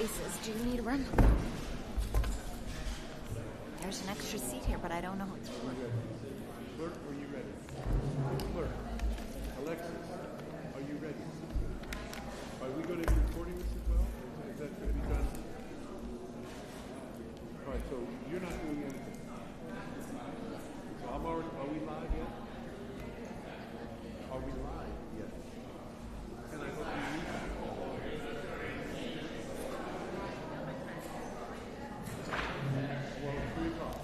spaces. Do you need a room? There's an extra seat here, but I don't know who it's for. Clerk, are you ready? Clerk, Alexis, are you ready? Are we going to be recording this as well? Is that going to be done? All right, so you're not doing anything. So I'm already, are we live yet? Are we live yet? Can I hope you read that? Well, 3 o'clock.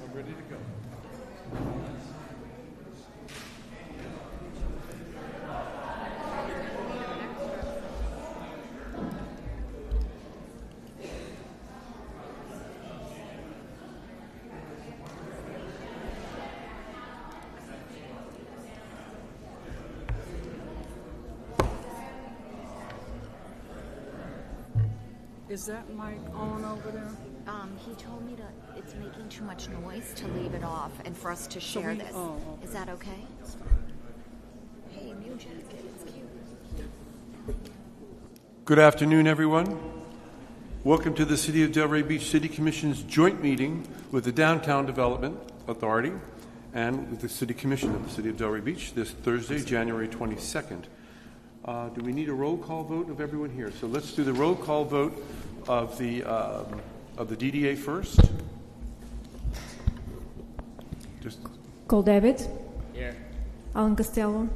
I'm ready to go. Is that mic on over there? He told me it's making too much noise to leave it off and for us to share this. Oh, okay. Is that okay? Hey, new jacket, it's cute. Good afternoon, everyone. Welcome to the City of Delray Beach City Commission's joint meeting with the Downtown Development Authority and with the City Commission of the City of Delray Beach this Thursday, January 22nd. Do we need a roll call vote of everyone here? So let's do the roll call vote of the DDA first. Cole David. Here. Alan Costello.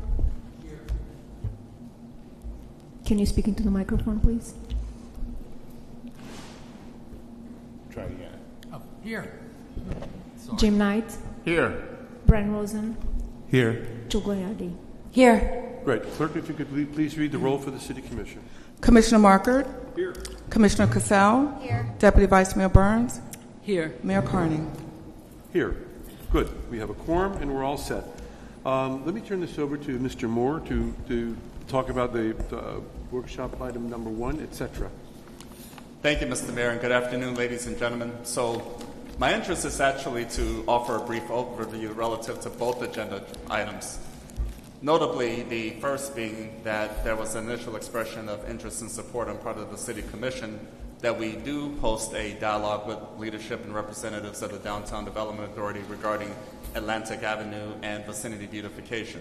Here. Can you speak into the microphone, please? Try it again. Oh, here. Sorry. Jim Knight. Here. Brian Rosen. Here. Joe Goyardi. Here. Great. Clerk, if you could please read the roll for the City Commission. Commissioner Markert. Here. Commissioner Cassell. Here. Deputy Vice Mayor Burns. Here. Mayor Carney. Here. Good. We have a quorum and we're all set. Let me turn this over to Mr. Moore to talk about the workshop item number 1, etc. Thank you, Mr. Mayor, and good afternoon, ladies and gentlemen. So my interest is actually to offer a brief overview relative to both agenda items. Notably, the first being that there was an initial expression of interest and support on part of the City Commission that we do host a dialogue with leadership and representatives of the Downtown Development Authority regarding Atlantic Avenue and vicinity beautification.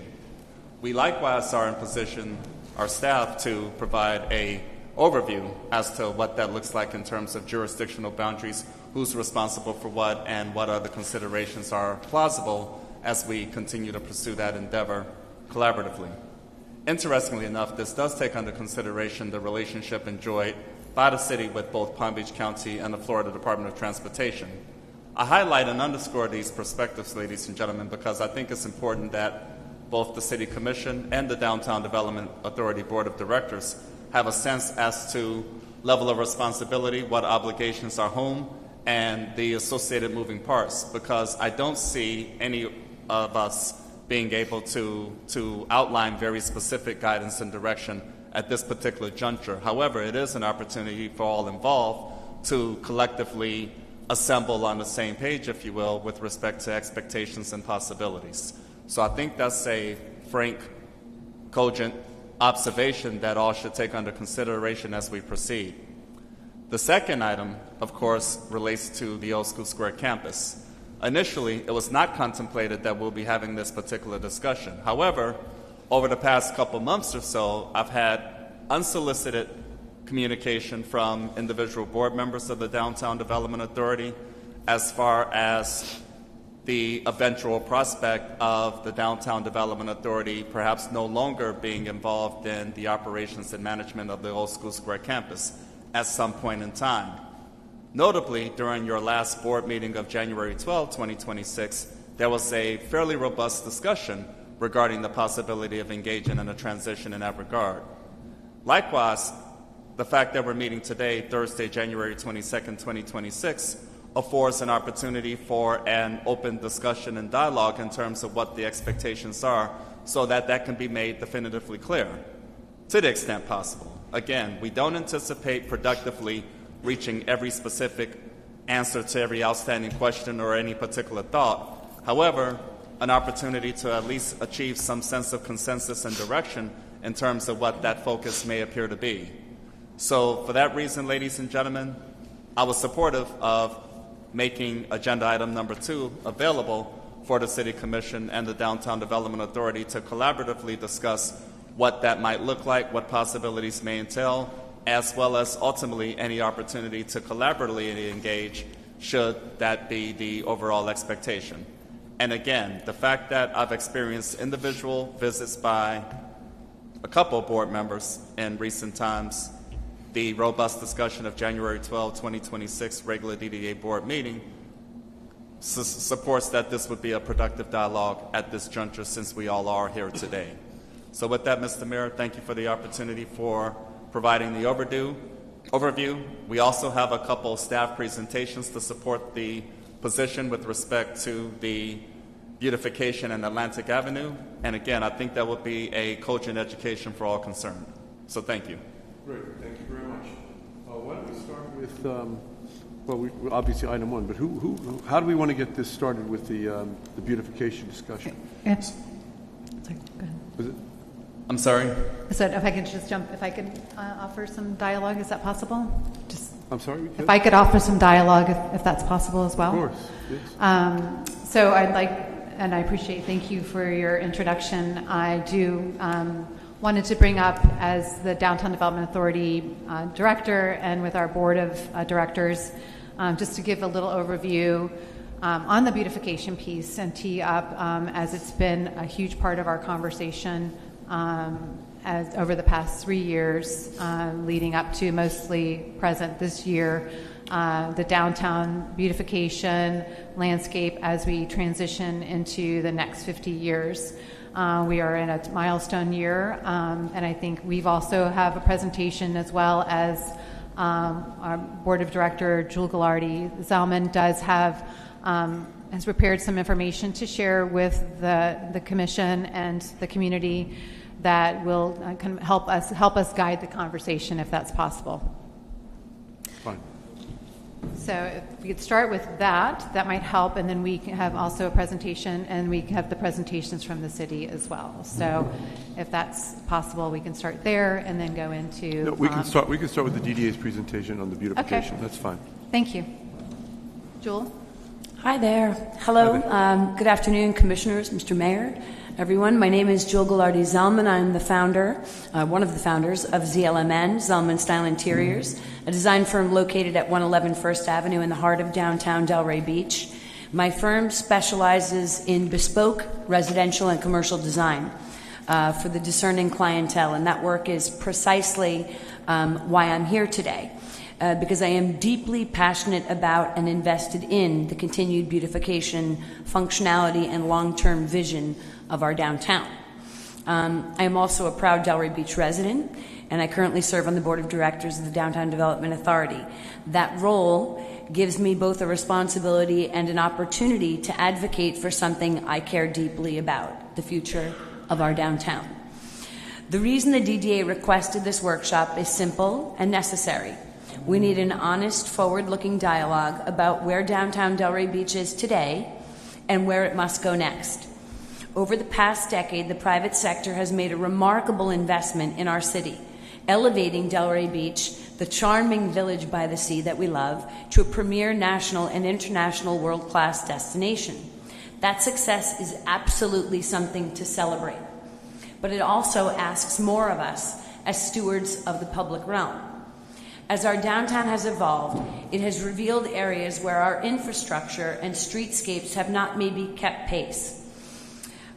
We likewise are in position, our staff, to provide a overview as to what that looks like in terms of jurisdictional boundaries, who's responsible for what, and what other considerations are plausible as we continue to pursue that endeavor collaboratively. Interestingly enough, this does take under consideration the relationship enjoyed by the city with both Palm Beach County and the Florida Department of Transportation. I highlight and underscore these perspectives, ladies and gentlemen, because I think it's important that both the City Commission and the Downtown Development Authority Board of Directors have a sense as to level of responsibility, what obligations are whom, and the associated moving parts, because I don't see any of us being able to outline very specific guidance and direction at this particular juncture. However, it is an opportunity for all involved to collectively assemble on the same page, if you will, with respect to expectations and possibilities. So I think that's a frank, cogent observation that all should take under consideration as we proceed. The second item, of course, relates to the Old School Square campus. Initially, it was not contemplated that we'll be having this particular discussion. However, over the past couple months or so, I've had unsolicited communication from individual board members of the Downtown Development Authority as far as the eventual prospect of the Downtown Development Authority perhaps no longer being involved in the operations and management of the Old School Square campus at some point in time. Notably, during your last board meeting of January 12, 2026, there was a fairly robust discussion regarding the possibility of engaging in a transition in that regard. Likewise, the fact that we're meeting today, Thursday, January 22nd, 2026, affords an opportunity for an open discussion and dialogue in terms of what the expectations are so that that can be made definitively clear to the extent possible. Again, we don't anticipate productively reaching every specific answer to every outstanding question or any particular thought. However, an opportunity to at least achieve some sense of consensus and direction in terms of what that focus may appear to be. So for that reason, ladies and gentlemen, I was supportive of making agenda item number 2 available for the City Commission and the Downtown Development Authority to collaboratively discuss what that might look like, what possibilities may entail, as well as ultimately any opportunity to collaboratively engage should that be the overall expectation. And again, the fact that I've experienced individual visits by a couple of board members in recent times, the robust discussion of January 12, 2026 regular DDA board meeting supports that this would be a productive dialogue at this juncture since we all are here today. So with that, Mr. Mayor, thank you for the opportunity for providing the overview. We also have a couple staff presentations to support the position with respect to the beautification and Atlantic Avenue. And again, I think that would be a cogent education for all concerned. So thank you. Great, thank you very much. Why don't we start with, obviously item 1, but how do we want to get this started with the beautification discussion? Yes. Sorry, go ahead. Was it? I'm sorry? I said if I could just offer some dialogue, is that possible? I'm sorry? If I could offer some dialogue, if that's possible as well. Of course, yes. So I'd like, and I appreciate, thank you for your introduction. I do wanted to bring up, as the Downtown Development Authority Director and with our Board of Directors, just to give a little overview on the beautification piece and tee up, as it's been a huge part of our conversation as over the past 3 years, leading up to mostly present this year, the downtown beautification landscape as we transition into the next 50 years. We are in a milestone year, and I think we've also have a presentation as well as our Board of Director, Jewel Ghilardi-Zellman, does have has prepared some information to share with the Commission and the community that will kind of help us guide the conversation if that's possible. Fine. So if we could start with that might help, and then we can have also a presentation, and we can have the presentations from the city as well. So if that's possible, we can start there and then go into... No, we can start with the DDA's presentation on the beautification. Okay. That's fine. Thank you. Jewel? Hi there. Hello. Good afternoon, Commissioners, Mr. Mayor, everyone. My name is Jewel Ghilardi-Zellman. I'm the founder, one of the founders of ZLMN, Zellman Style Interiors, a design firm located at 111 First Avenue in the heart of downtown Delray Beach. My firm specializes in bespoke residential and commercial design for the discerning clientele, and that work is precisely why I'm here today. Because I am deeply passionate about and invested in the continued beautification, functionality, and long-term vision of our downtown. I am also a proud Delray Beach resident, and I currently serve on the Board of Directors of the Downtown Development Authority. That role gives me both a responsibility and an opportunity to advocate for something I care deeply about, the future of our downtown. The reason the DDA requested this workshop is simple and necessary. We need an honest, forward-looking dialogue about where downtown Delray Beach is today and where it must go next. Over the past decade, the private sector has made a remarkable investment in our city, elevating Delray Beach, the charming village by the sea that we love, to a premier national and international world-class destination. That success is absolutely something to celebrate. But it also asks more of us as stewards of the public realm. As our downtown has evolved, it has revealed areas where our infrastructure and streetscapes have not maybe kept pace.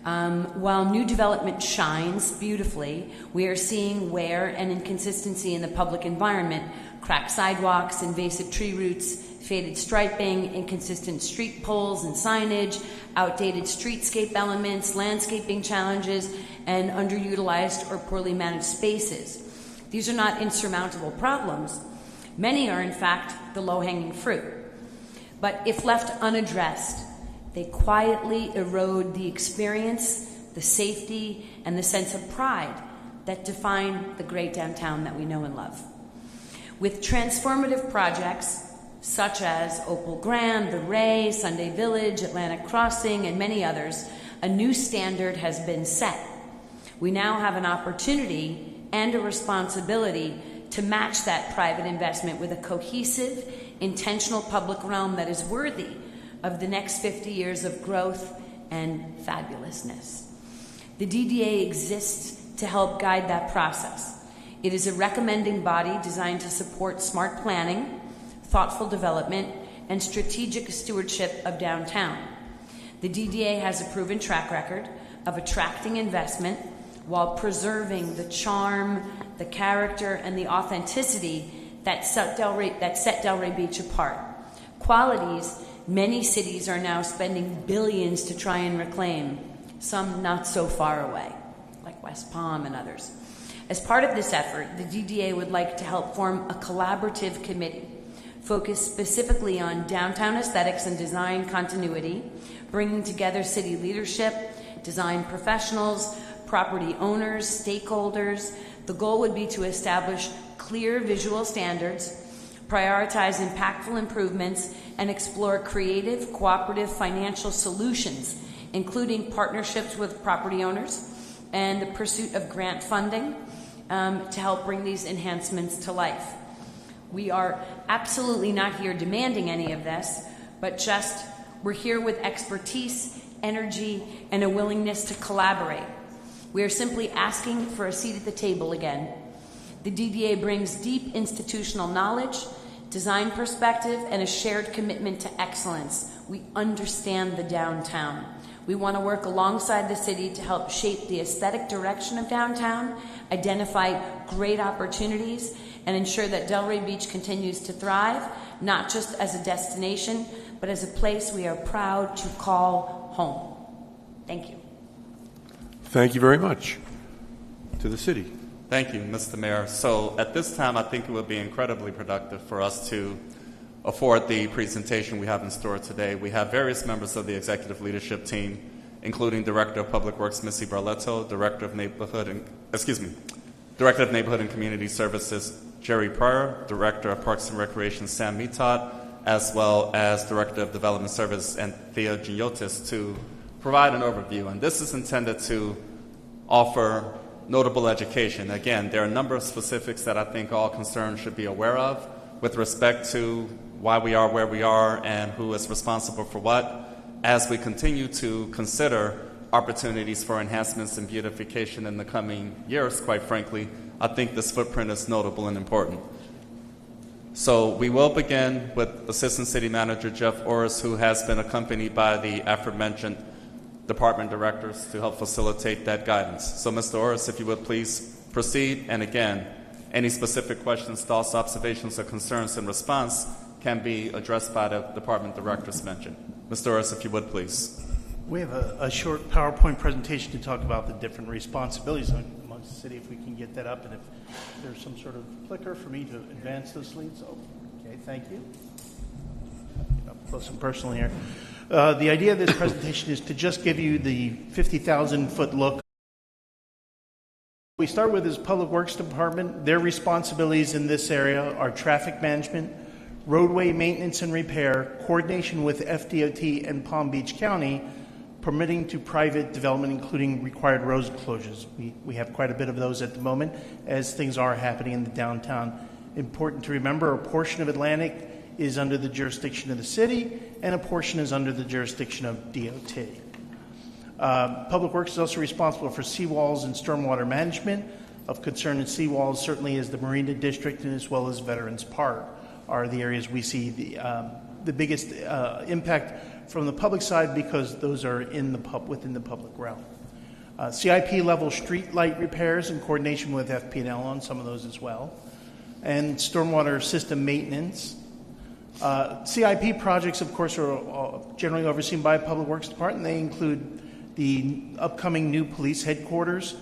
While new development shines beautifully, we are seeing wear and inconsistency in the public environment, cracked sidewalks, invasive tree roots, faded striping, inconsistent street poles and signage, outdated streetscape elements, landscaping challenges, and underutilized or poorly managed spaces. These are not insurmountable problems. Many are, in fact, the low-hanging fruit. But if left unaddressed, they quietly erode the experience, the safety, and the sense of pride that define the great downtown that we know and love. With transformative projects such as Opal Grand, the Ray, Sunday Village, Atlantic Crossing, and many others, a new standard has been set. We now have an opportunity and a responsibility to match that private investment with a cohesive, intentional public realm that is worthy of the next 50 years of growth and fabulousness. The DDA exists to help guide that process. It is a recommending body designed to support smart planning, thoughtful development, and strategic stewardship of downtown. The DDA has a proven track record of attracting investment while preserving the charm, the character, and the authenticity that set Delray Beach apart. Qualities many cities are now spending billions to try and reclaim, some not so far away, like West Palm and others. As part of this effort, the DDA would like to help form a collaborative committee focused specifically on downtown aesthetics and design continuity, bringing together city leadership, design professionals, property owners, stakeholders. The goal would be to establish clear visual standards, prioritize impactful improvements, and explore creative, cooperative financial solutions, including partnerships with property owners and the pursuit of grant funding to help bring these enhancements to life. We are absolutely not here demanding any of this, but just we're here with expertise, energy, and a willingness to collaborate. We are simply asking for a seat at the table again. The DDA brings deep institutional knowledge, design perspective, and a shared commitment to excellence. We understand the downtown. We want to work alongside the city to help shape the aesthetic direction of downtown, identify great opportunities, and ensure that Delray Beach continues to thrive, not just as a destination, but as a place we are proud to call home. Thank you. Thank you very much. To the city. Thank you, Mr. Mayor. So at this time, I think it would be incredibly productive for us to afford the presentation we have in store today. We have various members of the executive leadership team, including Director of Public Works, Missy Barletto, Director of Neighborhood and Community Services, Jerry Pryor, Director of Parks and Recreation, Sam Mitot, as well as Director of Development Service, and Theo Giniotis, to provide an overview. And this is intended to offer notable education. Again, there are a number of specifics that I think all concerned should be aware of with respect to why we are where we are and who is responsible for what, as we continue to consider opportunities for enhancements and beautification in the coming years. Quite frankly, I think this footprint is notable and important. So we will begin with Assistant City Manager Jeff Orris, who has been accompanied by the aforementioned department directors to help facilitate that guidance. So Mr. Orris, if you would please proceed. And again, any specific questions, thoughts, observations, or concerns in response can be addressed by the department directors mentioned. Mr. Orris, if you would please. We have a short PowerPoint presentation to talk about the different responsibilities amongst the city, if we can get that up, and if there's some sort of clicker for me to advance those slides. Oh, okay, thank you. Up close and personal here. The idea of this presentation is to just give you the 50,000-foot look. We start with is Public Works Department. Their responsibilities in this area are traffic management, roadway maintenance and repair, coordination with FDOT and Palm Beach County, permitting to private development, including required road closures. We have quite a bit of those at the moment as things are happening in the downtown. Important to remember, a portion of Atlantic is under the jurisdiction of the city, and a portion is under the jurisdiction of DOT. Public Works is also responsible for seawalls and stormwater management. Of concern in seawalls certainly is the Marina District, and as well as Veterans Park are the areas we see the biggest impact from the public side, because those are within the public realm. CIP level street light repairs in coordination with FP&L on some of those as well, and stormwater system maintenance. CIP projects, of course, are generally overseen by Public Works Department. They include the upcoming new police headquarters,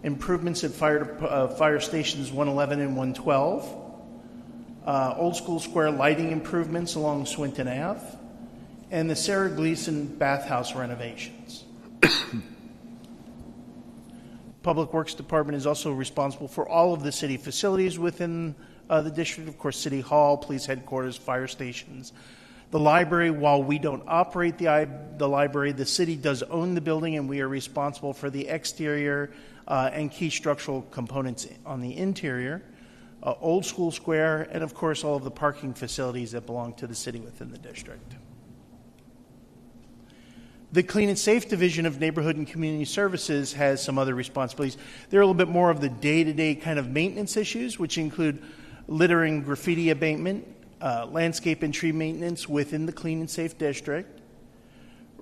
improvements at fire stations 111 and 112, Old School Square lighting improvements along Swinton Ave, and the Sarah Gleason bathhouse renovations. Public Works Department is also responsible for all of the city facilities within the district, of course, City Hall, police headquarters, fire stations. The library, while we don't operate the library, the city does own the building, and we are responsible for the exterior and key structural components on the interior. Old School Square, and of course all of the parking facilities that belong to the city within the district. The Clean and Safe Division of Neighborhood and Community Services has some other responsibilities. They're a little bit more of the day-to-day kind of maintenance issues, which include littering, graffiti abatement, landscape and tree maintenance within the Clean and Safe District,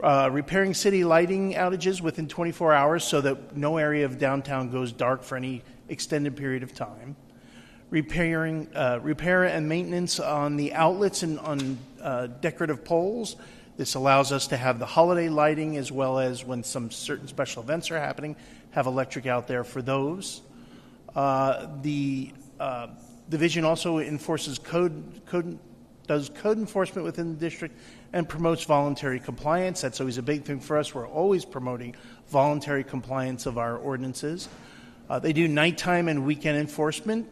repairing city lighting outages within 24 hours so that no area of downtown goes dark for any extended period of time, repair and maintenance on the outlets and on decorative poles. This allows us to have the holiday lighting as well as when some certain special events are happening, have electric out there for those. The division also enforces does code enforcement within the district and promotes voluntary compliance. That's always a big thing for us. We're always promoting voluntary compliance of our ordinances. They do nighttime and weekend enforcement.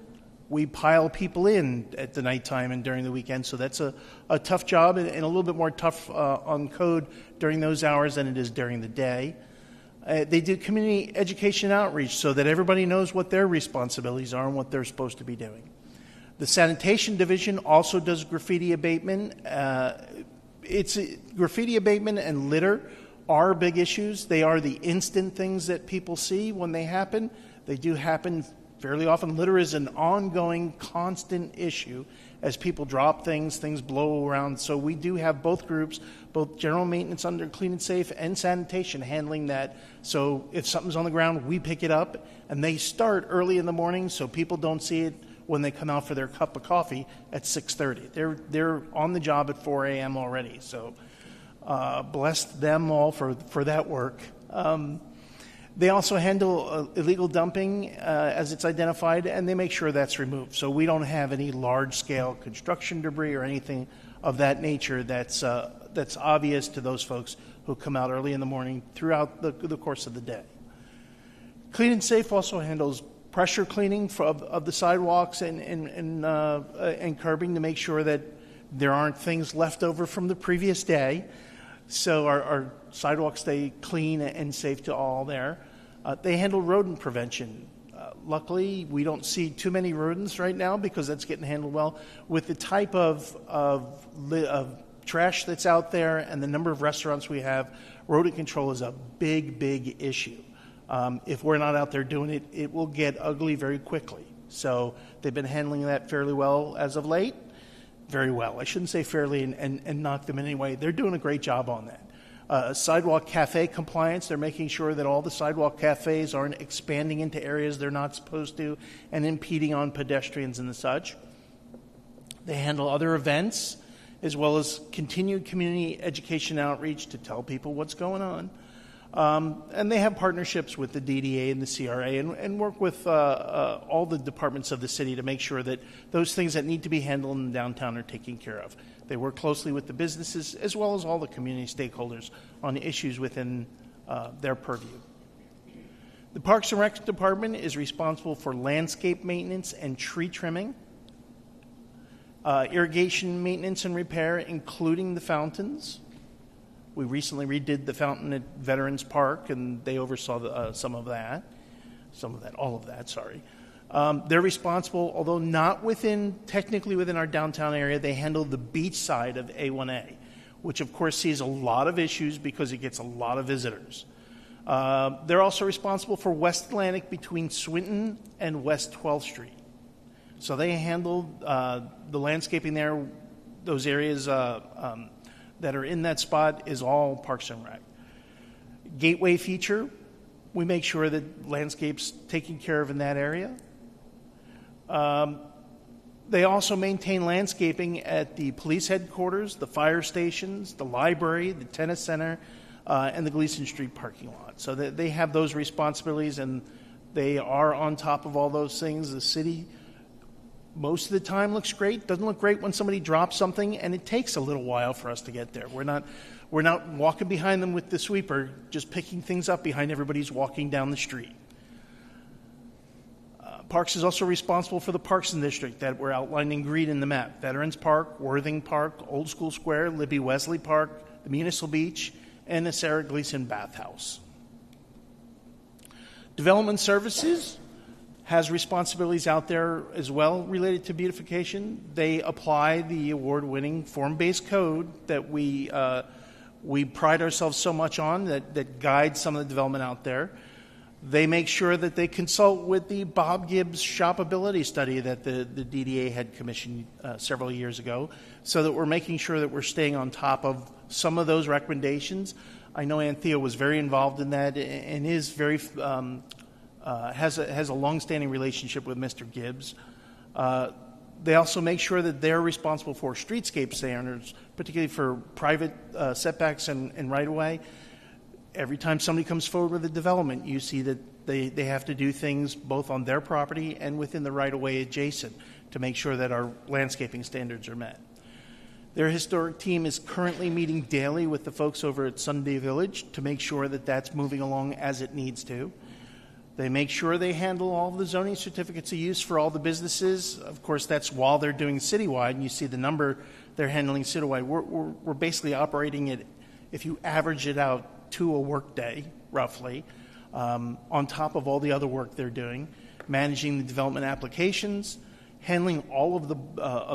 We pile people in at the nighttime and during the weekend, so that's a tough job and a little bit more tough on code during those hours than it is during the day. They do community education outreach so that everybody knows what their responsibilities are and what they're supposed to be doing. The sanitation division also does graffiti abatement. Graffiti abatement and litter are big issues. They are the instant things that people see when they happen. They do happen fairly often. Litter is an ongoing, constant issue as people drop things blow around. So we do have both groups, both general maintenance under Clean and Safe and sanitation handling that. So if something's on the ground, we pick it up, and they start early in the morning so people don't see it when they come out for their cup of coffee at 6:30. They're on the job at 4 a.m. already. So bless them all for that work. They also handle illegal dumping as it's identified, and they make sure that's removed. So we don't have any large-scale construction debris or anything of that nature that's obvious to those folks who come out early in the morning throughout the course of the day. Clean and Safe also handles pressure cleaning of the sidewalks and curbing to make sure that there aren't things left over from the previous day. So our sidewalks stay clean and safe to all there. They handle rodent prevention. Luckily, we don't see too many rodents right now because that's getting handled well. With the type of trash that's out there and the number of restaurants we have, rodent control is a big, big issue. If we're not out there doing it, it will get ugly very quickly. So they've been handling that fairly well as of late. Very well. I shouldn't say fairly and knock them in any way. They're doing a great job on that. Sidewalk cafe compliance, they're making sure that all the sidewalk cafes aren't expanding into areas they're not supposed to and impeding on pedestrians and the such. They handle other events as well as continued community education outreach to tell people what's going on. And they have partnerships with the DDA and the CRA and work with all the departments of the city to make sure that those things that need to be handled in the downtown are taken care of. They work closely with the businesses as well as all the community stakeholders on issues within their purview. The Parks and Rec Department is responsible for landscape maintenance and tree trimming, irrigation maintenance and repair, including the fountains. We recently redid the fountain at Veterans Park, and they oversaw all of that, sorry. They're responsible, although not technically within our downtown area, they handle the beach side of A1A, which of course sees a lot of issues because it gets a lot of visitors. They're also responsible for West Atlantic between Swinton and West 12th Street. So they handle the landscaping there, those areas that are in that spot is all Parks and Rec. Gateway feature, we make sure that landscape's taken care of in that area. They also maintain landscaping at the police headquarters, the fire stations, the library, the tennis center, and the Gleason Street parking lot. So they have those responsibilities, and they are on top of all those things. The city, most of the time, looks great. Doesn't look great when somebody drops something, and it takes a little while for us to get there. We're not walking behind them with the sweeper, just picking things up behind everybody's walking down the street. Parks is also responsible for the parks in the district that were outlined in green in the map. Veterans Park, Worthing Park, Old School Square, Libby Wesley Park, the Municipal Beach, and the Sarah Gleason Bathhouse. Development Services has responsibilities out there as well related to beautification. They apply the award-winning form-based code that we pride ourselves so much on, that guides some of the development out there. They make sure that they consult with the Bob Gibbs shopability study that the DDA had commissioned several years ago, so that we're making sure that we're staying on top of some of those recommendations. I know Anthea was very involved in that and is very has a long-standing relationship with Mr. Gibbs. They also make sure that they're responsible for streetscape standards, particularly for private setbacks and right-of-way. Every time somebody comes forward with a development, you see that they have to do things both on their property and within the right-of-way adjacent to make sure that our landscaping standards are met. Their historic team is currently meeting daily with the folks over at Sunday Village to make sure that that's moving along as it needs to. They make sure they handle all the zoning certificates of use for all the businesses. Of course, that's while they're doing citywide, and you see the number they're handling citywide. We're basically operating it, if you average it out, to a work day, roughly, on top of all the other work they're doing, managing the development applications, handling all of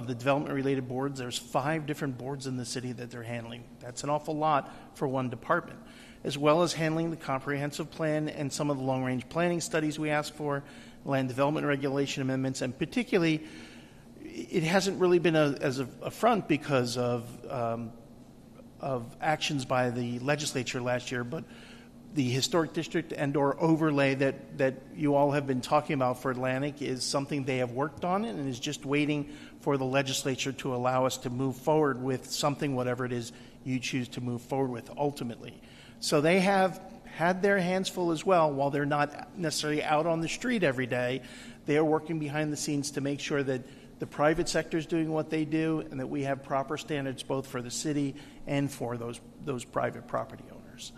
the development-related boards. There's 5 different boards in the city that they're handling. That's an awful lot for one department, as well as handling the comprehensive plan and some of the long-range planning studies we asked for, land development regulation amendments, and particularly, it hasn't really been as a front because of actions by the legislature last year, but the historic district and/or overlay that you all have been talking about for Atlantic is something they have worked on and is just waiting for the legislature to allow us to move forward with something, whatever it is you choose to move forward with ultimately. So they have had their hands full as well. While they're not necessarily out on the street every day, they are working behind the scenes to make sure that the private sector is doing what they do and that we have proper standards both for the city and for those private property owners.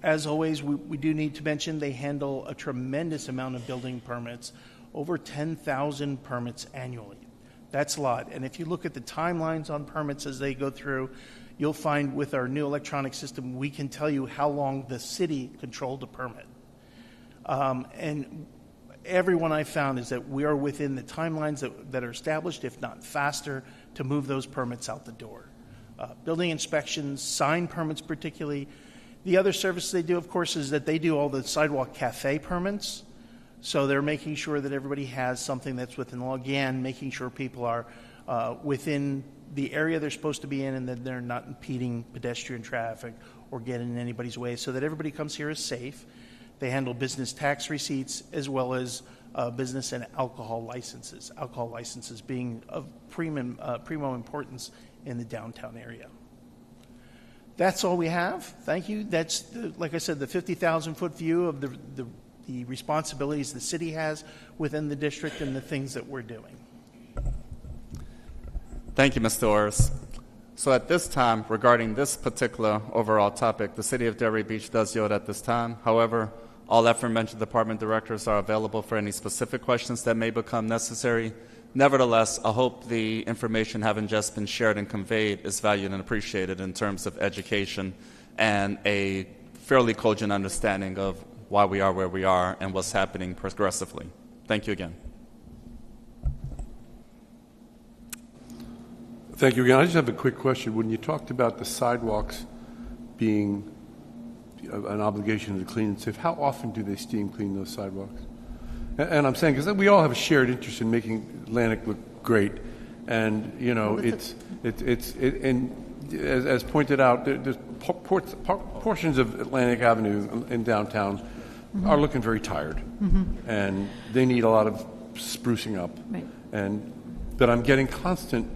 As always, we do need to mention they handle a tremendous amount of building permits, over 10,000 permits annually. That's a lot. And if you look at the timelines on permits as they go through, you'll find with our new electronic system, we can tell you how long the city controlled a permit. And everyone I found is that we are within the timelines that are established, if not faster, to move those permits out the door. Building inspections, sign permits particularly. The other service they do, of course, is that they do all the sidewalk cafe permits. So they're making sure that everybody has something that's within the law. Again, making sure people are within the area they're supposed to be in and that they're not impeding pedestrian traffic or getting in anybody's way, so that everybody comes here is safe. They handle business tax receipts as well as business and alcohol licenses being of primo importance in the downtown area. That's all we have. Thank you. That's, like I said, the 50,000-foot view of the responsibilities the city has within the district and the things that we're doing. Thank you, Mr. Orris. So at this time, regarding this particular overall topic, the City of Delray Beach does yield at this time. However, all aforementioned department directors are available for any specific questions that may become necessary. Nevertheless, I hope the information having just been shared and conveyed is valued and appreciated in terms of education and a fairly cogent understanding of why we are where we are and what's happening progressively. Thank you again. Thank you again. I just have a quick question. When you talked about the sidewalks being an obligation to clean and safe, how often do they steam clean those sidewalks? And I'm saying because we all have a shared interest in making Atlantic look great, and you know and as pointed out, there's portions of Atlantic Avenue in downtown are looking very tired, and they need a lot of sprucing up. Right. But I'm getting constant,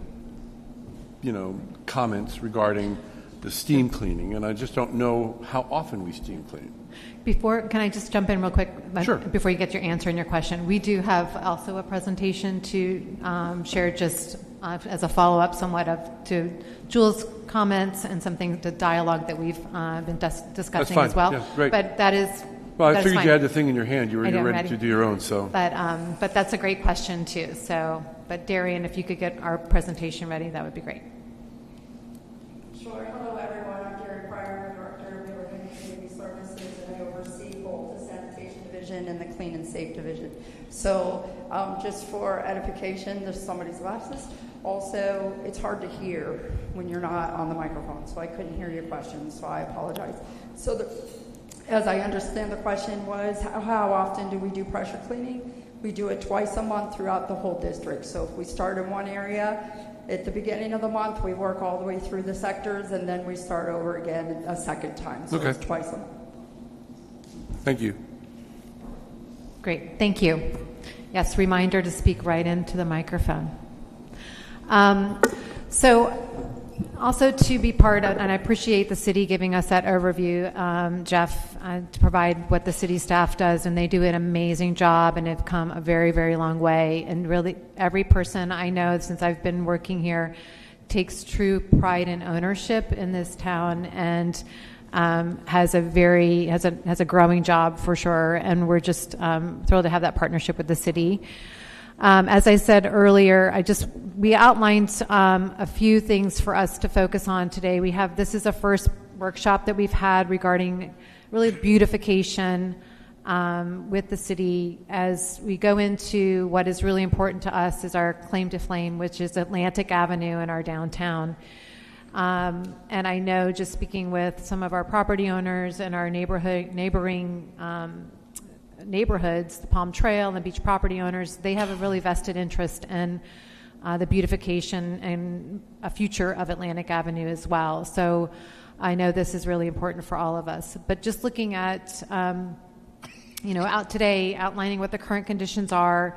comments regarding the steam cleaning, and I just don't know how often we steam clean. Can I just jump in real quick? Sure. Before you get your answer and your question, we do have also a presentation to share just as a follow-up somewhat to Jules' comments and something, the dialogue that we've been discussing as well. Yeah, great. But that is Well, I that is figured fine. you had the thing in your hand. You were I'm ready to do your own. So, but that's a great question too. So, but Darian, if you could get our presentation ready, that would be great. Sure. Hello, everyone. I'm Darian Pryor, Director of Delray Community Services, and I oversee both the Sanitation Division division and the clean and safe division. So just for edification, there's somebody's glasses. Also, it's hard to hear when you're not on the microphone, so I couldn't hear your question, so I apologize. So as I understand the question was, how often do we do pressure cleaning? We do it twice a month throughout the whole district. So if we start in one area, at the beginning of the month, we work all the way through the sectors, and then we start over again a second time. So it's twice a month. Thank you. Great, thank you. Yes, reminder to speak right into the microphone. So also to be part of, and I appreciate the city giving us that overview, Jeff, to provide what the city staff does, and they do an amazing job and have come a very, very long way. And really, every person I know since I've been working here takes true pride and ownership in this town, and has a growing job for sure. And we're just thrilled to have that partnership with the city. As I said earlier, we outlined a few things for us to focus on today. This is a first workshop that we've had regarding really beautification with the city as we go into what is really important to us is our claim to fame, which is Atlantic Avenue in our downtown. And I know, just speaking with some of our property owners and our neighboring neighborhoods, the Palm Trail and the beach property owners, they have a really vested interest in the beautification and a future of Atlantic Avenue as well. So I know this is really important for all of us. But just looking at, out today, outlining what the current conditions are,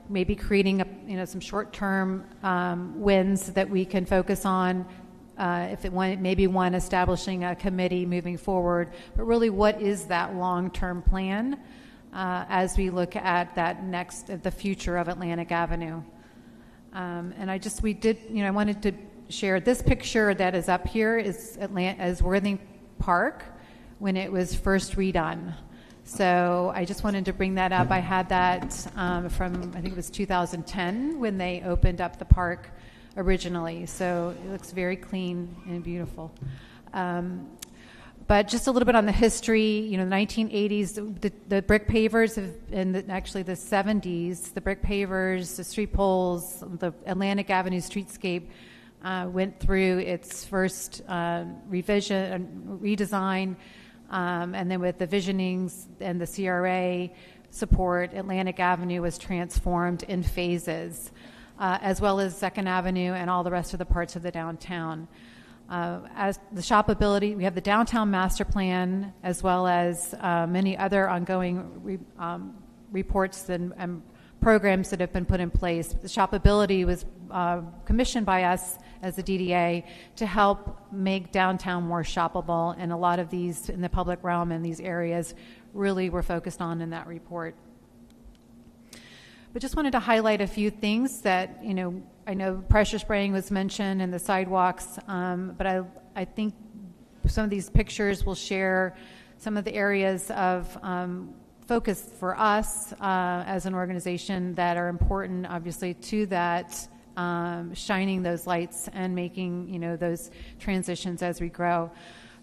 maybe creating some short-term wins that we can focus on. Maybe one establishing a committee moving forward, but really, what is that long-term plan as we look at the future of Atlantic Avenue? And I wanted to share this picture that is up here is Worthing Park when it was first redone. So I just wanted to bring that up. I had that from, I think it was 2010 when they opened up the park originally. So it looks very clean and beautiful. But just a little bit on the history, the 1980s, the brick pavers, actually the 70s, the brick pavers, the street poles, the Atlantic Avenue streetscape went through its first revision and redesign, and then with the visionings and the CRA support, Atlantic Avenue was transformed in phases, as well as 2nd Avenue and all the rest of the parts of the downtown. As the shopability, we have the downtown master plan, as well as many other ongoing reports and programs that have been put in place. The shopability was commissioned by us as the DDA to help make downtown more shoppable, and a lot of these in the public realm in these areas really were focused on in that report. But just wanted to highlight a few things that, I know pressure spraying was mentioned and the sidewalks, but I think some of these pictures will share some of the areas of focus for us as an organization that are important, obviously, to that, shining those lights and making, those transitions as we grow.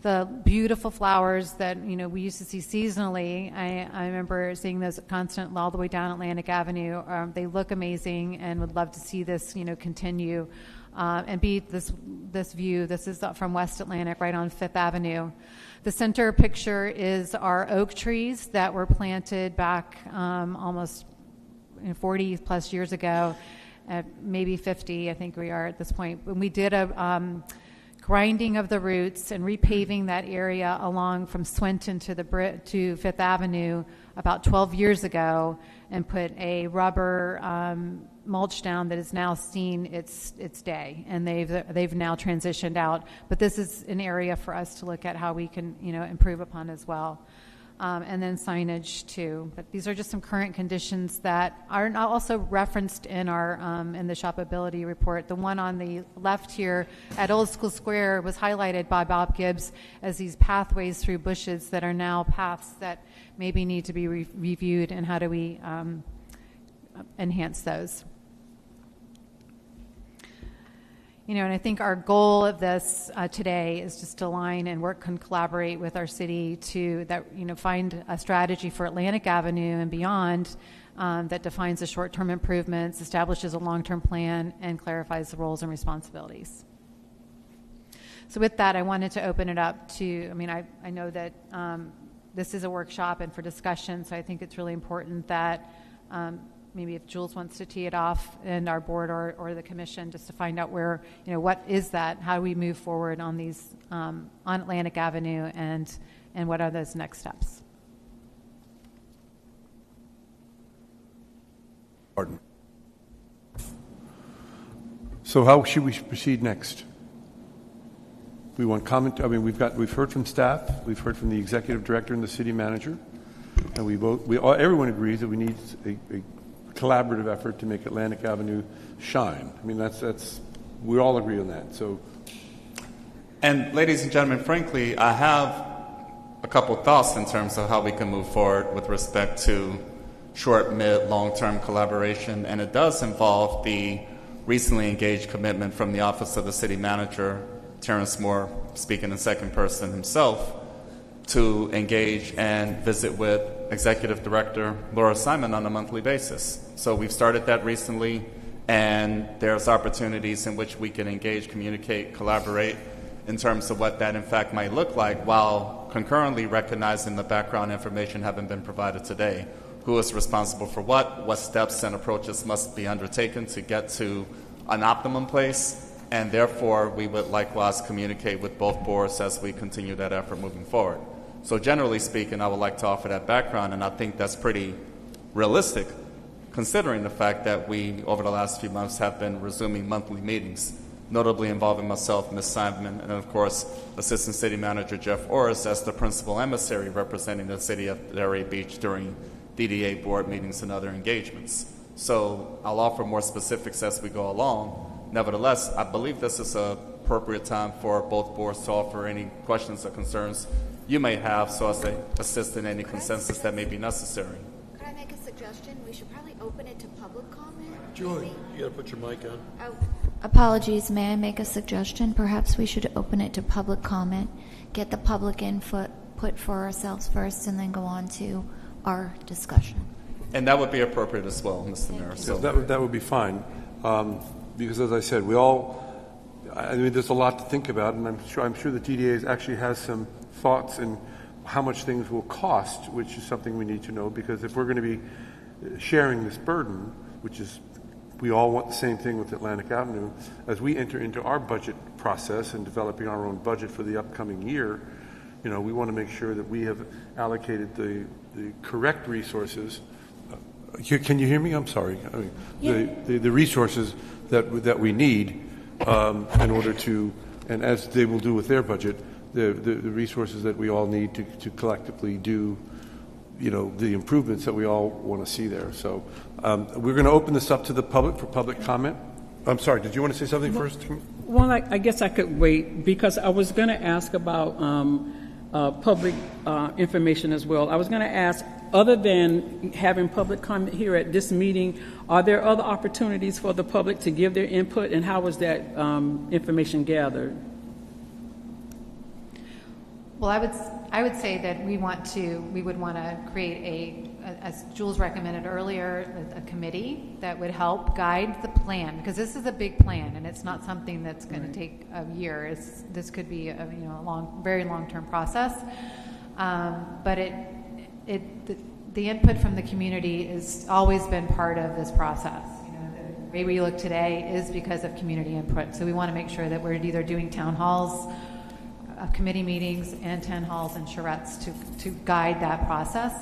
The beautiful flowers that we used to see seasonally, I remember seeing those constant all the way down Atlantic Avenue. They look amazing, and would love to see this continue and be this view. This is from West Atlantic, right on 5th Avenue. The center picture is our oak trees that were planted back almost 40 plus years ago, maybe 50, I think we are at this point. When we did a grinding of the roots and repaving that area along from Swinton to 5th Avenue about 12 years ago, and put a rubber mulch down that has now seen its day, and they've now transitioned out. But this is an area for us to look at how we can improve upon as well. And then signage too. But these are just some current conditions that are also referenced in our in the shopability report. The one on the left here at Old School Square was highlighted by Bob Gibbs as these pathways through bushes that are now paths that maybe need to be reviewed, and how do we enhance those. And I think our goal of this today is just to align and work and collaborate with our city to find a strategy for Atlantic Avenue and beyond that defines the short-term improvements, establishes a long-term plan, and clarifies the roles and responsibilities. So with that, I wanted to open it up to, I know that this is a workshop and for discussion, so I think it's really important that maybe if Jules wants to tee it off and our board or the commission just to find out where, what is that, how do we move forward on these, on Atlantic Avenue and what are those next steps? Pardon. So how should we proceed next? We want comment. We've heard from staff, we've heard from the executive director and the city manager, and everyone agrees that we need a collaborative effort to make Atlantic Avenue shine. We all agree on that. So, and ladies and gentlemen, frankly, I have a couple thoughts in terms of how we can move forward with respect to short, mid, long-term collaboration, and it does involve the recently engaged commitment from the Office of the City Manager, Terrence Moore, speaking in second person himself, to engage and visit with Executive Director Laura Simon on a monthly basis. So we've started that recently, and there's opportunities in which we can engage, communicate, collaborate in terms of what that in fact might look like, while concurrently recognizing the background information having been provided today. Who is responsible for what steps and approaches must be undertaken to get to an optimum place, and therefore we would likewise communicate with both boards as we continue that effort moving forward. So generally speaking, I would like to offer that background, and I think that's pretty realistic considering the fact that we, over the last few months, have been resuming monthly meetings, notably involving myself, Ms. Simon, and of course, Assistant City Manager Jeff Orris as the principal emissary representing the city of Delray Beach during DDA board meetings and other engagements. So I'll offer more specifics as we go along. Nevertheless, I believe this is an appropriate time for both boards to offer any questions or concerns you may have so as to assist in any consensus that may be necessary. Could I make a suggestion? We should probably open it to public comment. Joy, you gotta put your mic on. Oh, apologies. May I make a suggestion? Perhaps we should open it to public comment, get the public input for ourselves first, and then go on to our discussion. And that would be appropriate as well, Mr. Mayor. So that would be fine. Because as I said, there's a lot to think about, and I'm sure the DDA actually has some thoughts in how much things will cost, which is something we need to know, because if we're going to be sharing this burden, which is we all want the same thing with Atlantic Avenue, as we enter into our budget process and developing our own budget for the upcoming year, we want to make sure that we have allocated the correct resources. Can you hear me? I'm sorry. The resources that we need in order to, and as they will do with their budget, the resources that we all need to collectively do, the improvements that we all want to see there. So we're going to open this up to the public for public comment. I'm sorry, did you want to say something first? Well, I guess I could wait because I was going to ask about public information as well. I was going to ask, other than having public comment here at this meeting, are there other opportunities for the public to give their input, and how was that information gathered? Well, I would say that we would want to create as Jules recommended earlier, a committee that would help guide the plan, because this is a big plan and it's not something that's going to take a year. This could be a very long-term process, but the input from the community has always been part of this process. The way we look today is because of community input. So we want to make sure that we're either doing town halls, committee meetings, and town halls and charrettes to guide that process.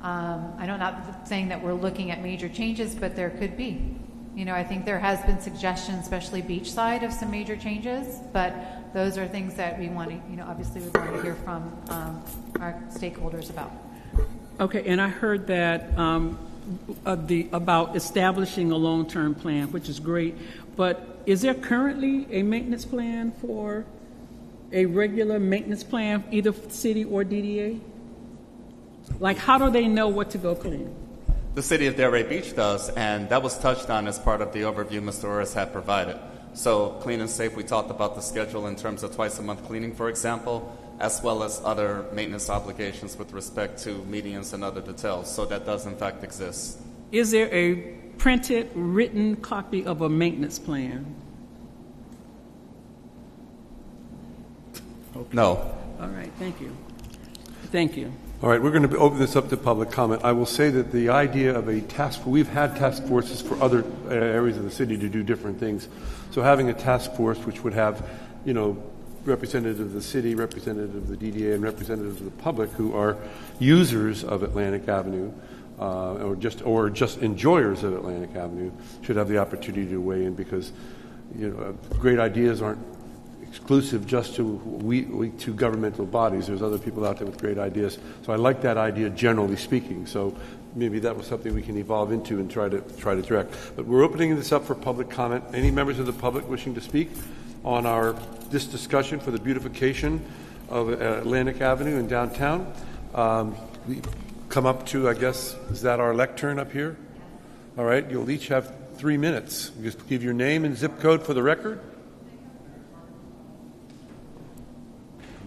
I'm not saying that we're looking at major changes, but there could be. I think there has been suggestions, especially beachside, of some major changes, but those are things that we want to, obviously we want to hear from our stakeholders about. Okay, and I heard that about establishing a long-term plan, which is great, but is there currently a maintenance plan for a regular maintenance plan, either city or DDA? Like, how do they know what to go clean? The city of Delray Beach does, and that was touched on as part of the overview Mr. Orris had provided. So clean and safe, we talked about the schedule in terms of twice a month cleaning, for example, as well as other maintenance obligations with respect to medians and other details. So that does in fact exist. Is there a printed, written copy of a maintenance plan? Okay. No. All right, thank you. Thank you. All right, we're going to open this up to public comment. I will say that the idea of a we've had task forces for other areas of the city to do different things. So having a task force which would have, representatives of the city, representatives of the DDA, and representatives of the public who are users of Atlantic Avenue, or just enjoyers of Atlantic Avenue, should have the opportunity to weigh in, because great ideas aren't exclusive just to governmental bodies. There's other people out there with great ideas. So I like that idea, generally speaking. So maybe that was something we can evolve into and try to direct. But we're opening this up for public comment. Any members of the public wishing to speak on this discussion for the beautification of Atlantic Avenue in downtown? We come up to, I guess, is that our lectern up here? All right, you'll each have 3 minutes. Just give your name and zip code for the record.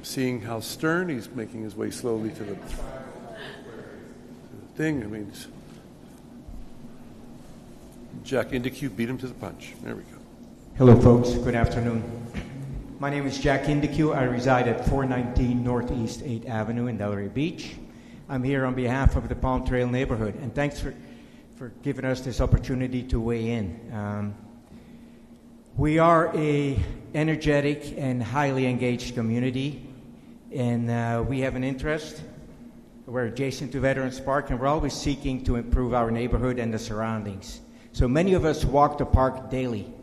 Seeing Hal Stern, he's making his way slowly to the thing. Jack Indicue beat him to the punch. There we go. Hello, folks. Good afternoon. My name is Jack Indicue. I reside at 419 Northeast 8th Avenue in Delray Beach. I'm here on behalf of the Palm Trail neighborhood, and thanks for giving us this opportunity to weigh in. We are a energetic and highly engaged community. And we have an interest. We're adjacent to Veterans Park, and we're always seeking to improve our neighborhood and the surroundings. So many of us walk the park daily.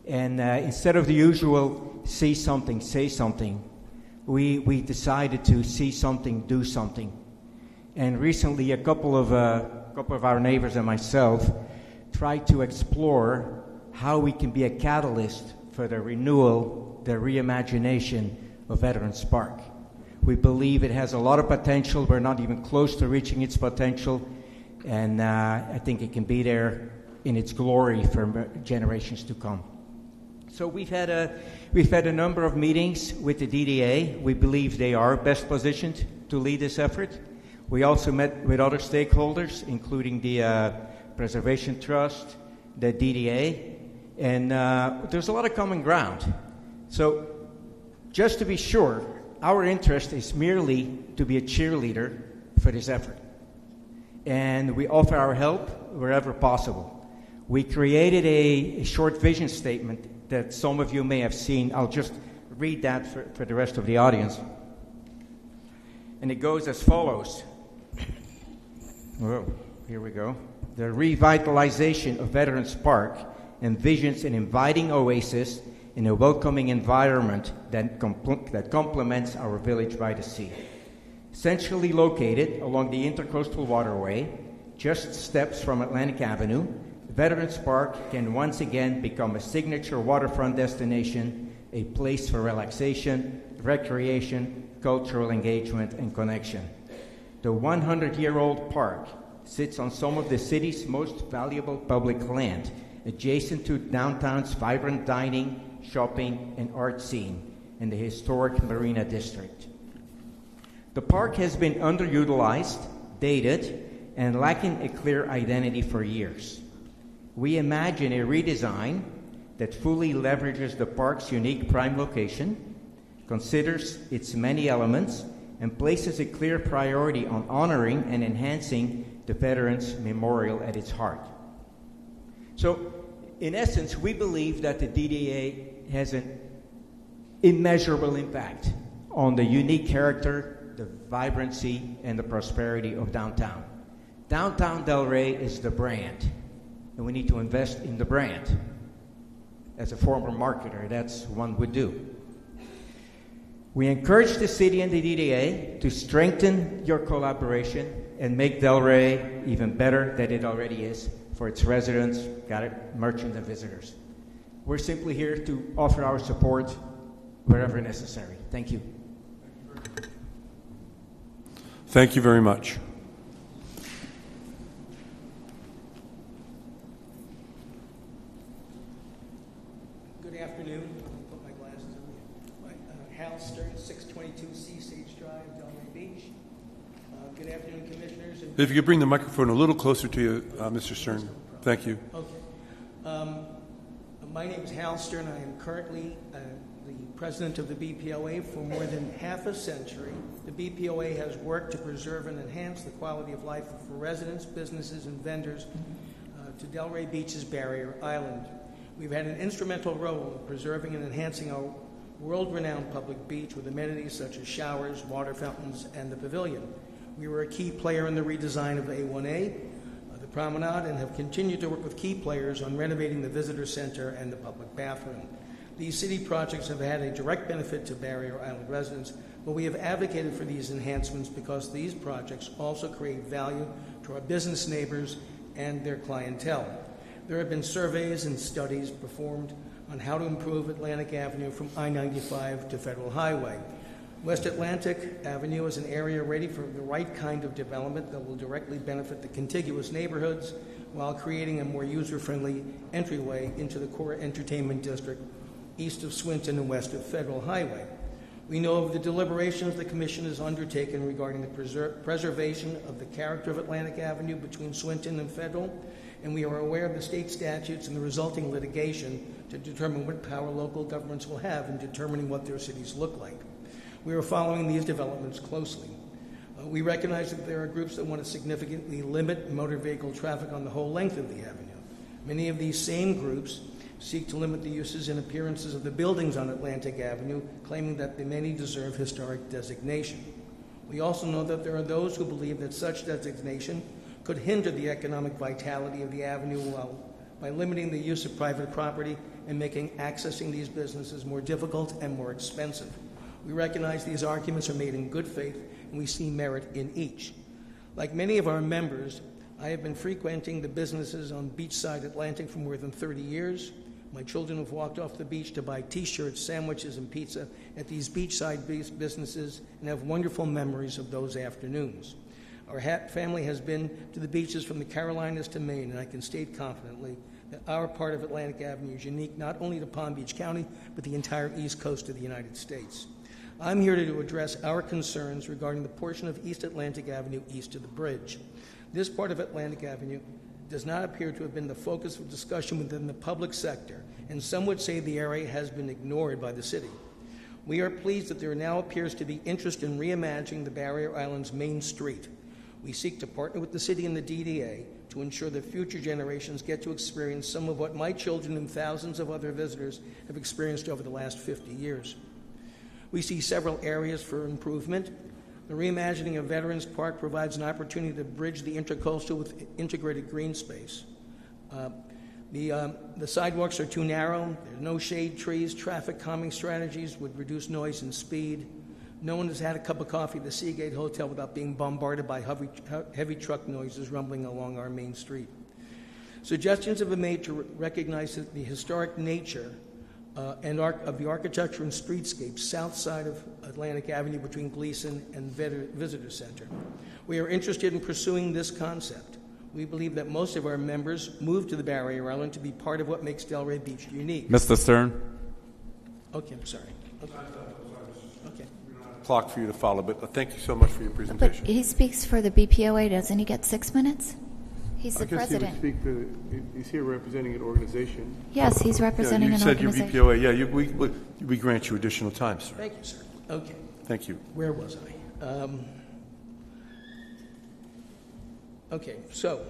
And instead of the usual see something, say something, we decided to see something, do something. And recently, a couple of our neighbors and myself tried to explore how we can be a catalyst for the renewal, the reimagination of Veterans Park. We believe it has a lot of potential. We're not even close to reaching its potential, and I think it can be there in its glory for generations to come. So we've had a number of meetings with the DDA. We believe they are best positioned to lead this effort. We also met with other stakeholders, including the Preservation Trust, the DDA, and there's a lot of common ground. So just to be sure, our interest is merely to be a cheerleader for this effort. And we offer our help wherever possible. We created a short vision statement that some of you may have seen. I'll just read that for the rest of the audience. And it goes as follows. Oh, here we go. The revitalization of Veterans Park envisions an inviting oasis in a welcoming environment that complements our village by the sea. Centrally located along the Intercoastal Waterway, just steps from Atlantic Avenue, Veterans Park can once again become a signature waterfront destination, a place for relaxation, recreation, cultural engagement, and connection. The 100-year-old park sits on some of the city's most valuable public land, adjacent to downtown's vibrant dining, shopping, and art scene in the historic Marina District. The park has been underutilized, dated, and lacking a clear identity for years. We imagine a redesign that fully leverages the park's unique prime location, considers its many elements, and places a clear priority on honoring and enhancing the Veterans Memorial at its heart. So, in essence, we believe that the DDA has an immeasurable impact on the unique character, the vibrancy, and the prosperity of downtown. Downtown Delray is the brand, and we need to invest in the brand. As a former marketer, that's one would do. We encourage the city and the DDA to strengthen your collaboration and make Delray even better than it already is for its residents, merchants, and visitors. We're simply here to offer our support wherever necessary. Thank you. Thank you very much. Good afternoon. Put my glasses on. Hal Stern, 622 Sea Sage Drive, Delray Beach. Good afternoon, Commissioners. If you could bring the microphone a little closer to you, Mr. Stern. Thank you. Okay. My name is Hal Stern. I am currently the president of the BPOA. For more than half a century, the BPOA has worked to preserve and enhance the quality of life for residents, businesses, and vendors to Delray Beach's barrier island. We've had an instrumental role in preserving and enhancing our world-renowned public beach with amenities such as showers, water fountains, and the pavilion. We were a key player in the redesign of A1A, the promenade, and have continued to work with key players on renovating the visitor center and the public bathroom. These city projects have had a direct benefit to Barrier Island residents, but we have advocated for these enhancements because these projects also create value to our business neighbors and their clientele. There have been surveys and studies performed on how to improve Atlantic Avenue from I-95 to Federal Highway. West Atlantic Avenue is an area ready for the right kind of development that will directly benefit the contiguous neighborhoods while creating a more user-friendly entryway into the core entertainment district east of Swinton and west of Federal Highway. We know of the deliberations the Commission has undertaken regarding the preservation of the character of Atlantic Avenue between Swinton and Federal, and we are aware of the state statutes and the resulting litigation to determine what power local governments will have in determining what their cities look like. We are following these developments closely. We recognize that there are groups that want to significantly limit motor vehicle traffic on the whole length of the avenue. Many of these same groups seek to limit the uses and appearances of the buildings on Atlantic Avenue, claiming that the many deserve historic designation. We also know that there are those who believe that such designation could hinder the economic vitality of the avenue by limiting the use of private property and making accessing these businesses more difficult and more expensive. We recognize these arguments are made in good faith, and we see merit in each. Like many of our members, I have been frequenting the businesses on beachside Atlantic for more than 30 years. My children have walked off the beach to buy T-shirts, sandwiches, and pizza at these beachside businesses and have wonderful memories of those afternoons. Our family has been to the beaches from the Carolinas to Maine, and I can state confidently that our part of Atlantic Avenue is unique not only to Palm Beach County, but the entire east coast of the United States. I'm here to address our concerns regarding the portion of East Atlantic Avenue east of the bridge. This part of Atlantic Avenue does not appear to have been the focus of discussion within the public sector, and some would say the area has been ignored by the city. We are pleased that there now appears to be interest in reimagining the Barrier Island's main street. We seek to partner with the city and the DDA to ensure that future generations get to experience some of what my children and thousands of other visitors have experienced over the last 50 years. We see several areas for improvement. The reimagining of Veterans Park provides an opportunity to bridge the intercoastal with integrated green space. The sidewalks are too narrow. There are no shade trees. Traffic calming strategies would reduce noise and speed. No one has had a cup of coffee at the Seagate Hotel without being bombarded by heavy truck noises rumbling along our main street. Suggestions have been made to recognize the historic nature of the architecture and streetscape south side of Atlantic Avenue between Gleason and Visitor Center. We are interested in pursuing this concept. We believe that most of our members moved to the Barrier Island to be part of what makes Delray Beach unique. Mr. Stern. Okay, I'm sorry. Okay. Clock for you to follow, but thank you so much for your presentation. But he speaks for the BPOA, doesn't he get 6 minutes? He's the president. He would speak he's here representing an organization. Yes, he's representing an organization. You said your BPOA. We grant you additional time, sir. Thank you, sir. Okay. Thank you. Where was I? Okay, so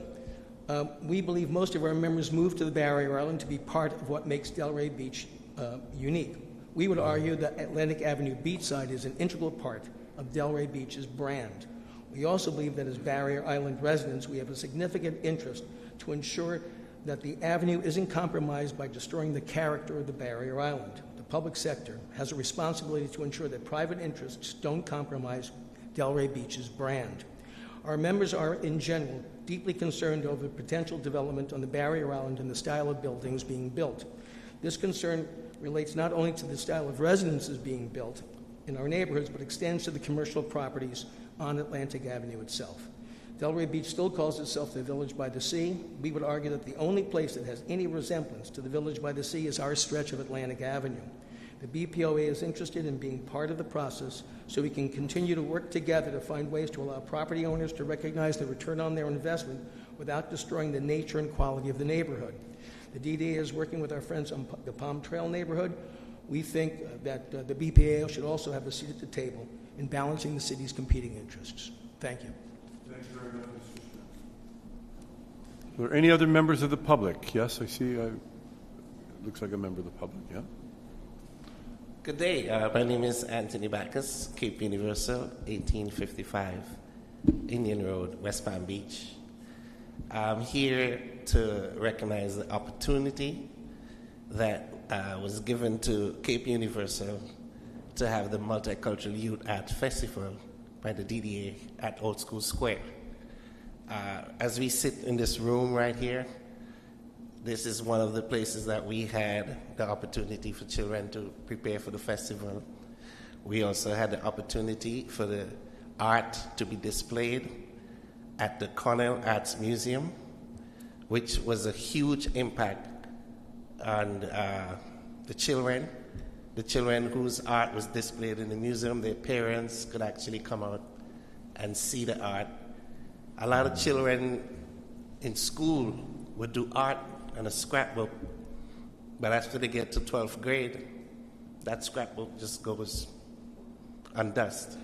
we believe most of our members moved to the Barrier Island to be part of what makes Delray Beach unique. We would argue that Atlantic Avenue beachside is an integral part of Delray Beach's brand. We also believe that as Barrier Island residents, we have a significant interest to ensure that the avenue isn't compromised by destroying the character of the Barrier Island. The public sector has a responsibility to ensure that private interests don't compromise Delray Beach's brand. Our members are, in general, deeply concerned over the potential development on the Barrier Island and the style of buildings being built. This concern relates not only to the style of residences being built in our neighborhoods, but extends to the commercial properties on Atlantic Avenue itself. Delray Beach still calls itself the Village by the Sea. We would argue that the only place that has any resemblance to the Village by the Sea is our stretch of Atlantic Avenue. The BPOA is interested in being part of the process so we can continue to work together to find ways to allow property owners to recognize the return on their investment without destroying the nature and quality of the neighborhood. The DDA is working with our friends on the Palm Trail neighborhood. We think that the BPA should also have a seat at the table in balancing the city's competing interests. Thank you. Thank you very much, Mr. Smith. Are there any other members of the public? Yes, I see. Looks like a member of the public, yeah? Good day. My name is Anthony Backus, Cape Universal, 1855, Indian Road, West Palm Beach. I'm here to recognize the opportunity that was given to Cape Universal to have the Multicultural Youth Art Festival by the DDA at Old School Square. As we sit in this room right here, this is one of the places that we had the opportunity for children to prepare for the festival. We also had the opportunity for the art to be displayed at the Cornell Arts Museum, which was a huge impact on the children whose art was displayed in the museum. Their parents could actually come out and see the art. A lot of children in school would do art on a scrapbook, but after they get to 12th grade, that scrapbook just goes on dust.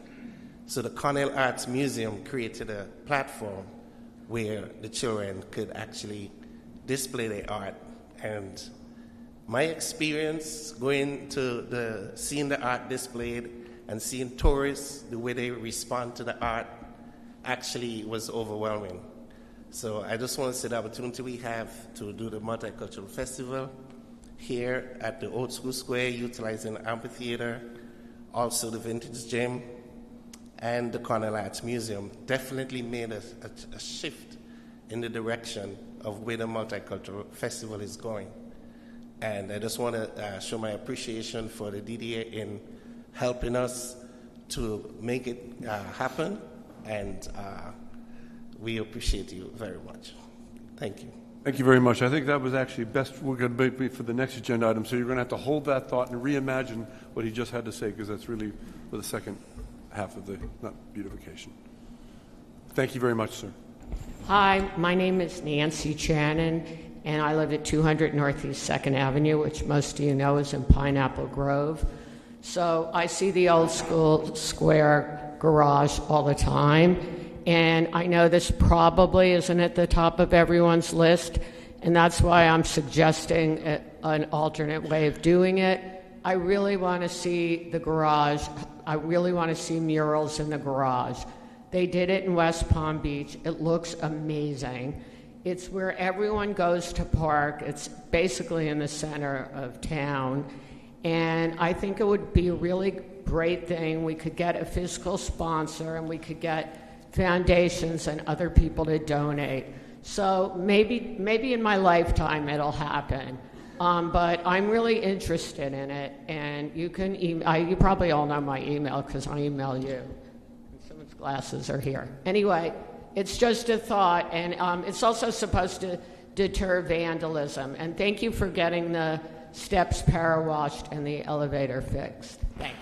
So the Cornell Arts Museum created a platform where the children could actually display their art. And my experience going to seeing the art displayed and seeing tourists, the way they respond to the art, actually was overwhelming. So I just want to say the opportunity we have to do the Multicultural Festival here at the Old School Square, utilizing the amphitheater, also the Vintage Gym, and the Cornell Arts Museum, definitely made a shift in the direction of where the Multicultural Festival is going. And I just want to show my appreciation for the DDA in helping us to make it happen, and we appreciate you very much. Thank you. Thank you very much. I think that was actually best. We're going to be for the next agenda item, so you're going to have to hold that thought and reimagine what he just had to say, because that's really for the second half of the beautification. Thank you very much, sir. Hi, my name is Nancy Channon, and I live at 200 Northeast 2nd Avenue, which most of you know is in Pineapple Grove. So I see the Old School Square garage all the time, and I know this probably isn't at the top of everyone's list, and that's why I'm suggesting an alternate way of doing it. I really want to see the garage. I really want to see murals in the garage. They did it in West Palm Beach. It looks amazing. It's where everyone goes to park. It's basically in the center of town. And I think it would be a really great thing. We could get a fiscal sponsor, and we could get foundations and other people to donate. So maybe in my lifetime it'll happen. But I'm really interested in it, and you can you probably all know my email because I email you. And someone's glasses are here. Anyway, it's just a thought, and it's also supposed to deter vandalism. And thank you for getting the steps power washed and the elevator fixed. Thanks.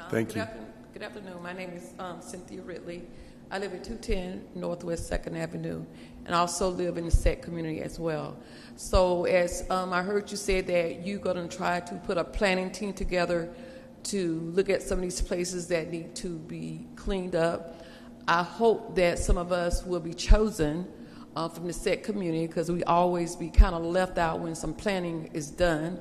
Thank you. Good afternoon. My name is Cynthia Ridley. I live at 210 Northwest 2nd Avenue, and I also live in the SET community as well. So as I heard you say that you're going to try to put a planning team together to look at some of these places that need to be cleaned up. I hope that some of us will be chosen from the SET community, because we always be kind of left out when some planning is done.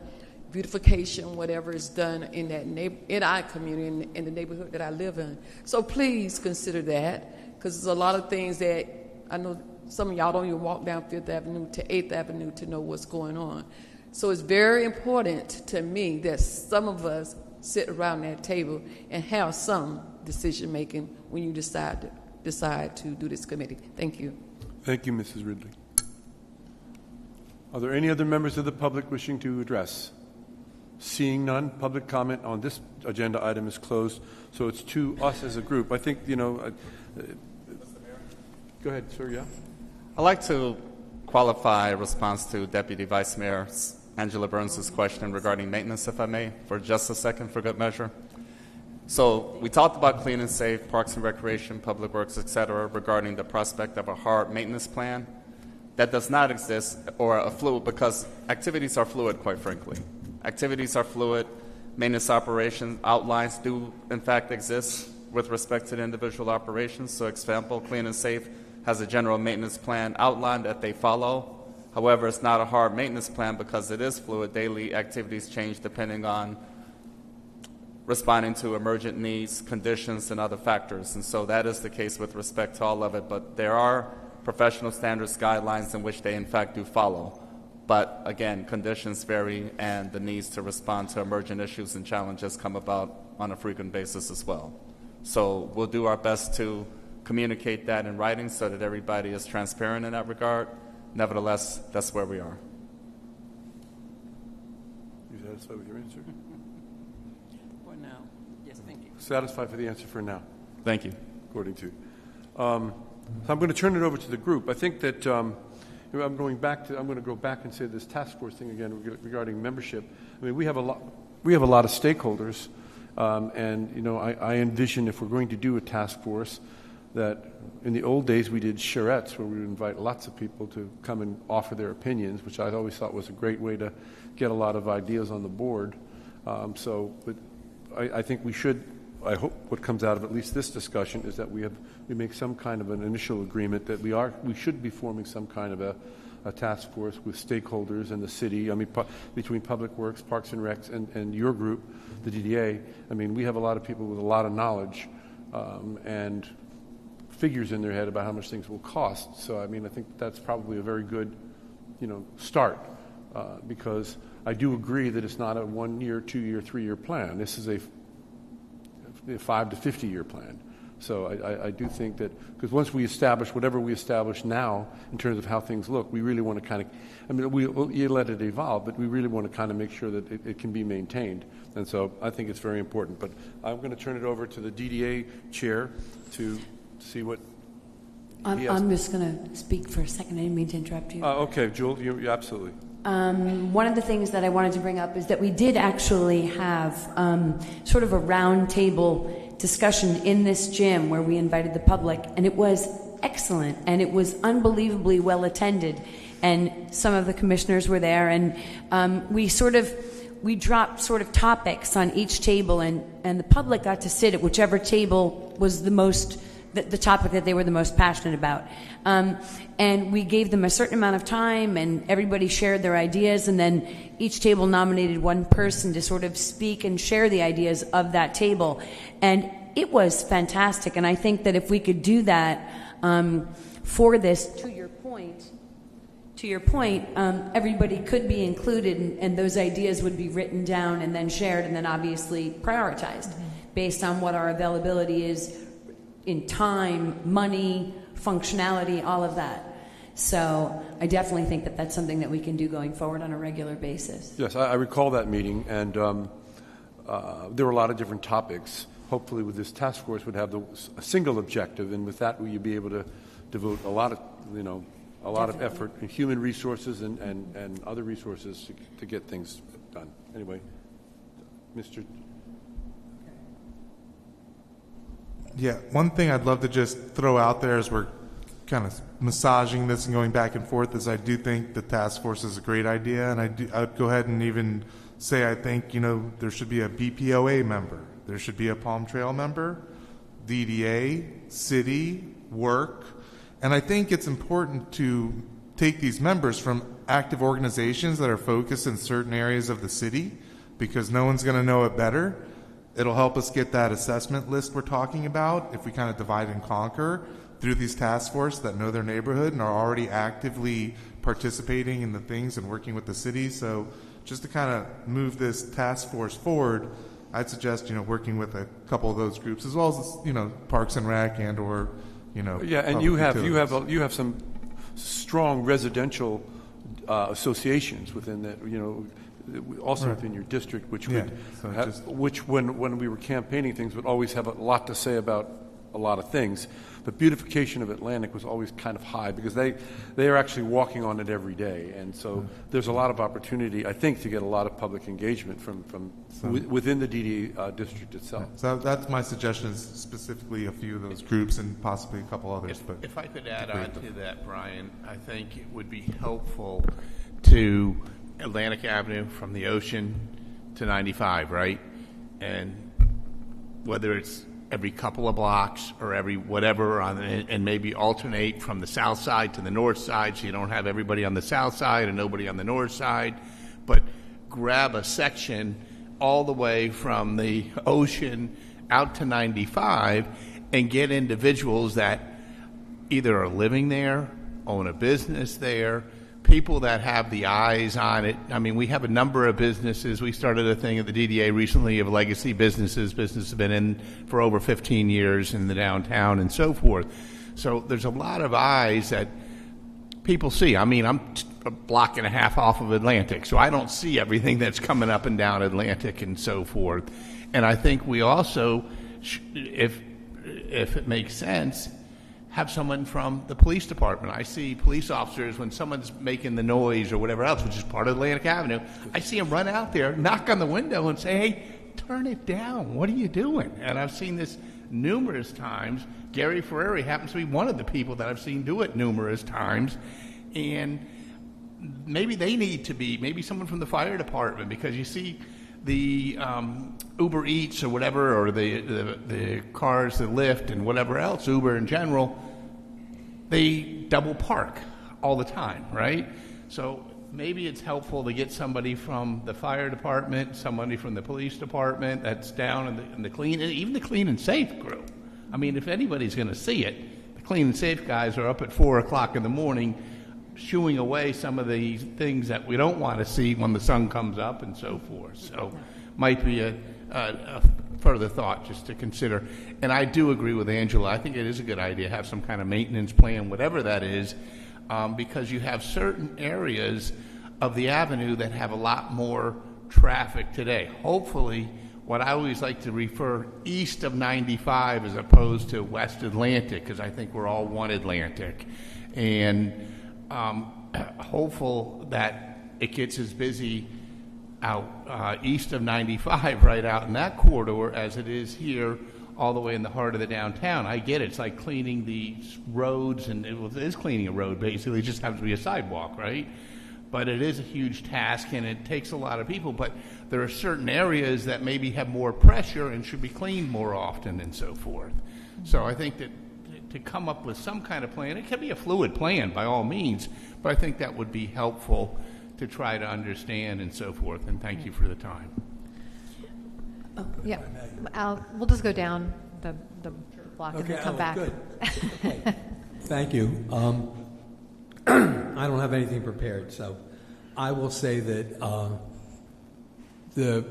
Beautification, whatever is done in that in our community, in the neighborhood that I live in. So please consider that, because there's a lot of things that I know some of y'all don't even walk down 5th Avenue to 8th Avenue to know what's going on. So it's very important to me that some of us sit around that table and have some decision making when you decide to do this committee. Thank you. Thank you, Mrs. Ridley. Are there any other members of the public wishing to address? Seeing none, public comment on this agenda item is closed. So it's to us as a group. I think, go ahead, sir, yeah? I'd like to qualify a response to Deputy Vice Mayor Angela Burns' question regarding maintenance, if I may, for just a second, for good measure. So we talked about clean and safe, parks and recreation, public works, et cetera, regarding the prospect of a hard maintenance plan. That does not exist, or a fluid, because activities are fluid, quite frankly. Activities are fluid. Maintenance operation outlines do, in fact, exist with respect to the individual operations. So, example, clean and safe has a general maintenance plan outline that they follow. However, it's not a hard maintenance plan because it is fluid. Daily activities change depending on responding to emergent needs, conditions, and other factors. And so that is the case with respect to all of it. But there are professional standards guidelines in which they, in fact, do follow. But again, conditions vary and the needs to respond to emergent issues and challenges come about on a frequent basis as well. So we'll do our best to communicate that in writing so that everybody is transparent in that regard. Nevertheless, that's where we are. You satisfied with your answer? For now, yes, thank you. Satisfied with the answer for now? Thank you. According to. So I'm going to turn it over to the group. I think that I'm going to go back and say this task force thing again regarding membership. I mean, we have a lot of stakeholders, and I envision if we're going to do a task force that in the old days we did charrettes where we would invite lots of people to come and offer their opinions, which I always thought was a great way to get a lot of ideas on the board. But I think we should. I hope what comes out of at least this discussion is that we make some kind of an initial agreement that we should be forming some kind of a task force with stakeholders and the city. I mean, between Public Works, Parks and Recs, and your group, the DDA. I mean, we have a lot of people with a lot of knowledge and figures in their head about how much things will cost. So, I mean, I think that's probably a very good, start because I do agree that it's not a 1 year, 2 year, 3 year plan. This is a 5 to 50 year plan. So I do think that, because once we establish whatever we establish now in terms of how things look, we really want to kind of, you let it evolve, but we really want to kind of make sure that it can be maintained. And so I think it's very important. But I'm going to turn it over to the DDA chair to see what I'm just going to speak for a second. I didn't mean to interrupt you. Okay, Jewel, you absolutely. One of the things that I wanted to bring up is that we did actually have sort of a round table discussion in this gym where we invited the public, and it was excellent, and it was unbelievably well attended, and some of the commissioners were there, and we dropped sort of topics on each table, and the public got to sit at whichever table was the topic that they were the most passionate about. And we gave them a certain amount of time, and everybody shared their ideas, and then each table nominated one person to sort of speak and share the ideas of that table. And it was fantastic, and I think that if we could do that for this, to your point, everybody could be included, and those ideas would be written down and then shared and then obviously prioritized based on what our availability is in time, money, functionality, all of that. So I definitely think that that's something that we can do going forward on a regular basis. Yes, I recall that meeting, and there were a lot of different topics. Hopefully with this task force would have a single objective, and with that will you be able to devote a lot of effort and human resources and other resources to get things done. Anyway, Mr. Yeah, one thing I'd love to just throw out there as we're kind of massaging this and going back and forth is I do think the task force is a great idea, and I'd go ahead and even say I think there should be a BPOA member, there should be a Palm Trail member, DDA, city, work, and I think it's important to take these members from active organizations that are focused in certain areas of the city because no one's going to know it better. It'll help us get that assessment list we're talking about if we kind of divide and conquer through these task force that know their neighborhood and are already actively participating in the things and working with the city. So just to kind of move this task force forward, I'd suggest, working with a couple of those groups as well as, Parks and Rec and or, Yeah, and you have some strong residential associations within that, also Right. within your district, which Yeah, would, so which when we were campaigning things would always have a lot to say about a lot of things. But beautification of Atlantic was always kind of high because they are actually walking on it every day, and so there's a lot of opportunity, I think, to get a lot of public engagement from within the DDA district itself. So that's my suggestion, is specifically a few of those groups and possibly a couple others. But If I could add on to that, Brian, I think it would be helpful to Atlantic Avenue from the ocean to 95, right? And whether it's every couple of blocks or every whatever, and maybe alternate from the south side to the north side, so you don't have everybody on the south side and nobody on the north side, but grab a section all the way from the ocean out to 95 and get individuals that either are living there, own a business there, people that have the eyes on it. I mean, we have a number of businesses. We started a thing at the DDA recently of legacy businesses. Businesses have been in for over 15 years in the downtown and so forth. So there's a lot of eyes that people see. I mean, I'm a block and a half off of Atlantic, so I don't see everything that's coming up and down Atlantic and so forth. And I think we also, if it makes sense, have someone from the police department. I see police officers when someone's making the noise or whatever else, which is part of Atlantic Avenue, I see them run out there, knock on the window and say, hey, turn it down. What are you doing? And I've seen this numerous times. Gary Ferrari happens to be one of the people that I've seen do it numerous times. And maybe they need to be, maybe someone from the fire department, because you see the Uber Eats or whatever, or the cars, the Lyft and whatever else, Uber in general, they double park all the time, right? So maybe it's helpful to get somebody from the fire department, somebody from the police department that's down in the clean, even the clean and safe group. I mean, if anybody's going to see it, the clean and safe guys are up at 4 o'clock in the morning shooing away some of the things that we don't want to see when the sun comes up and so forth. So might be a further thought just to consider. And I do agree with Angela. I think it is a good idea to have some kind of maintenance plan, whatever that is, because you have certain areas of the avenue that have a lot more traffic today. Hopefully, what I always like to refer east of 95 as opposed to west Atlantic, because I think we're all one Atlantic. And hopeful that it gets as busy out east of 95, right out in that corridor, as it is here all the way in the heart of the downtown. I get it. It's like cleaning the roads, and it is cleaning a road, basically. It just happens to be a sidewalk, right? But it is a huge task, and it takes a lot of people. But there are certain areas that maybe have more pressure and should be cleaned more often and so forth. So I think that to come up with some kind of plan, it can be a fluid plan by all means, but I think that would be helpful to try to understand and so forth. And thank you for the time. Oh, yeah, we'll just go down the block and then come back. Good. Okay. Thank you. I don't have anything prepared, so I will say that the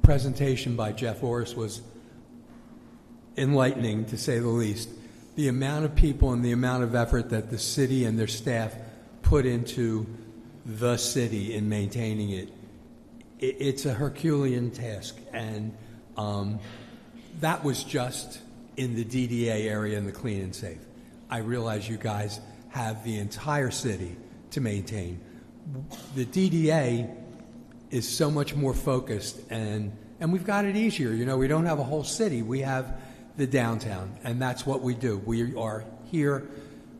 presentation by Jeff Orris was enlightening, to say the least. The amount of people and the amount of effort that the city and their staff put into the city in maintaining it, it's a Herculean task. And that was just in the DDA area and the clean and safe. I realize you guys have the entire city to maintain. The DDA is so much more focused, and we've got it easier. You know, we don't have a whole city. We have the downtown, and that's what we do. We are here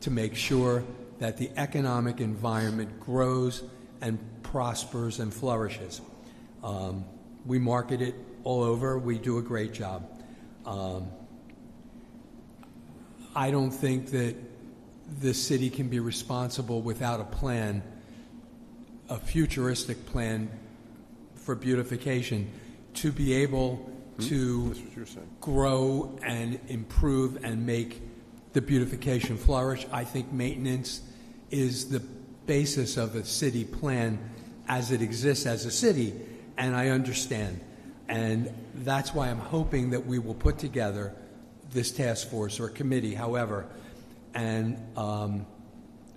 to make sure that the economic environment grows and prospers and flourishes. We market it all over. We do a great job. I don't think that the city can be responsible without a plan, a futuristic plan for beautification, to be able to grow and improve and make the beautification flourish. I think maintenance is the basis of a city plan as it exists as a city, and I understand. And that's why I'm hoping that we will put together this task force or committee, however, and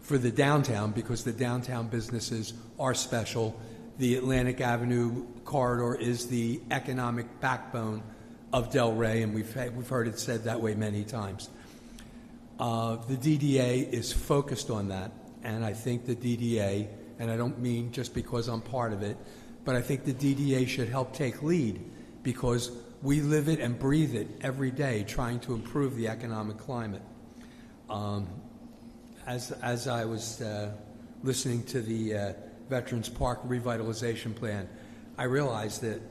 for the downtown, because the downtown businesses are special the Atlantic Avenue corridor is the economic backbone of Delray, and we've heard it said that way many times. The DDA is focused on that, and I think the DDA, and I don't mean just because I'm part of it, but I think the DDA should help take lead, because we live it and breathe it every day, trying to improve the economic climate. As I was listening to the Veterans Park Revitalization Plan, I realized that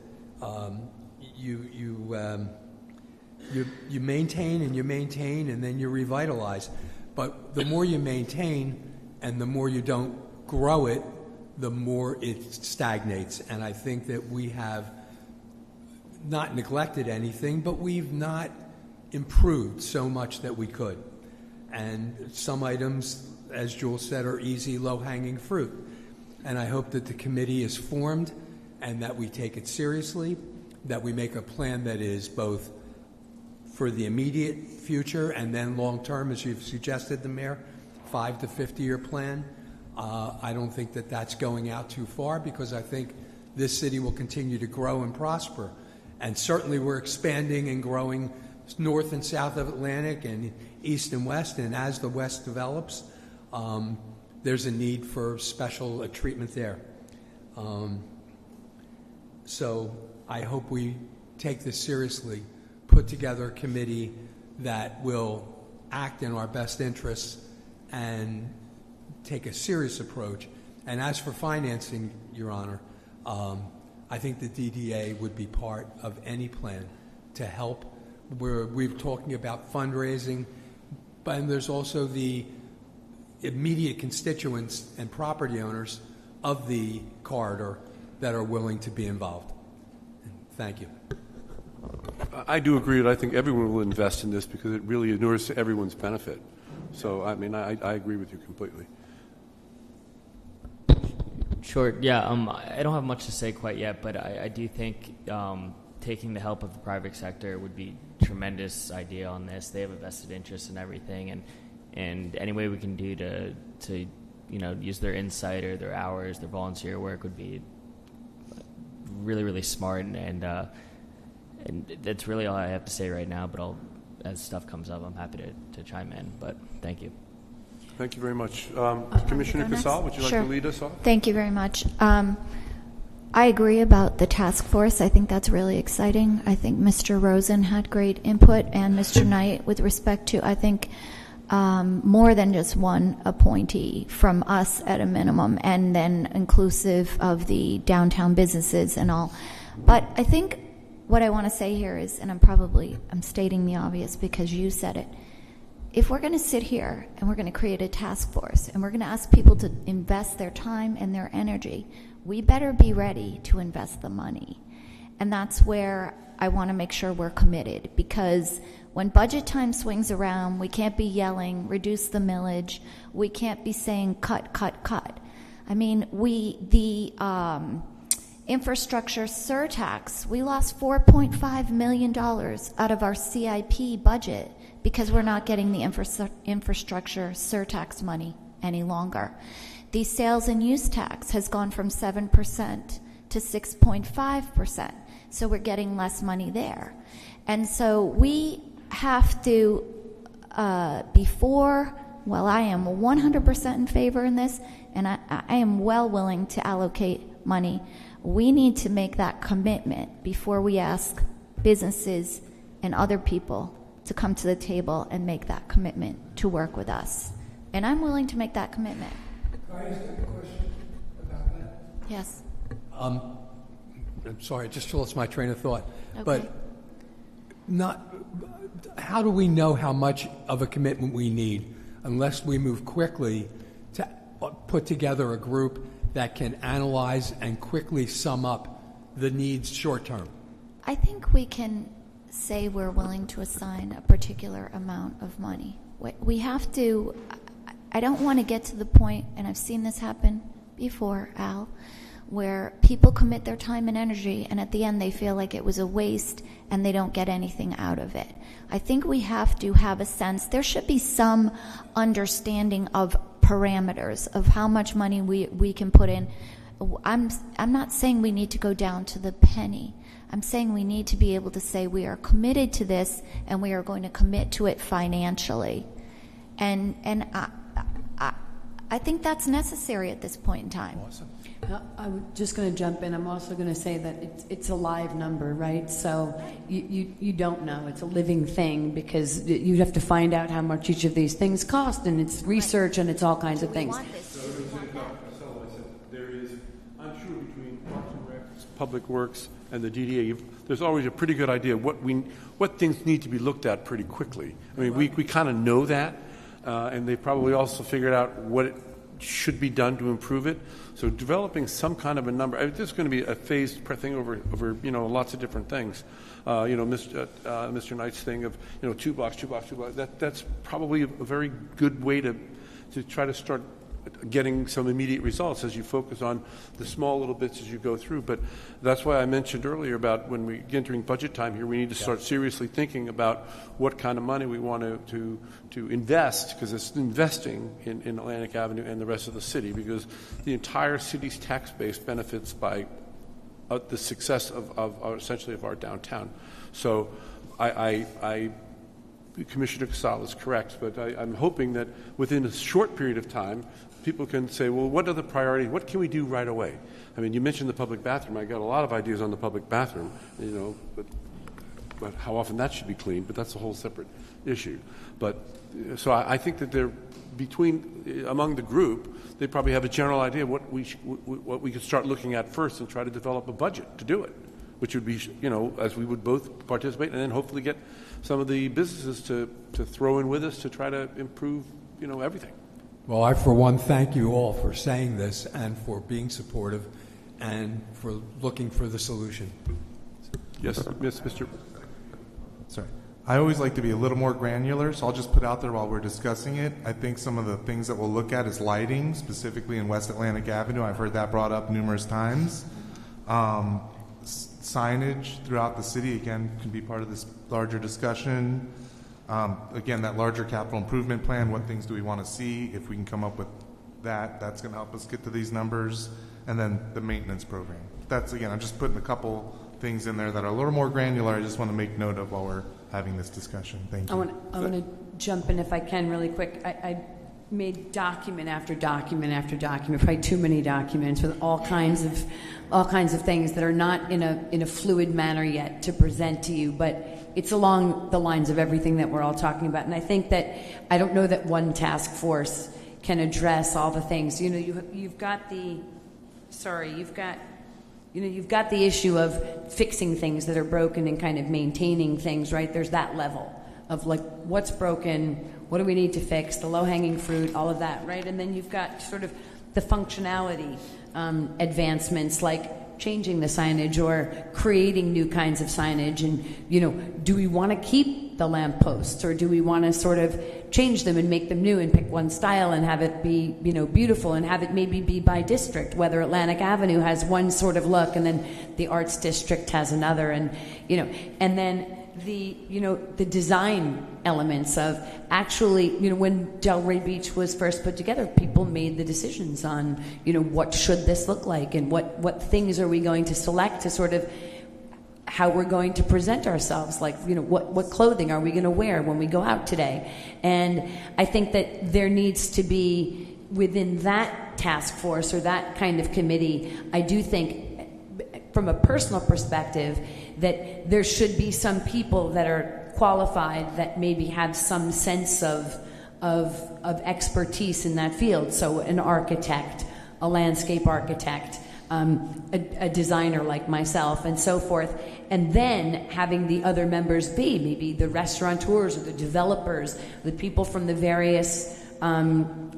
you maintain and you maintain and then you revitalize. But the more you maintain and the more you don't grow it, the more it stagnates. And I think that we have not neglected anything, but we've not improved so much that we could. And some items, as Jules said, are easy, low-hanging fruit. And I hope that the committee is formed and that we take it seriously, that we make a plan that is both for the immediate future and then long-term, as you've suggested, the Mayor, 5 to 50-year plan. I don't think that that's going out too far, because I think this city will continue to grow and prosper. And certainly we're expanding and growing north and south of Atlantic and east and west, and as the West develops, there's a need for special treatment there. So I hope we take this seriously, put together a committee that will act in our best interests and take a serious approach. And as for financing, Your Honor, I think the DDA would be part of any plan to help. We're talking about fundraising, but there's also the immediate constituents and property owners of the corridor that are willing to be involved. Thank you. I do agree that I think everyone will invest in this because it really inures to everyone's benefit. So, I mean, I agree with you completely. Sure. Yeah. I don't have much to say quite yet, but I do think taking the help of the private sector would be a tremendous idea on this. They have a vested interest in everything, and any way we can do to use their insight or their hours, their volunteer work would be really, really smart, and that's really all I have to say right now. But as stuff comes up, I'm happy to chime in. But thank you. Thank you very much. Commissioner Casal, would you like Sure. to lead us off? Thank you very much. I agree about the task force. I think that's really exciting. I think Mr. Rosen had great input, and Mr. Knight, with respect to, I think, more than just one appointee from us at a minimum, and then inclusive of the downtown businesses and all. But I think what I want to say here is, and I'm stating the obvious because you said it, if we're going to sit here and we're going to create a task force and we're going to ask people to invest their time and their energy, we better be ready to invest the money. And that's where I want to make sure we're committed, because when budget time swings around, we can't be yelling, reduce the millage. We can't be saying cut, cut, cut. I mean, the infrastructure surtax, we lost $4.5 million out of our CIP budget because we're not getting the infrastructure surtax money any longer. The sales and use tax has gone from 7% to 6.5%, so we're getting less money there. And so we have to, I am 100% in favor in this, and I am well willing to allocate money. We need to make that commitment before we ask businesses and other people to come to the table and make that commitment to work with us. And I'm willing to make that commitment. Can I ask a question about that? Yes. I'm sorry, I just lost my train of thought. Okay. But how do we know how much of a commitment we need unless we move quickly to put together a group that can analyze and quickly sum up the needs short term? I think we can say we're willing to assign a particular amount of money. We have to, I don't want to get to the point, and I've seen this happen before, Al, where people commit their time and energy and at the end they feel like it was a waste and they don't get anything out of it. I think we have to have a sense, there should be some understanding of parameters of how much money we can put in. I'm not saying we need to go down to the penny. I'm saying we need to be able to say we are committed to this and we are going to commit to it financially. And I think that's necessary at this point in time. Awesome. I'm just going to jump in. I'm also going to say that it's a live number, right? So you don't know. It's a living thing because you have to find out how much each of these things cost, and it's research and it's all kinds of things. There is, I'm sure, between Parks and Rec, Public Works, and the DDA, there's always a pretty good idea what things need to be looked at pretty quickly. I mean, we kind of know that, and they probably also figured out what it should be done to improve it. So developing some kind of a number, there's going to be a phased thing over lots of different things. Mr. Knight's thing of 2 blocks. That's probably a very good way to try to start getting some immediate results as you focus on the small little bits as you go through. But that's why I mentioned earlier about when we get entering budget time here, we need to start seriously thinking about what kind of money we want to invest, because it's investing in Atlantic Avenue and the rest of the city, because the entire city's tax base benefits by the success of essentially of our downtown. So Commissioner Casal is correct, but I'm hoping that within a short period of time, people can say, well, what are the priorities? What can we do right away? I mean, you mentioned the public bathroom. I got a lot of ideas on the public bathroom, but how often that should be cleaned, but that's a whole separate issue. But so I think that they're among the group, they probably have a general idea of what we could start looking at first and try to develop a budget to do it, which would be, as we would both participate, and then hopefully get some of the businesses to throw in with us to try to improve, everything. Well, I, for one, thank you all for saying this and for being supportive and for looking for the solution. Yes, Mr. Sorry. I always like to be a little more granular, so I'll just put out there while we're discussing it. I think some of the things that we'll look at is lighting, specifically in West Atlantic Avenue. I've heard that brought up numerous times. Signage throughout the city, again, can be part of this larger discussion. Again, that larger capital improvement plan, what things do we want to see? If we can come up with that, that's going to help us get to these numbers. And then the maintenance program. That's, again, I'm just putting a couple things in there that are a little more granular. I just want to make note of while we're having this discussion. Thank you. I want to jump in if I can really quick. I made document after document after document, probably too many documents with all kinds of things that are not in a fluid manner yet to present to you, but it's along the lines of everything that we're all talking about. And I think that I don't know that one task force can address all the things. You've got the issue of fixing things that are broken and kind of maintaining things, right? There's that level of like what's broken, what do we need to fix, the low-hanging fruit, all of that, right? And then you've got sort of the functionality advancements like changing the signage or creating new kinds of signage. And, do we want to keep the lampposts or do we want to sort of change them and make them new and pick one style and have it be, beautiful and have it maybe be by district, whether Atlantic Avenue has one sort of look and then the Arts District has another, and, and then the design elements of actually, when Delray Beach was first put together, people made the decisions on, what should this look like and what things are we going to select to sort of how we're going to present ourselves, like, what clothing are we going to wear when we go out today. And I think that there needs to be, within that task force or that kind of committee, I do think, from a personal perspective, that there should be some people that are qualified that maybe have some sense of expertise in that field. So an architect, a landscape architect, a designer like myself, and so forth. And then having the other members be maybe the restaurateurs or the developers, the people from the various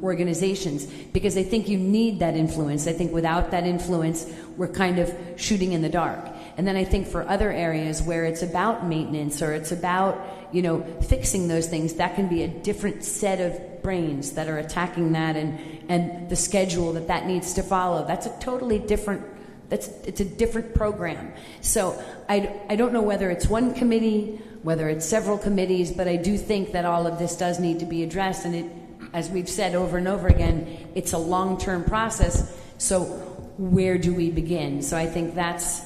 organizations, because I think you need that influence. I think without that influence, we're kind of shooting in the dark. And then I think for other areas where it's about maintenance or it's about, fixing those things, that can be a different set of brains that are attacking that and the schedule that needs to follow. That's a totally different, it's a different program. So I don't know whether it's one committee, whether it's several committees, but I do think that all of this does need to be addressed. And as we've said over and over again, it's a long-term process. So where do we begin? So I think that's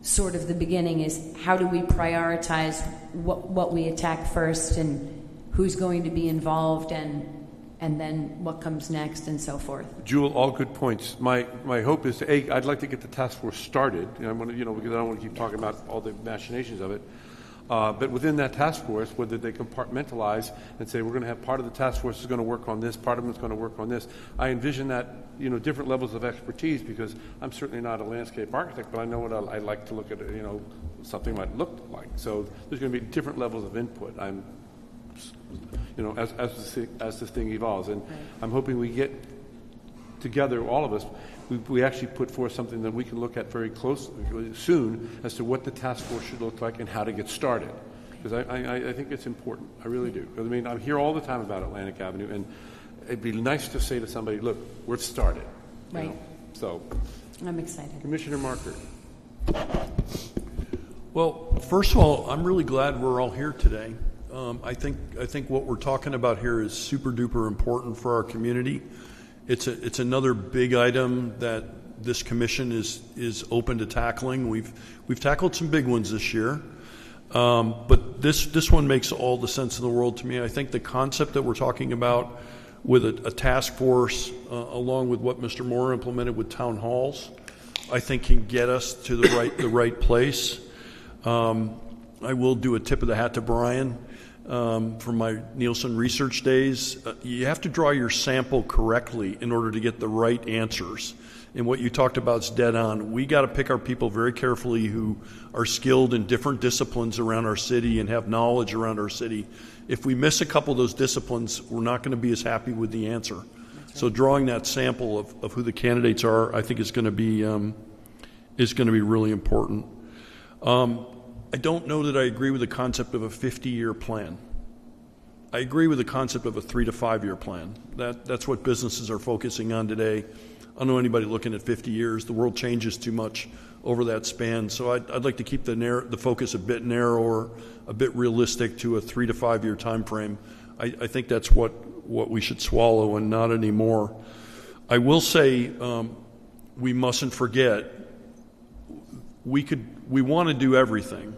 sort of the beginning, is how do we prioritize what we attack first, and who's going to be involved, and then what comes next, and so forth. Jewel, all good points. My hope is I'd like to get the task force started. I want to, because I don't want to keep talking about all the machinations of it. But within that task force, whether they compartmentalize and say we're going to have part of the task force is going to work on this, part of them is going to work on this. I envision that different levels of expertise, because I'm certainly not a landscape architect, but I know what I like to look at. Something might look like. So there's going to be different levels of input. As this thing evolves, and I'm hoping we get together, all of us, we actually put forth something that we can look at very closely soon as to what the task force should look like and how to get started. Because I think it's important. I really do. I mean, I'm here all the time about Atlantic Avenue, and it'd be nice to say to somebody, look, we're started. Right. So I'm excited. Commissioner Marker. Well, first of all, I'm really glad we're all here today. I think what we're talking about here is super duper important for our community. It's another big item that this commission is open to tackling. We've tackled some big ones this year, but this one makes all the sense in the world to me. I think the concept that we're talking about with a task force, along with what Mr. Moore implemented with town halls, I think can get us to the right place. I will do a tip of the hat to Brian. From my Nielsen research days, you have to draw your sample correctly in order to get the right answers. And what you talked about is dead on. We got to pick our people very carefully who are skilled in different disciplines around our city and have knowledge around our city. If we miss a couple of those disciplines, we're not going to be as happy with the answer. Right. So drawing that sample of who the candidates are, I think is going to be really important. I don't know that I agree with the concept of a 50-year plan. I agree with the concept of a 3 to 5 year plan. That's what businesses are focusing on today. I don't know anybody looking at 50 years. The world changes too much over that span. So I'd like to keep the focus a bit narrower, a bit realistic to a 3 to 5 year time frame. I think that's what we should swallow and not anymore. I will say we mustn't forget we want to do everything,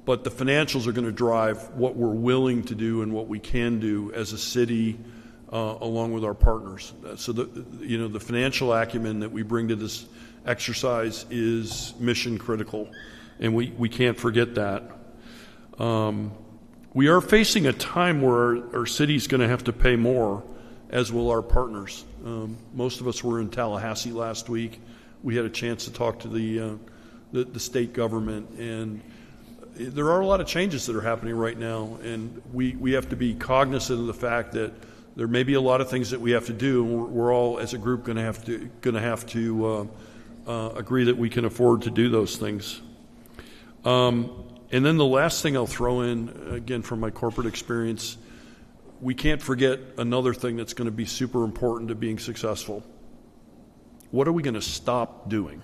but the financials are going to drive what we're willing to do and what we can do as a city, along with our partners. So the financial acumen that we bring to this exercise is mission critical, and we can't forget that. We are facing a time where our city's going to have to pay more, as will our partners. Most of us were in Tallahassee last week. We had a chance to talk to the state government, and there are a lot of changes that are happening right now, and we have to be cognizant of the fact that there may be a lot of things that we have to do, and we're all as a group going to have to agree that we can afford to do those things. And then the last thing I'll throw in, again from my corporate experience, we can't forget another thing that's going to be super important to being successful. What are we going to stop doing?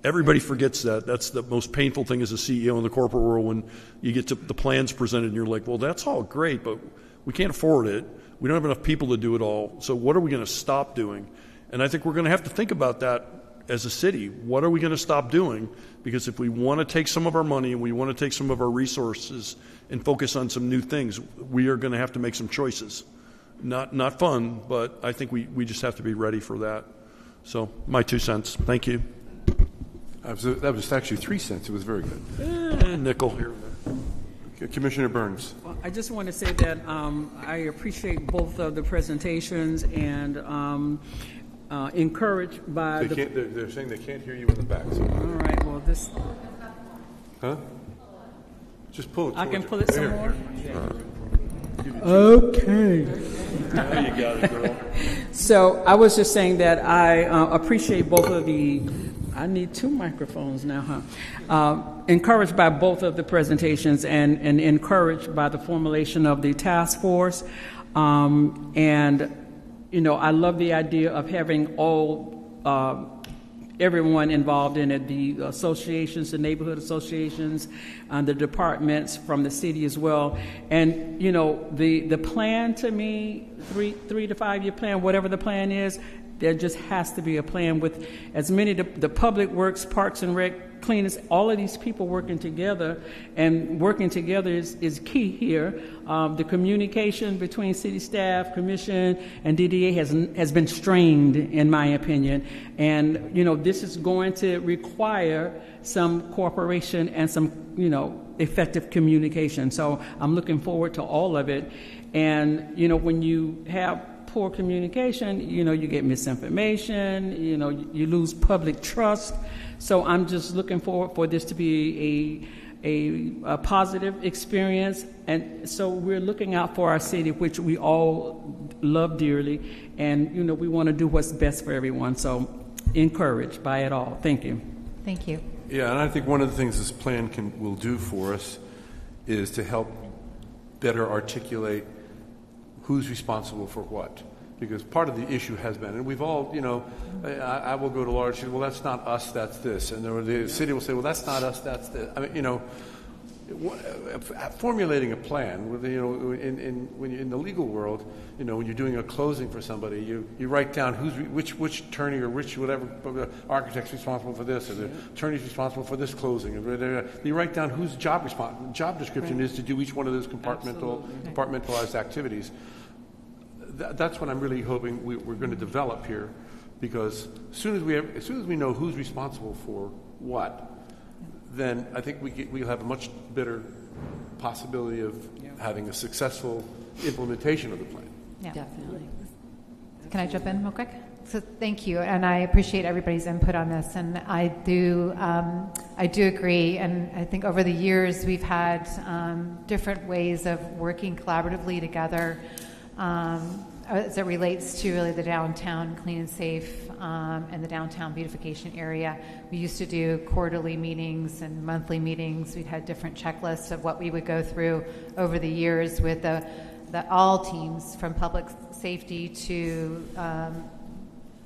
Everybody forgets that. That's the most painful thing as a CEO in the corporate world, when you get to the plans presented and you're like, well, that's all great, but we can't afford it. We don't have enough people to do it all. So what are we going to stop doing? And I think we're going to have to think about that as a city. What are we going to stop doing? Because if we want to take some of our money and we want to take some of our resources and focus on some new things, we are going to have to make some choices. Not fun, but I think we just have to be ready for that. So my 2 cents. Thank you. That was actually 3 cents. It was very good. Nickel here. Commissioner Burns. Well, I just want to say that I appreciate both of the presentations, and encouraged by they're saying they can't hear you in the back. So. All right. Well, this. Huh? Just pull it. I can pull it some more. Okay. Now you got it, girl. So I was just saying that I appreciate both of the. I need 2 microphones now, huh? Encouraged by both of the presentations, and encouraged by the formulation of the task force. And, I love the idea of having everyone involved in it, the associations, the neighborhood associations, the departments from the city as well. And, the plan to me, 3 to 5 year plan, whatever the plan is, There just has to be a plan with as many, the public works, parks and rec, cleaners, all of these people working together, and working together is key here. The communication between city staff, commission, and DDA has been strained, in my opinion. And, this is going to require some cooperation and some, effective communication. So I'm looking forward to all of it. And, when you have poor communication, you get misinformation, you lose public trust. So I'm just looking forward for this to be a positive experience. And so we're looking out for our city, which we all love dearly. And, we want to do what's best for everyone. So encouraged by it all. Thank you. Thank you. Yeah, and I think one of the things this plan will do for us is to help better articulate who's responsible for what. Because part of the issue has been, and we've all, I will go to large cities, well, that's not us, that's this. And the city will say, well, that's not us, that's this. I mean, formulating a plan, in the legal world, when you're doing a closing for somebody, you write down which attorney or which whatever architect's responsible for this, or the attorney's responsible for this closing. You write down whose job description is to do each one of those compartmentalized activities. That's what I'm really hoping we're going to develop here, because as soon as we know who's responsible for what, then I think we'll have a much better possibility of having a successful implementation of the plan. Yeah, definitely. Can I jump in real quick? So thank you, and I appreciate everybody's input on this. And I do agree. And I think over the years we've had different ways of working collaboratively together. As it relates to really the downtown clean and safe and the downtown beautification area. We used to do quarterly meetings and monthly meetings. We'd had different checklists of what we would go through over the years with the all teams, from public safety to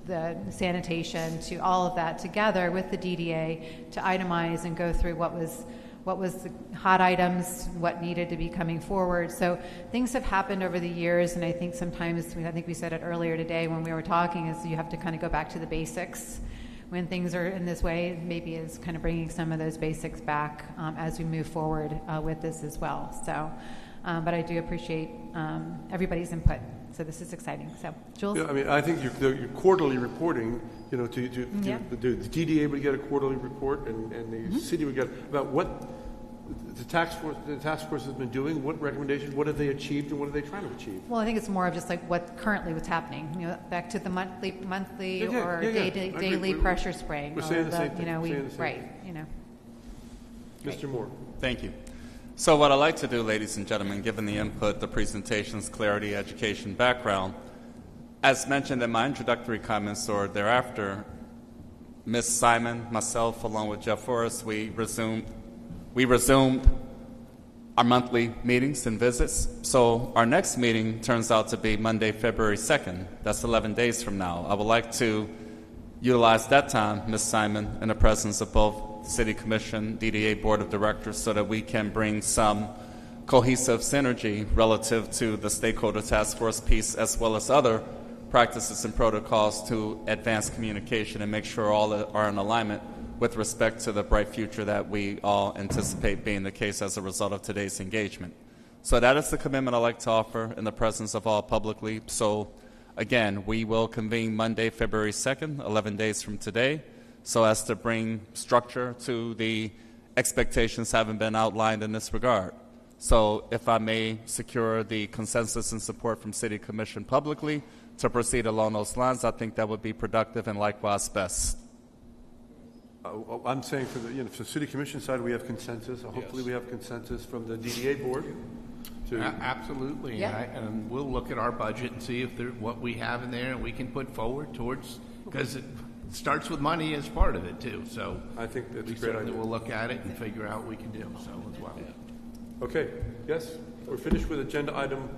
the sanitation to all of that, together with the DDA to itemize and go through what was the hot items, what needed to be coming forward. So things have happened over the years, and I think sometimes, I think we said it earlier today when we were talking, is you have to kind of go back to the basics. When things are in this way, maybe is kind of bringing some of those basics back as we move forward with this as well. So, but I do appreciate everybody's input. So this is exciting. So, Jules? Yeah, I mean, I think your quarterly reporting, the DDA would get a quarterly report, and the city would get about what the task force has been doing, what recommendations, what have they achieved, and what are they trying to achieve. Well, I think it's more of just like what's happening. Back to the monthly daily pressure spraying. We're saying the same thing. Right. Mr. Moore. Thank you. So what I'd like to do, ladies and gentlemen, given the input, the presentation's clarity, education, background, as mentioned in my introductory comments or thereafter, Ms. Simon, myself, along with Jeff Forrest, we resumed our monthly meetings and visits. So our next meeting turns out to be Monday, February 2nd. That's 11 days from now. I would like to utilize that time, Ms. Simon, in the presence of both City Commission, DDA Board of Directors, so that we can bring some cohesive synergy relative to the stakeholder task force piece, as well as other practices and protocols to advance communication and make sure all are in alignment with respect to the bright future that we all anticipate being the case as a result of today's engagement. So that is the commitment I'd like to offer in the presence of all publicly. So again, we will convene Monday, February 2nd, 11 days from today, so as to bring structure to the expectations having been outlined in this regard. So if I may secure the consensus and support from City Commission publicly to proceed along those lines, I think that would be productive and likewise best. I'm saying for the City Commission side, we have consensus. Hopefully we have consensus from the DDA board. Absolutely. Yeah. And we'll look at our budget and see if what we have in there and we can put forward towards, because it starts with money as part of it too. So I think that's a great certainly idea. We'll look at it and figure out what we can do so as well. Yeah. Okay. Yes. We're finished with agenda item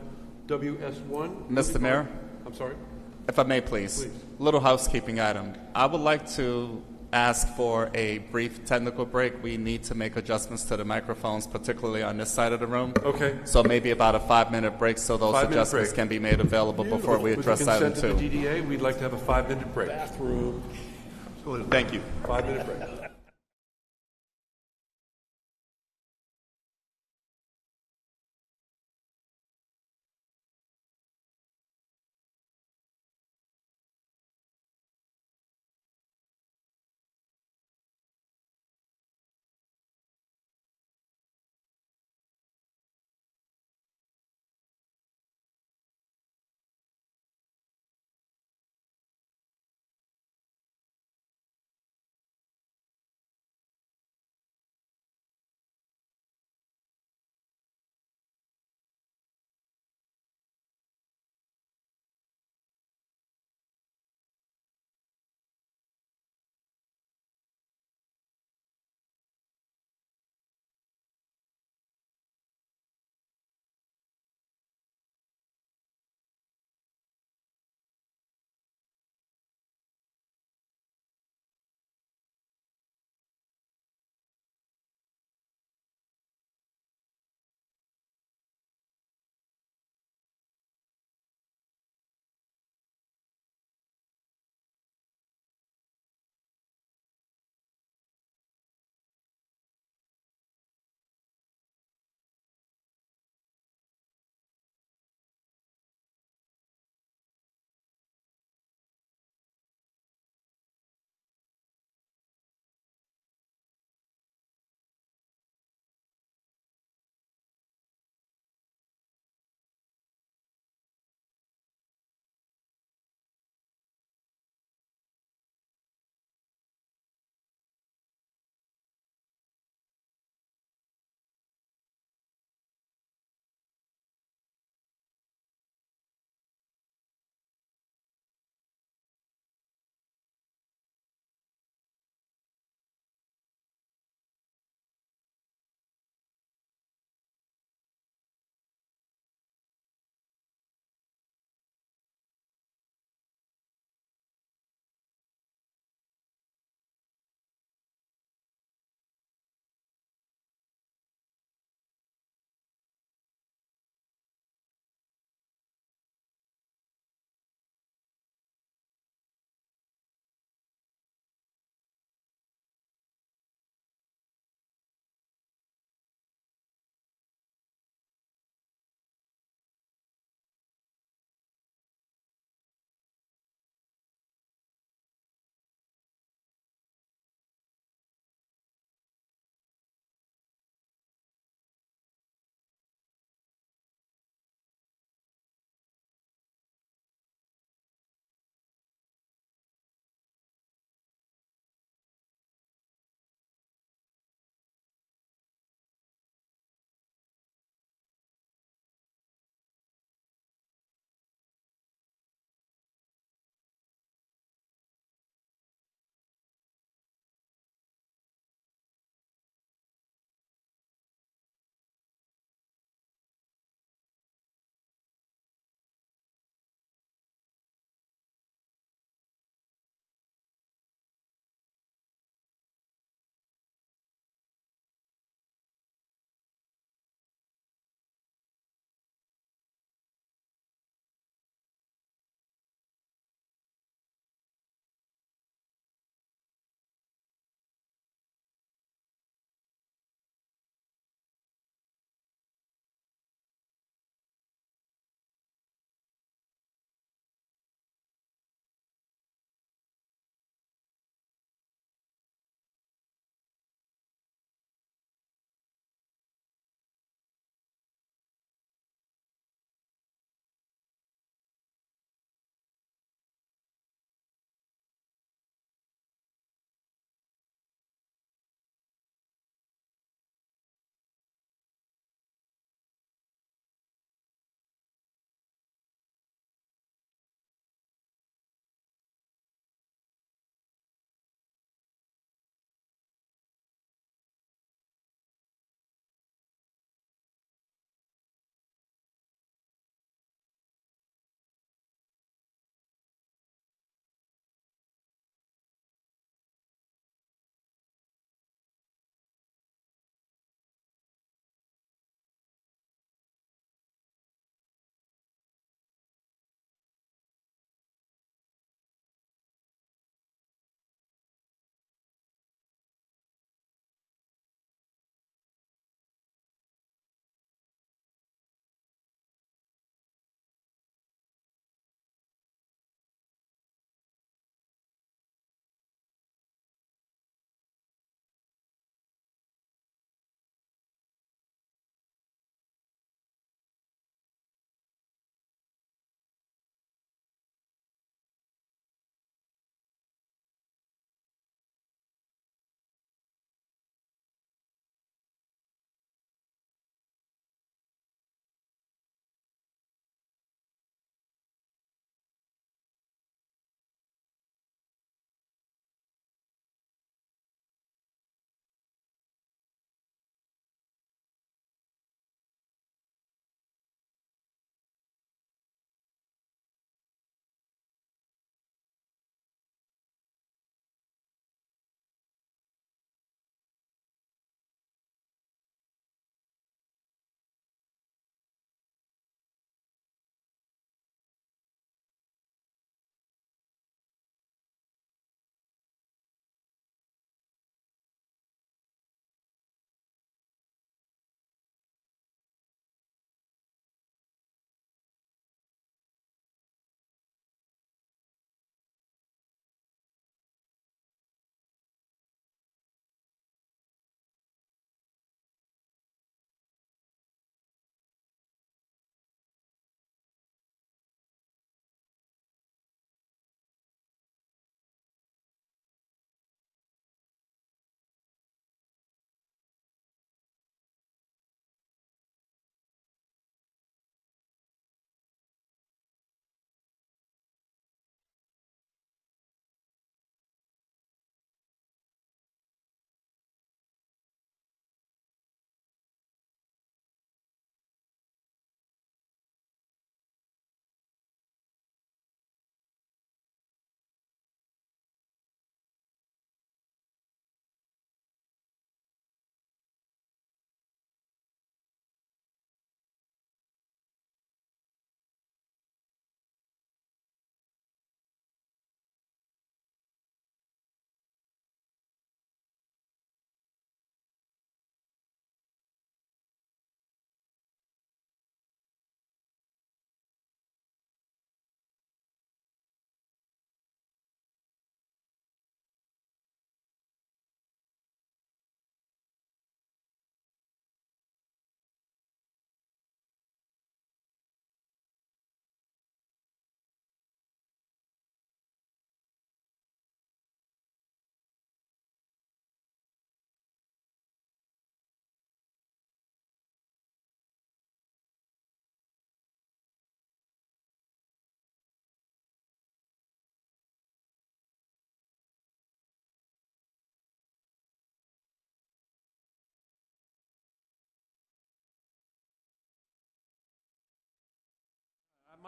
WS1. Mr. Mayor? I'm sorry? If I may, please. Little housekeeping item. I would like to ask for a brief technical break. We need to make adjustments to the microphones, particularly on this side of the room. Okay. So maybe about a 5-minute break so those 5-minute adjustments break. can be made available before we address item With the consent 2. of the DDA, we'd like to have a 5-minute break. Thank you. 5-minute break.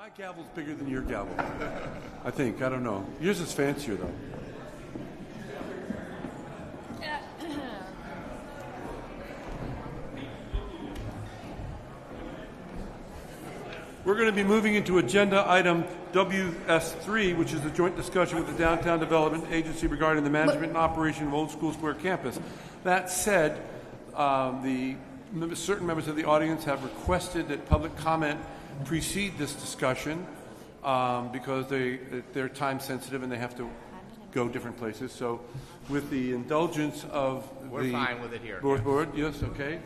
My gavel's bigger than your gavel. I think. I don't know. Yours is fancier, though. We're going to be moving into agenda item WS3, which is a joint discussion with the Downtown Development Agency regarding the management and operation of Old School Square campus. That said, certain members of the audience have requested that public comment precede this discussion because they're time sensitive and they have to go different places. So with the indulgence of We're fine with it here. Board, yes, okay.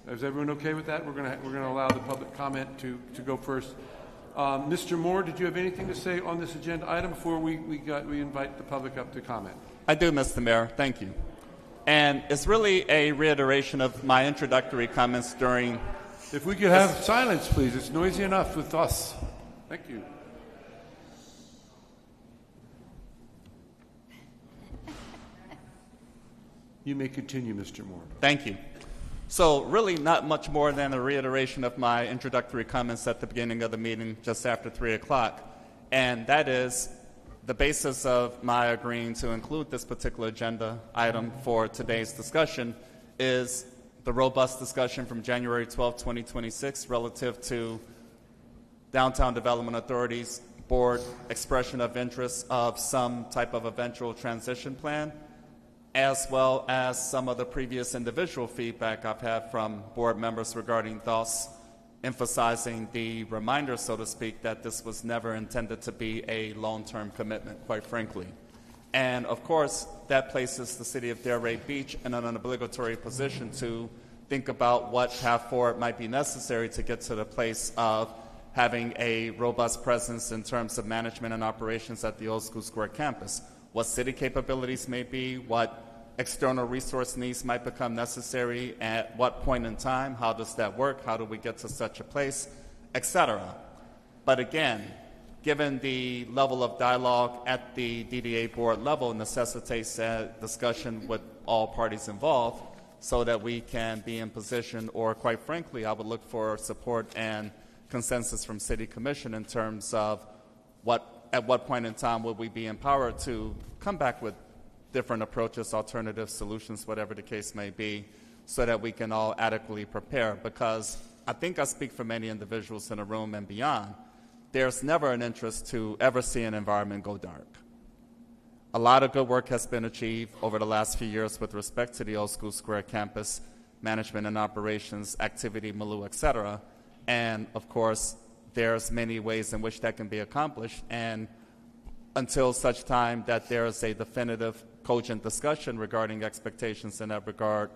Is everyone okay with that? We're going to allow the public comment to go first. Mr. Moore, did you have anything to say on this agenda item before we invite the public up to comment? I do, Mr. Mayor. Thank you. And it's really a reiteration of my introductory comments during... If we could have silence, please. It's noisy enough with us. Thank you. You may continue, Mr. Moore. Thank you. So really not much more than a reiteration of my introductory comments at the beginning of the meeting just after 3 o'clock. And that is the basis of my agreeing to include this particular agenda item for today's discussion is the robust discussion from January 12, 2026 relative to Downtown Development Authority's board expression of interest of some type of eventual transition plan, as well as some of the previous individual feedback I've had from board members regarding thus emphasizing the reminder, so to speak, that this was never intended to be a long-term commitment, quite frankly. And of course, that places the city of Delray Beach in an obligatory position to think about what path forward might be necessary to get to the place of having a robust presence in terms of management and operations at the Old School Square campus. What city capabilities may be, what external resource needs might become necessary, at what point in time, how does that work, how do we get to such a place, etc. But again, given the level of dialogue at the DDA board level necessitates a discussion with all parties involved so that we can be in position, or quite frankly, I would look for support and consensus from City Commission in terms of at what point in time would we be empowered to come back with different approaches, alternative solutions, whatever the case may be, so that we can all adequately prepare. Because I think I speak for many individuals in the room and beyond, there's never an interest to ever see an environment go dark. A lot of good work has been achieved over the last few years with respect to the Old School Square campus, management and operations, activity, milieu, etc. And of course, there's many ways in which that can be accomplished. And until such time that there is a definitive, cogent discussion regarding expectations in that regard,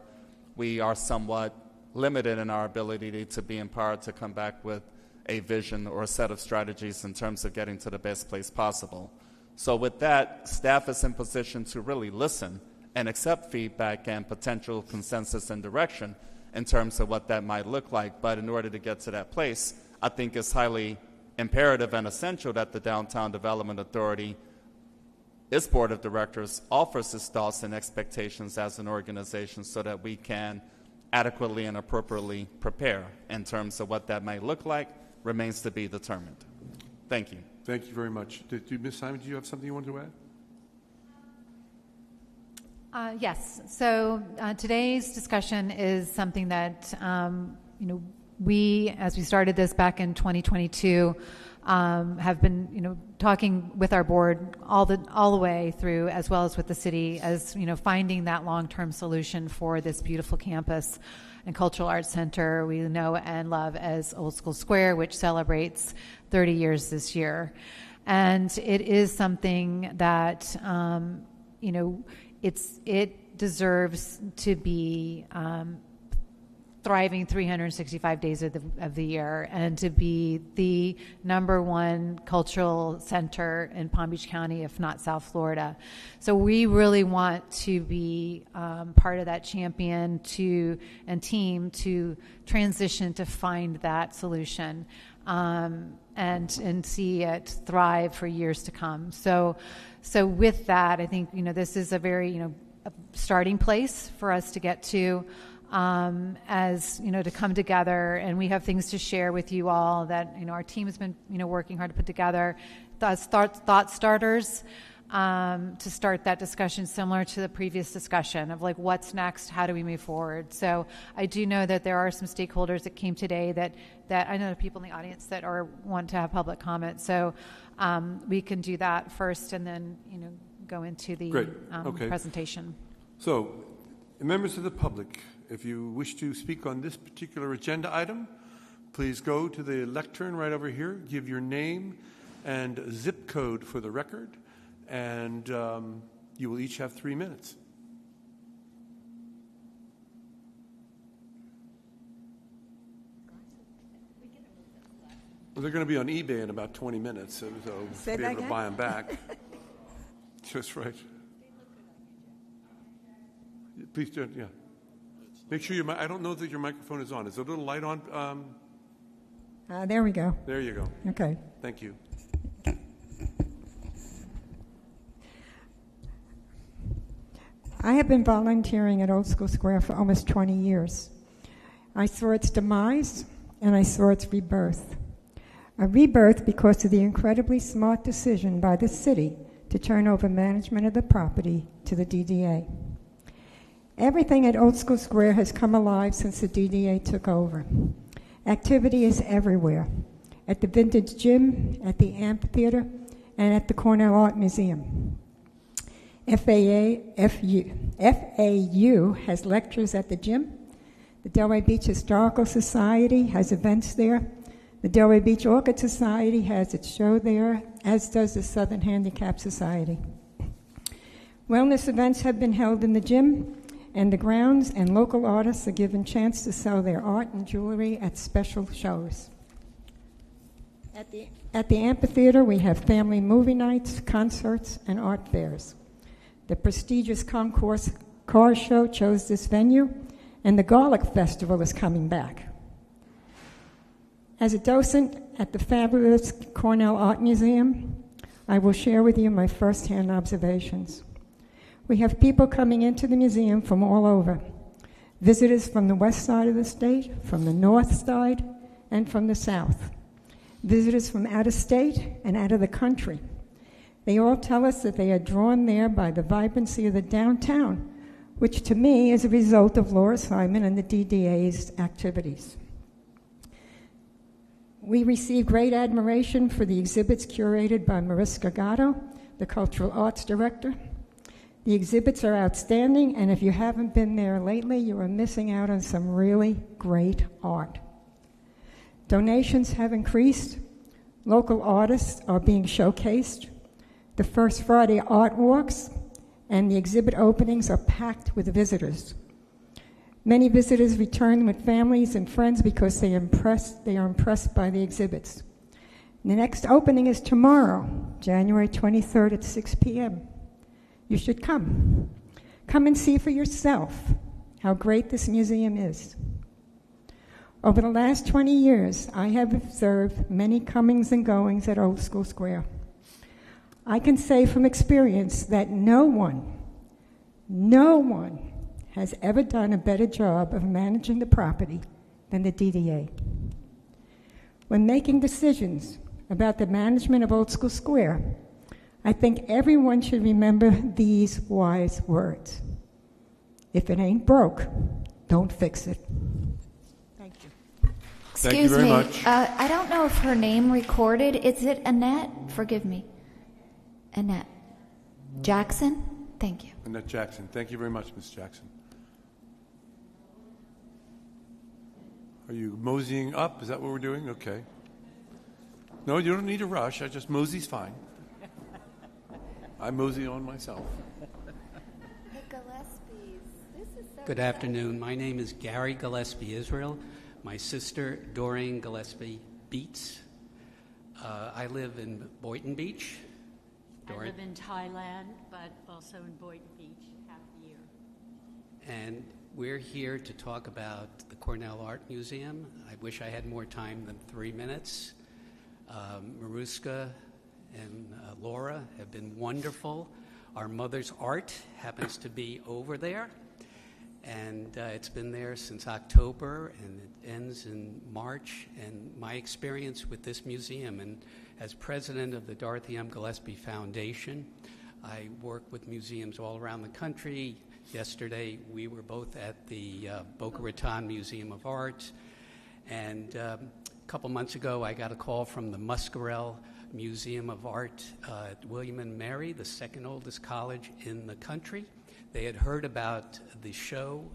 we are somewhat limited in our ability to be empowered to come back with a vision or a set of strategies in terms of getting to the best place possible. So with that, staff is in position to really listen and accept feedback and potential consensus and direction in terms of what that might look like. But in order to get to that place, I think it's highly imperative and essential that the Downtown Development Authority, its board of directors, offers its thoughts and expectations as an organization so that we can adequately and appropriately prepare in terms of what that might look like remains to be determined. Thank you. Thank you very much. Ms. Simon, do you have something you wanted to add? Yes. So today's discussion is something that we, as we started this back in 2022, have been talking with our board all the way through, as well as with the city, as finding that long-term solution for this beautiful campus and cultural arts center we know and love as Old School Square, which celebrates 30 years this year. And it is something that it deserves to be thriving 365 days of the year, and to be the #1 cultural center in Palm Beach County, if not South Florida. So we really want to be part of that champion and team to transition to find that solution and see it thrive for years to come. So with that, I think this is a very a starting place for us to get to. as to come together, and we have things to share with you all that our team has been working hard to put together. Thought starters to start that discussion, similar to the previous discussion of what's next, how do we move forward. So I do know that there are some stakeholders that came today that I know there are people in the audience that want to have public comment. So we can do that first, and then go into the presentation. So, members of the public, if you wish to speak on this particular agenda item, please go to the lectern right over here, give your name and zip code for the record, and you will each have 3 minutes. Well, they're going to be on eBay in about 20 minutes, so we'll be able to buy them back. Just right. Please do, yeah. Make sure I don't know that your microphone is on. Is there a little light on? There we go. There you go. Okay. Thank you. I have been volunteering at Old School Square for almost 20 years. I saw its demise, and I saw its rebirth. A rebirth because of the incredibly smart decision by the city to turn over management of the property to the DDA. Everything at Old School Square has come alive since the DDA took over. Activity is everywhere, at the Vintage Gym, at the Amphitheater, and at the Cornell Art Museum. FAU has lectures at the gym. The Delray Beach Historical Society has events there. The Delray Beach Orchid Society has its show there, as does the Southern Handicap Society. Wellness events have been held in the gym and the grounds, and local artists are given chance to sell their art and jewelry at special shows. At the amphitheater, we have family movie nights, concerts, and art fairs. The prestigious Concourse Car Show chose this venue, and the Garlic Festival is coming back. As a docent at the fabulous Cornell Art Museum, I will share with you my first-hand observations. We have people coming into the museum from all over, visitors from the west side of the state, from the north side, and from the south, visitors from out of state and out of the country. They all tell us that they are drawn there by the vibrancy of the downtown, which to me is a result of Laura Simon and the DDA's activities. We receive great admiration for the exhibits curated by Mariska Gatto, the Cultural Arts Director. The exhibits are outstanding, and if you haven't been there lately, you are missing out on some really great art. Donations have increased. Local artists are being showcased. The First Friday art walks and the exhibit openings are packed with visitors. Many visitors return with families and friends because they are impressed by the exhibits. The next opening is tomorrow, January 23rd at 6 p.m. You should come. Come and see for yourself how great this museum is. Over the last 20 years, I have observed many comings and goings at Old School Square. I can say from experience that no one has ever done a better job of managing the property than the DDA. When making decisions about the management of Old School Square, I think everyone should remember these wise words. If it ain't broke, don't fix it. Thank you. Thank you very much. I don't know if her name recorded. Is it Annette? Forgive me. Annette Jackson? Thank you. Annette Jackson. Thank you very much, Ms. Jackson. Are you moseying up? Is that what we're doing? Okay. No, you don't need to rush. Just mosey's fine. I mosey on myself. Good afternoon. My name is Gary Gillespie Israel. My sister, Doreen Gillespie Beats. I live in Boynton Beach. I live in Thailand, but also in Boynton Beach half the year. And we're here to talk about the Cornell Art Museum. I wish I had more time than 3 minutes. Mariska and Laura have been wonderful. Our mother's art happens to be over there. and it's been there since October, and it ends in March. And my experience with this museum, and as president of the Dorothy M. Gillespie Foundation, I work with museums all around the country. Yesterday, we were both at the Boca Raton Museum of Art, and a couple months ago, I got a call from the Muscarel Museum of Art at William and Mary, the second oldest college in the country. They had heard about the show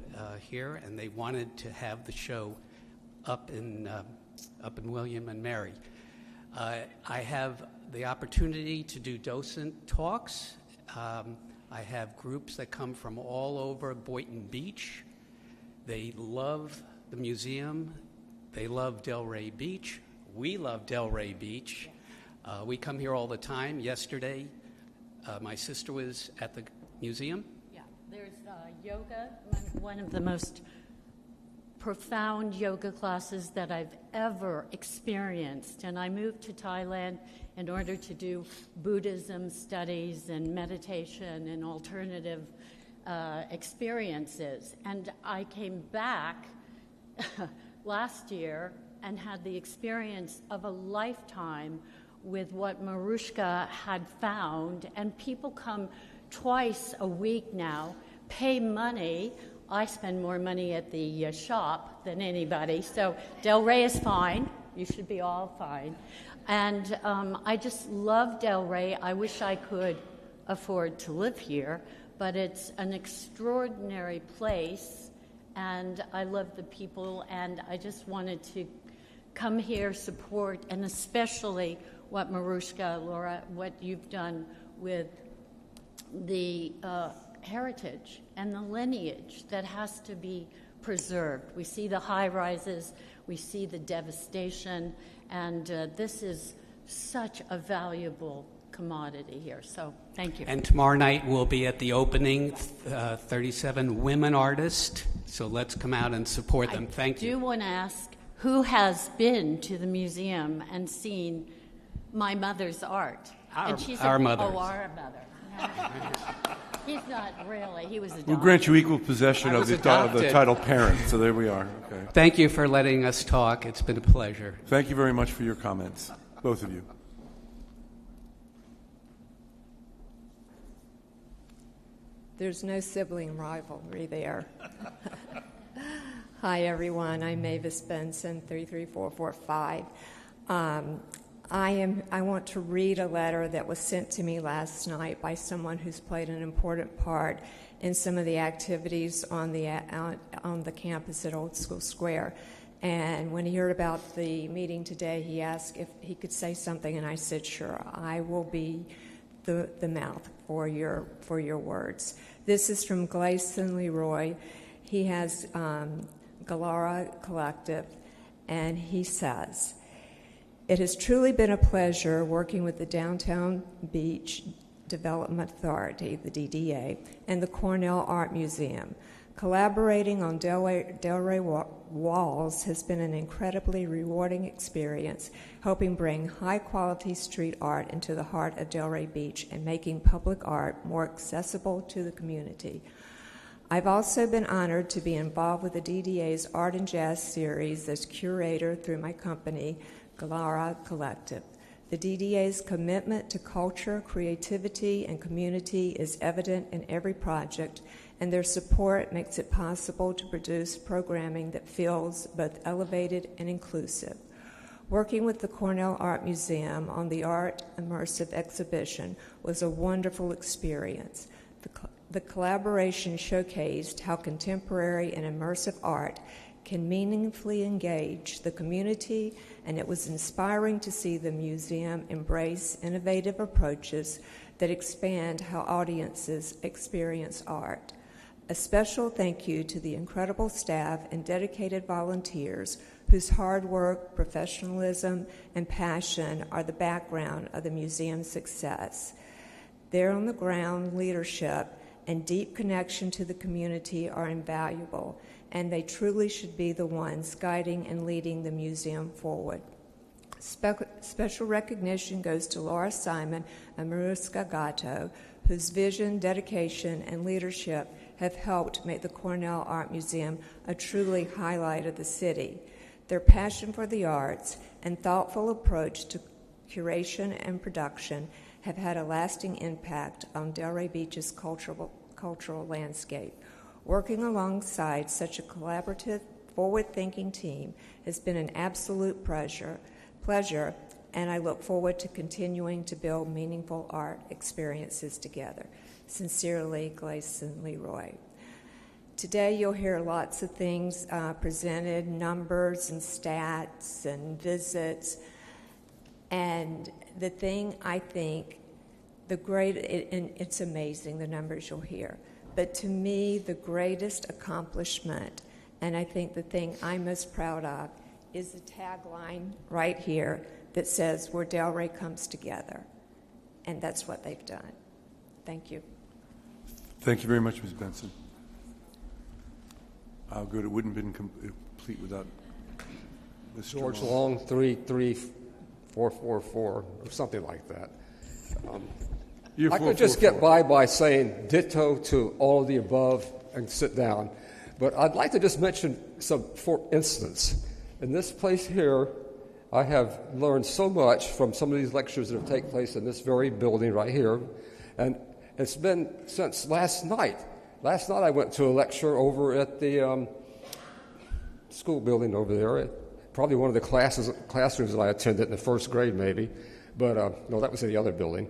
here, and they wanted to have the show up in William and Mary. I have the opportunity to do docent talks. I have groups that come from all over Boynton Beach. They love the museum. They love Delray Beach. We love Delray Beach. We come here all the time. Yesterday, my sister was at the museum. Yeah, there's yoga, one of the most profound yoga classes that I've ever experienced. And I moved to Thailand in order to do Buddhism studies and meditation and alternative experiences. And I came back last year and had the experience of a lifetime with what Marushka had found. And people come twice a week now, pay money. I spend more money at the shop than anybody, so Delray is fine. You should be all fine. And I just love Delray. I wish I could afford to live here, but it's an extraordinary place, and I love the people, and I just wanted to come here, support, and especially what Marushka, Laura, what you've done with the heritage and the lineage that has to be preserved. We see the high rises, we see the devastation, and this is such a valuable commodity here. So thank you. And tomorrow night we'll be at the opening, 37 women artists. So let's come out and support them. Thank you. I do want to ask, who has been to the museum and seen my mother's art? Our mother. Oh, our mother. He's not really. He was adopted. We'll grant you equal possession of the title parent. So there we are. Okay. Thank you for letting us talk. It's been a pleasure. Thank you very much for your comments, both of you. There's no sibling rivalry there. Hi, everyone. I'm Mavis Benson, 33445. I want to read a letter that was sent to me last night by someone who's played an important part in some of the activities on the campus at Old School Square. And when he heard about the meeting today, he asked if he could say something, and I said, sure, I will be the mouth for your words. This is from Gleason Leroy. He has Galara Collective, and he says, "It has truly been a pleasure working with the Downtown Beach Development Authority, the DDA, and the Cornell Art Museum. Collaborating on Delray walls has been an incredibly rewarding experience, helping bring high-quality street art into the heart of Delray Beach and making public art more accessible to the community. I've also been honored to be involved with the DDA's Art and Jazz series as curator through my company, Galara Collective. The DDA's commitment to culture, creativity, and community is evident in every project, and their support makes it possible to produce programming that feels both elevated and inclusive. Working with the Cornell Art Museum on the Art Immersive exhibition was a wonderful experience. The collaboration showcased how contemporary and immersive art can meaningfully engage the community, and it was inspiring to see the museum embrace innovative approaches that expand how audiences experience art. A special thank you to the incredible staff and dedicated volunteers whose hard work, professionalism, and passion are the background of the museum's success. Their on-the-ground leadership and deep connection to the community are invaluable, and they truly should be the ones guiding and leading the museum forward. Special recognition goes to Laura Simon and Maruska Gatto, whose vision, dedication, and leadership have helped make the Cornell Art Museum a truly highlight of the city. Their passion for the arts and thoughtful approach to curation and production have had a lasting impact on Delray Beach's cultural landscape. Working alongside such a collaborative, forward-thinking team has been an absolute pleasure, and I look forward to continuing to build meaningful art experiences together. Sincerely, Gleason Leroy. Today you'll hear lots of things presented, numbers and stats and visits. And the thing I think, it's amazing the numbers you'll hear. But to me, the greatest accomplishment, and I think the thing I'm most proud of, is the tagline right here that says, where Delray comes together. And that's what they've done. Thank you. Thank you very much, Ms. Benson. How good. It wouldn't have been complete without Mr. George Long, 33444, or something like that. I could just get by saying ditto to all of the above and sit down. But I'd like to just mention some, for instance, in this place here, I have learned so much from some of these lectures that have taken place in this very building right here. And it's been since last night. Last night I went to a lecture over at the school building over there. Probably one of the classrooms that I attended in the first grade maybe. But no, that was in the other building.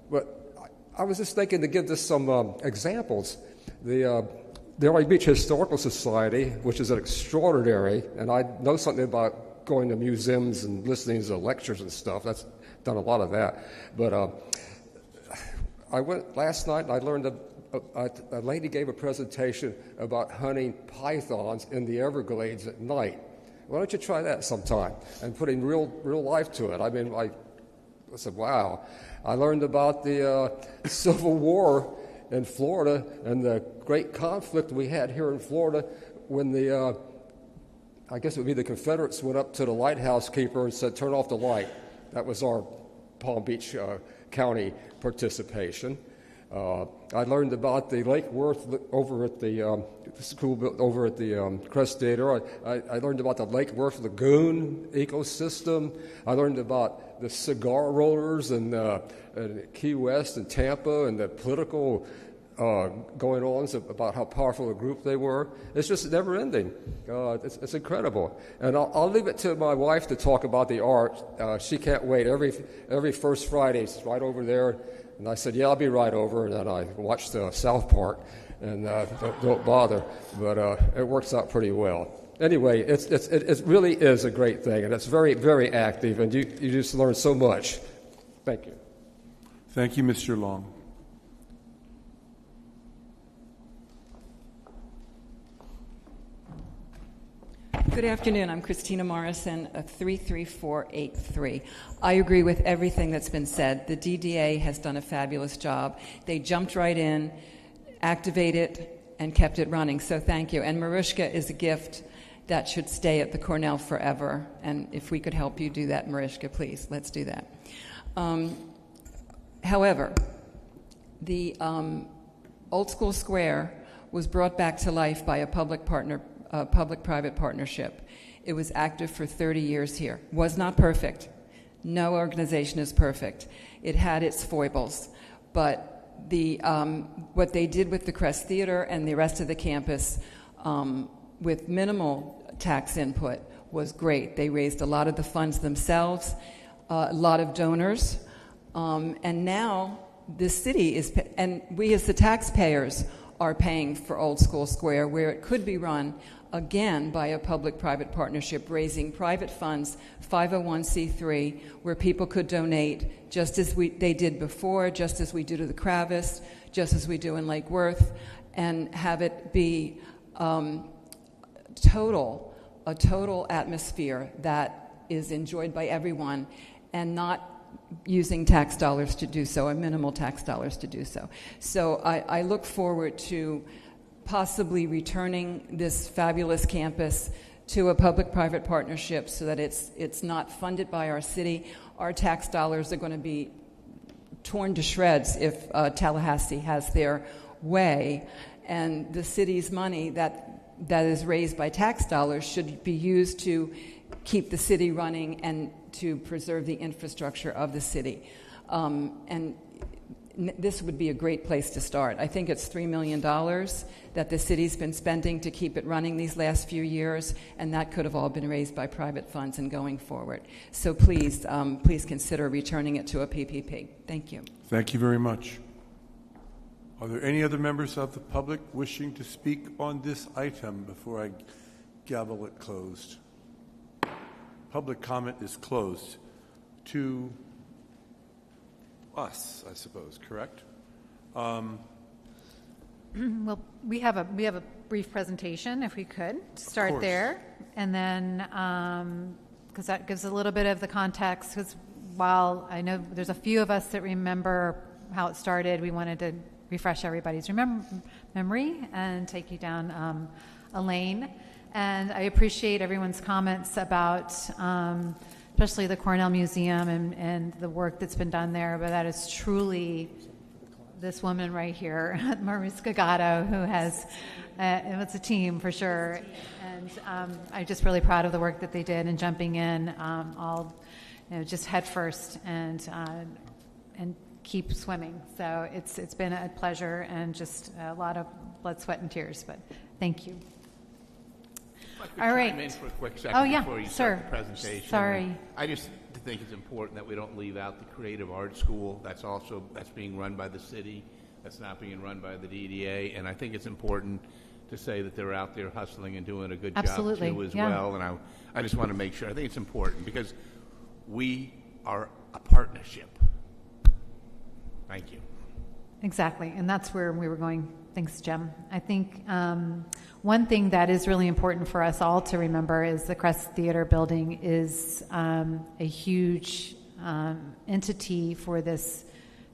But I was just thinking to give this some examples. The Delray Beach Historical Society, which is an extraordinary, and I know something about going to museums and listening to lectures and stuff. That's done a lot of that. But I went last night and I learned a lady gave a presentation about hunting pythons in the Everglades at night. Why don't you try that sometime and putting real life to it? I mean, I said, wow. I learned about the Civil War in Florida and the great conflict we had here in Florida when the, I guess it would be the Confederates went up to the lighthouse keeper and said, turn off the light. That was our Palm Beach County participation. I learned about the Lake Worth over at the school over at the Crest Theater. I learned about the Lake Worth Lagoon ecosystem. I learned about the cigar rollers and Key West and Tampa and the political going-ons about how powerful a group they were. It's just never ending. It's incredible. And I'll leave it to my wife to talk about the art. She can't wait. Every first Friday, it's right over there. And I said, yeah, I'll be right over. And then I watched South Park and don't bother. But it works out pretty well. Anyway, it really is a great thing. And it's very, very active. And you just learn so much. Thank you. Thank you, Mr. Long. Good afternoon. I'm Christina Morrison, 33483. I agree with everything that's been said. The DDA has done a fabulous job. They jumped right in, activated, and kept it running. So thank you. And Mariska is a gift that should stay at the Cornell forever. And if we could help you do that, Mariska, please, let's do that. However, the Old School Square was brought back to life by a public-private partnership. It was active for 30 years here. Was not perfect. No organization is perfect. It had its foibles. But what they did with the Crest Theater and the rest of the campus with minimal tax input was great. They raised a lot of the funds themselves, a lot of donors, and now the city is, and we as the taxpayers are paying for Old School Square, where it could be run again by a public-private partnership, raising private funds, 501c3, where people could donate just as they did before, just as we do to the Kravis, just as we do in Lake Worth, and have it be a total atmosphere that is enjoyed by everyone and not using tax dollars to do so, or minimal tax dollars to do so. So I look forward to possibly returning this fabulous campus to a public-private partnership so that it's not funded by our city. Our tax dollars are going to be torn to shreds if Tallahassee has their way, and the city's money that is raised by tax dollars should be used to keep the city running and to preserve the infrastructure of the city. And this would be a great place to start. I think it's $3 million that the city's been spending to keep it running these last few years, and that could have all been raised by private funds and going forward. So please consider returning it to a PPP. Thank you. Thank you very much. Are there any other members of the public wishing to speak on this item before I gavel it closed? Public comment is closed to us, I suppose, correct? Well, we have a brief presentation, if we could start there, and then because that gives a little bit of the context. Because while I know there's a few of us that remember how it started, we wanted to refresh everybody's memory and take you down a lane. And I appreciate everyone's comments about especially the Cornell Museum and the work that's been done there, but that is truly this woman right here, Mariska Gatto, who has, it's a team for sure, and I'm just really proud of the work that they did in jumping in all, just head first and keep swimming. So it's been a pleasure and just a lot of blood, sweat, and tears, but thank you. All right. Chime in for a quick second before you start the presentation. Sorry. I just think it's important that we don't leave out the Creative Arts School. That's being run by the city. That's not being run by the DDA. And I think it's important to say that they're out there hustling and doing a good job too as well. And I just want to make sure. I think it's important because we are a partnership. Thank you. Exactly. And that's where we were going. Thanks, Jim. I think one thing that is really important for us all to remember is the Crest Theater building is a huge entity for this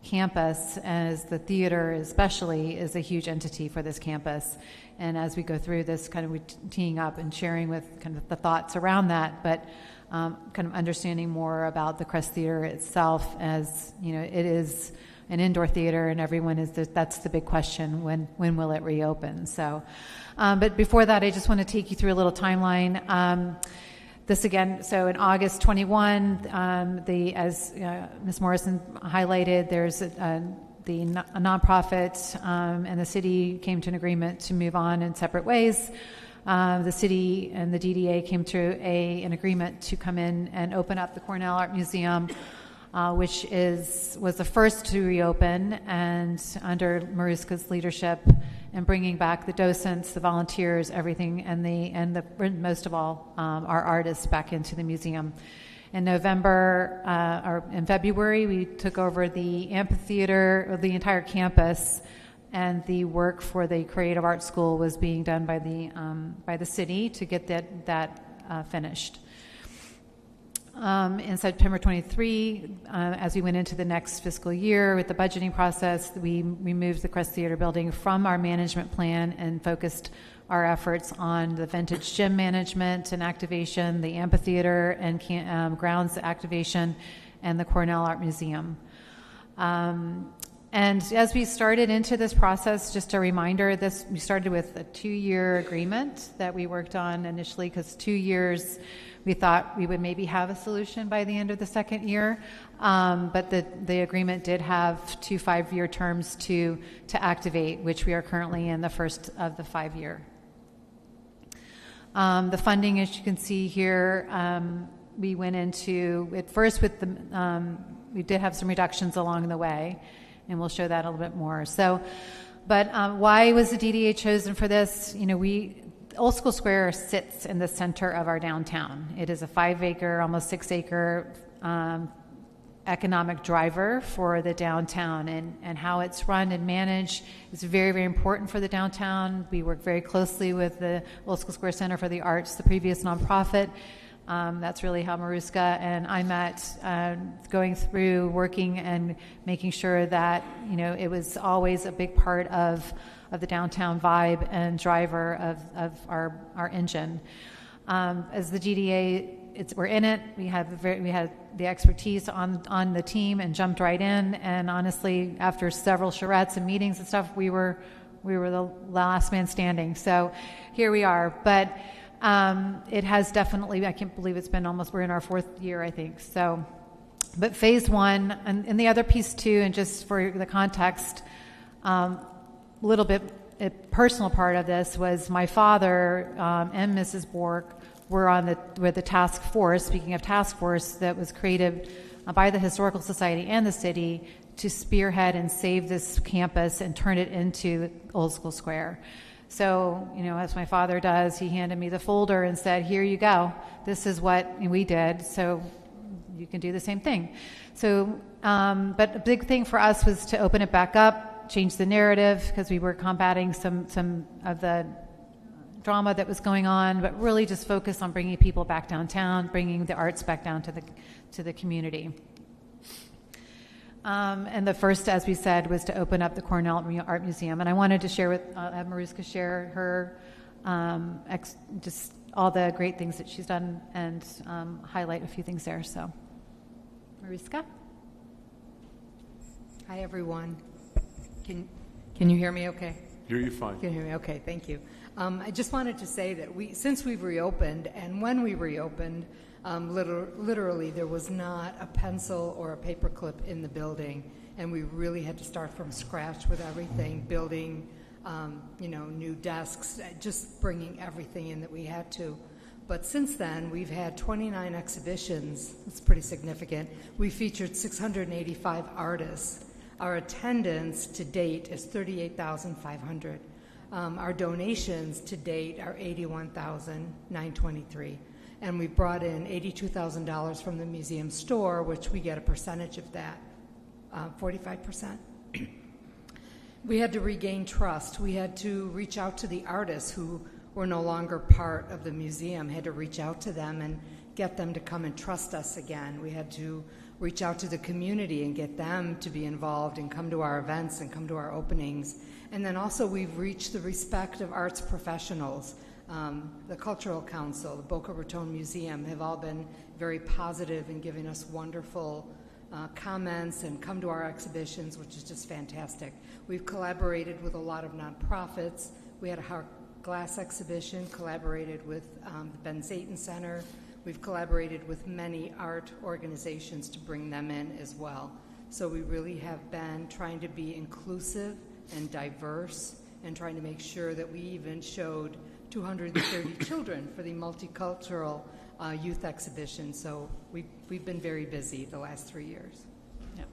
campus, as the theater especially is a huge entity for this campus. And as we go through this, kind of teeing up and sharing with kind of the thoughts around that, but kind of understanding more about the Crest Theater itself, as it is an indoor theater, and that's the big question: when will it reopen? So, but before that, I just want to take you through a little timeline. This again, so in August 21, as Ms. Morrison highlighted, there's a nonprofit and the city came to an agreement to move on in separate ways. The city and the DDA came to an agreement to come in and open up the Cornell Art Museum, which was the first to reopen, and under Mariska's leadership, and bringing back the docents, the volunteers, everything, and most of all, our artists back into the museum. In in February, we took over the amphitheater, or the entire campus, and the work for the Creative Arts School was being done by the city to get that finished. In September 23, as we went into the next fiscal year with the budgeting process, we moved the Crest Theater building from our management plan and focused our efforts on the vintage gym management and activation, the amphitheater and grounds activation, and the Cornell Art Museum. And as we started into this process, just a reminder, we started with a 2-year agreement that we worked on initially, because 2 years we thought we would maybe have a solution by the end of the second year, but the agreement did have 2 5-year terms to activate, which we are currently in the first of the 5-year. The funding, as you can see here, we went into it first with we did have some reductions along the way, and we'll show that a little bit more. So, but why was the DDA chosen for this? Old School Square sits in the center of our downtown. It is a 5-acre, almost 6-acre economic driver for the downtown, and how it's run and managed is very, very important for the downtown. We work very closely with the Old School Square Center for the Arts, the previous nonprofit. That's really how Mariska and I met, going through working and making sure that it was always a big part of the downtown vibe and driver of our engine. As the DDA we're in it. We had the expertise on the team and jumped right in. And honestly, after several charrettes and meetings and stuff, we were the last man standing. So here we are. But it has definitely, I can't believe it's been we're in our 4th year, I think. So, but phase 1, and the other piece too, and just for the context, a little bit, a personal part of this was my father and Mrs. Bork were with the task force, speaking of task force, that was created by the Historical Society and the city to spearhead and save this campus and turn it into Old School Square. So, as my father does, he handed me the folder and said, here you go. This is what we did, so you can do the same thing. So, but a big thing for us was to open it back up, change the narrative, because we were combating some of the drama that was going on, but really just focus on bringing people back downtown, bringing the arts back down to the community. And the first, as we said, was to open up the Cornell Art Museum. And I wanted to share have Mariska share her just all the great things that she's done and highlight a few things there. So, Mariska? Hi, everyone. Can you hear me okay? Hear you fine. Can you hear me? Okay, thank you. I just wanted to say that since we've reopened, and when we reopened, literally there was not a pencil or a paperclip in the building, and we really had to start from scratch with everything, building new desks, just bringing everything in that we had to. But since then, we've had 29 exhibitions. It's pretty significant. We featured 685 artists. Our attendance to date is 38,500. Our donations to date are $81,923. And we brought in $82,000 from the museum store, which we get a percentage of that, 45%. We had to regain trust. We had to reach out to the artists who were no longer part of the museum, had to reach out to them and get them to come and trust us again. We had to reach out to the community and get them to be involved and come to our events and come to our openings. And then also we've reached the respect of arts professionals. The Cultural Council, the Boca Raton Museum have all been very positive in giving us wonderful comments and come to our exhibitions, which is just fantastic. We've collaborated with a lot of nonprofits. We had a Heart Glass exhibition, collaborated with the Ben Zayton Center. We've collaborated with many art organizations to bring them in as well. So we really have been trying to be inclusive and diverse and trying to make sure that we even showed 230 children for the multicultural youth exhibition. So we've been very busy the last 3 years. Yeah.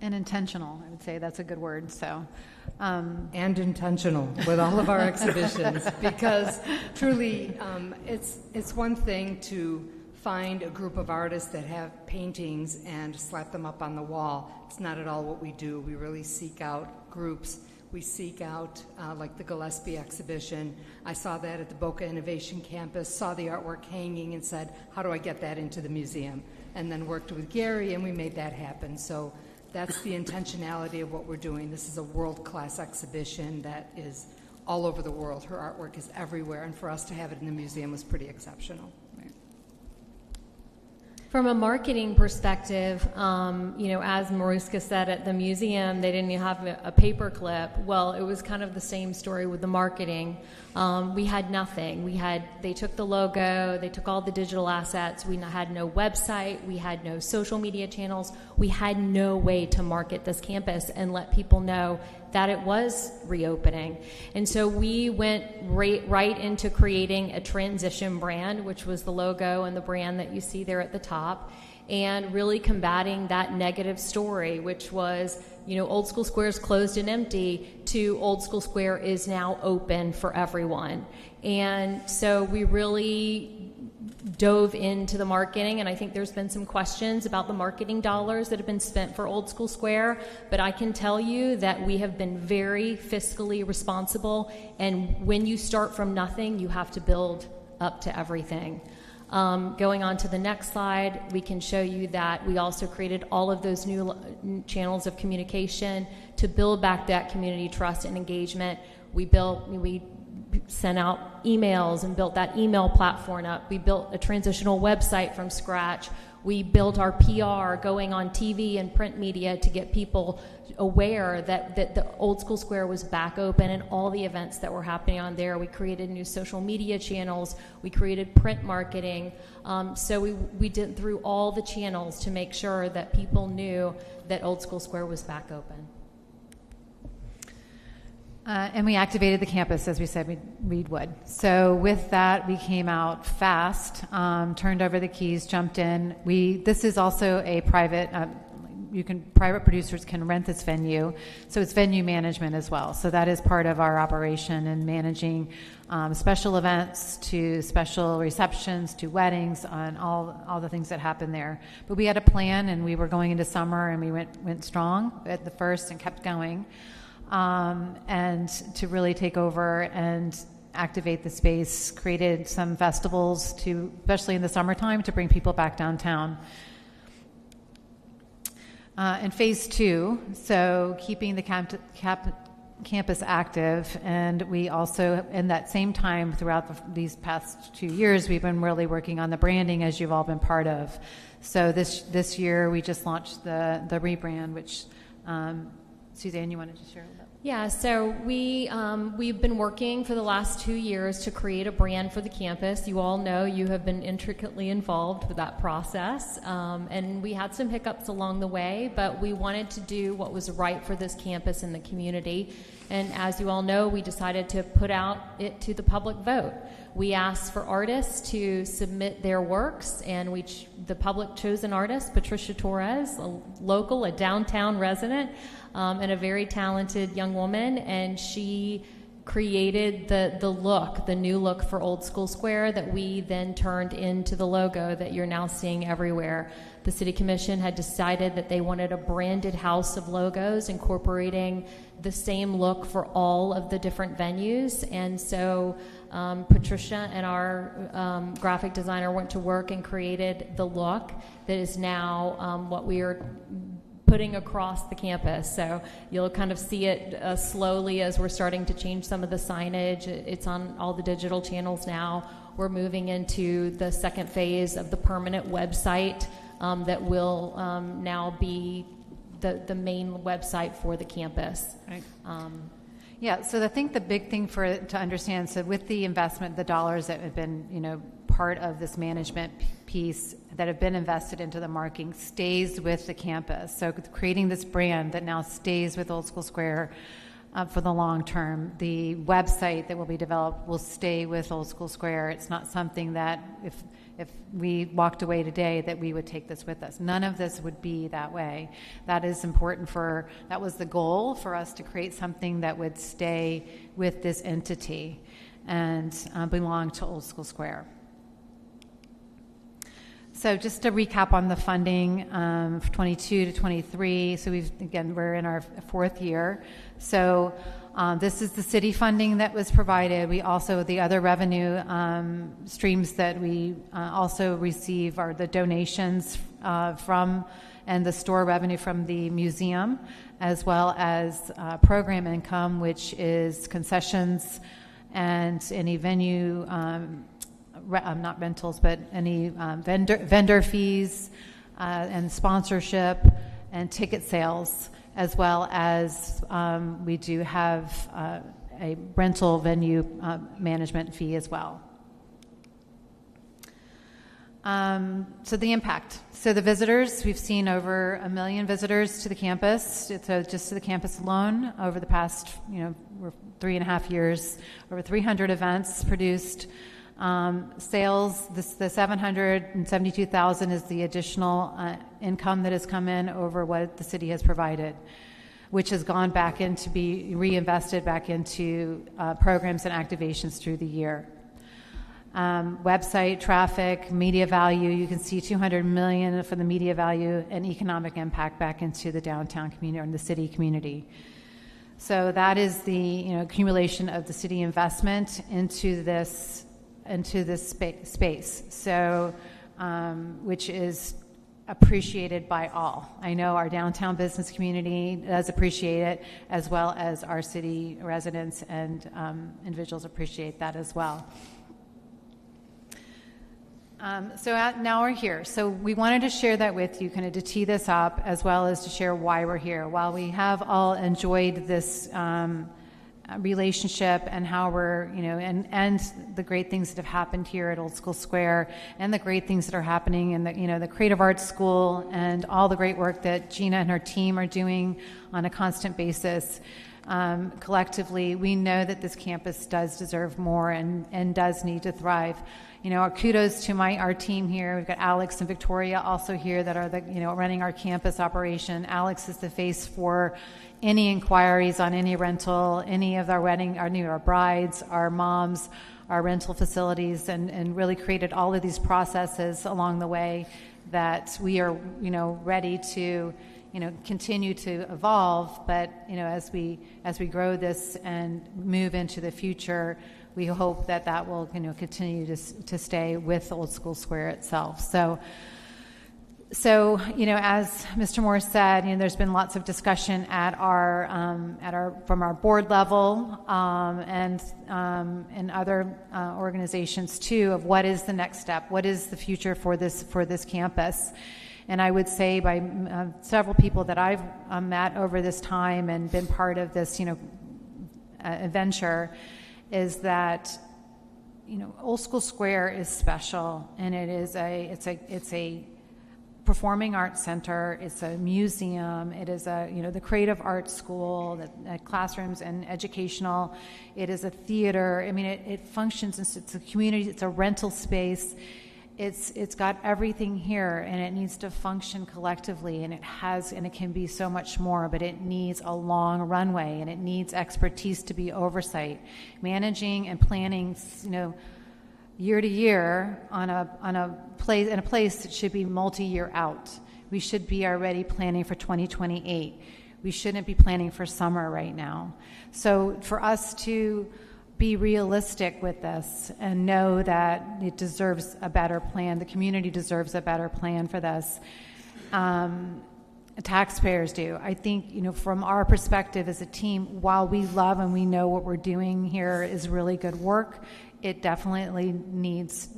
And intentional, I would say that's a good word. So, and intentional with all of our exhibitions, because truly it's one thing to find a group of artists that have paintings and slap them up on the wall. It's not at all what we do. We really seek out groups. We seek out, like the Gillespie exhibition. I saw that at the Boca Innovation Campus, saw the artwork hanging and said, how do I get that into the museum? And then worked with Gary and we made that happen. So that's the intentionality of what we're doing. This is a world-class exhibition that is all over the world. Her artwork is everywhere, and for us to have it in the museum was pretty exceptional. From a marketing perspective, as Mariska said, at the museum, they didn't even have a paper clip. Well, it was kind of the same story with the marketing. We had nothing. They took the logo, they took all the digital assets. We had no website, we had no social media channels. We had no way to market this campus and let people know that it was reopening. And so we went right into creating a transition brand, which was the logo and the brand that you see there at the top, and really combating that negative story, which was, Old School Square is closed and empty, to Old School Square is now open for everyone. And so we really dove into the marketing, and I think there's been some questions about the marketing dollars that have been spent for Old School Square, but I can tell you that we have been very fiscally responsible, and when you start from nothing, you have to build up to everything. Going on to the next slide, we can show you that we also created all of those new channels of communication to build back that community trust and engagement. We sent out emails and built that email platform up. We built a transitional website from scratch. We built our PR going on TV and print media to get people aware that the Old School Square was back open and all the events that were happening on there. We created new social media channels. We created print marketing. So we did through all the channels to make sure that people knew that Old School Square was back open. And we activated the campus, as we said we would. So with that, we came out fast, turned over the keys, jumped in. This is also a private, private producers can rent this venue, so it's venue management as well. So that is part of our operation and managing special events to special receptions to weddings and all the things that happen there. But we had a plan, and we were going into summer, and we went strong at the first and kept going. And to really take over and activate the space, created some festivals especially in the summertime, to bring people back downtown. And phase 2, so keeping the campus active, and we also, in that same time, throughout these past 2 years, we've been really working on the branding, as you've all been part of. So this year, we just launched the rebrand, which Suzanne, you wanted to share with that? Yeah, so we've been working for the last 2 years to create a brand for the campus. You all know you have been intricately involved with that process, and we had some hiccups along the way, but we wanted to do what was right for this campus and the community. And as you all know, we decided to put it to the public vote. We asked for artists to submit their works, and the public chose an artist, Patricia Torres, a downtown resident, and a very talented young woman, and she created the new look for Old School Square that we then turned into the logo that you're now seeing everywhere. The City Commission had decided that they wanted a branded house of logos incorporating the same look for all of the different venues, and so Patricia and our graphic designer went to work and created the look that is now what we are putting across the campus. So you'll kind of see it slowly as we're starting to change some of the signage. It's on all the digital channels now. We're moving into the second phase of the permanent website that will now be the main website for the campus. Right. Yeah, so I think the big thing to understand, so with the investment, the dollars that have been, part of this management piece that have been invested into the marketing stays with the campus. So creating this brand that now stays with Old School Square for the long term. The website that will be developed will stay with Old School Square. It's not something that if we walked away today that we would take this with us. None of this would be that way. That is important that was the goal for us to create something that would stay with this entity and belong to Old School Square. So just to recap on the funding, 22 to 23, so we're in our 4th year. So this is the city funding that was provided. We also, the other revenue streams that we also receive are the donations from and the store revenue from the museum, as well as program income, which is concessions and any venue, not rentals, but any vendor fees and sponsorship and ticket sales, as well as we do have a rental venue management fee as well. So the impact. So the visitors, we've seen over 1 million visitors to the campus. So just to the campus alone, over the past 3.5 years, over 300 events produced. Sales, the $772,000 is the additional income that has come in over what the city has provided, which has gone back in to be reinvested back into programs and activations through the year. Website traffic, media value, you can see $200 million for the media value and economic impact back into the downtown community or in the city community. So that is the accumulation of the city investment into this space. So, which is appreciated by all. I know our downtown business community does appreciate it, as well as our city residents and individuals appreciate that as well. Now we're here. So we wanted to share that with you, kind of to tee this up, as well as to share why we're here. While we have all enjoyed this relationship and how we're, and the great things that have happened here at Old School Square, and the great things that are happening in the Creative Arts School, and all the great work that Gina and her team are doing on a constant basis. Collectively, we know that this campus does deserve more and does need to thrive. Our kudos to our team here. We've got Alex and Victoria also here that are running our campus operation. Alex is the face for any inquiries on any rental, any of our wedding, our brides, our moms, our rental facilities, and really created all of these processes along the way that we are, ready to, continue to evolve. But, as we grow this and move into the future, we hope that will, continue to stay with Old School Square itself. So, as Mr. Moore said, there's been lots of discussion from our board level and other organizations too, of what is the next step, what is the future for this campus. And I would say by several people that I've met over this time and been part of this, adventure, is that Old School Square is special, and it's a performing arts center, it's a museum, it is the creative arts school, the classrooms and educational, it is a theater. I mean, it functions, it's a community, it's a rental space. It's got everything here, and it needs to function collectively, and it can be so much more, but it needs a long runway, and it needs expertise to be oversight, managing and planning, year to year in a place that should be multi-year out. We should be already planning for 2028. We shouldn't be planning for summer right now. So for us to be realistic with this and know that it deserves a better plan, the community deserves a better plan for this. Taxpayers do. I think, from our perspective as a team, while we love and we know what we're doing here is really good work, it definitely needs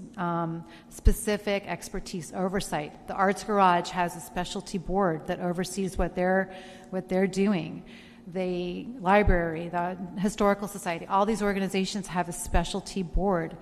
specific expertise oversight. The Arts Garage has a specialty board that oversees what they're doing. The library, the Historical Society, all these organizations have a specialty board.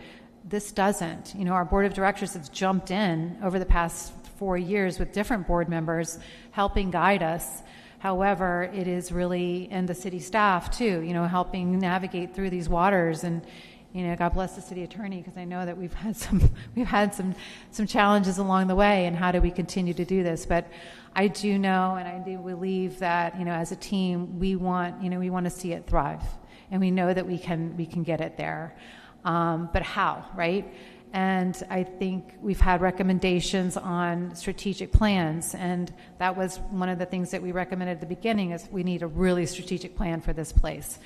This doesn't. Our board of directors has jumped in over the past 4 years with different board members helping guide us. However, it is really, and the city staff too, helping navigate through these waters. And God bless the city attorney, because I know that we've had some challenges along the way, and how do we continue to do this? But I do know, and I do believe that as a team we want to see it thrive, and we know that we can get it there. But how, right? And I think we've had recommendations on strategic plans, and that was one of the things that we recommended at the beginning, is we need a really strategic plan for this place.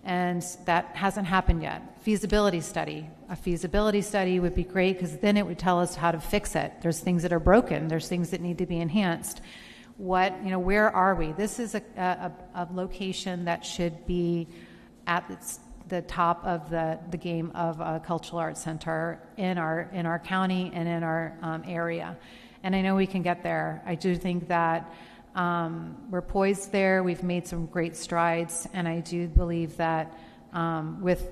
And that hasn't happened yet. A feasibility study would be great, because then it would tell us how to fix it. There's things that are broken. There's things that need to be enhanced. Where are we? This is a location that should be at the top of the game of a cultural arts center in our county and in our area. And I know we can get there. I do think that we're poised there. We've made some great strides, and I do believe that with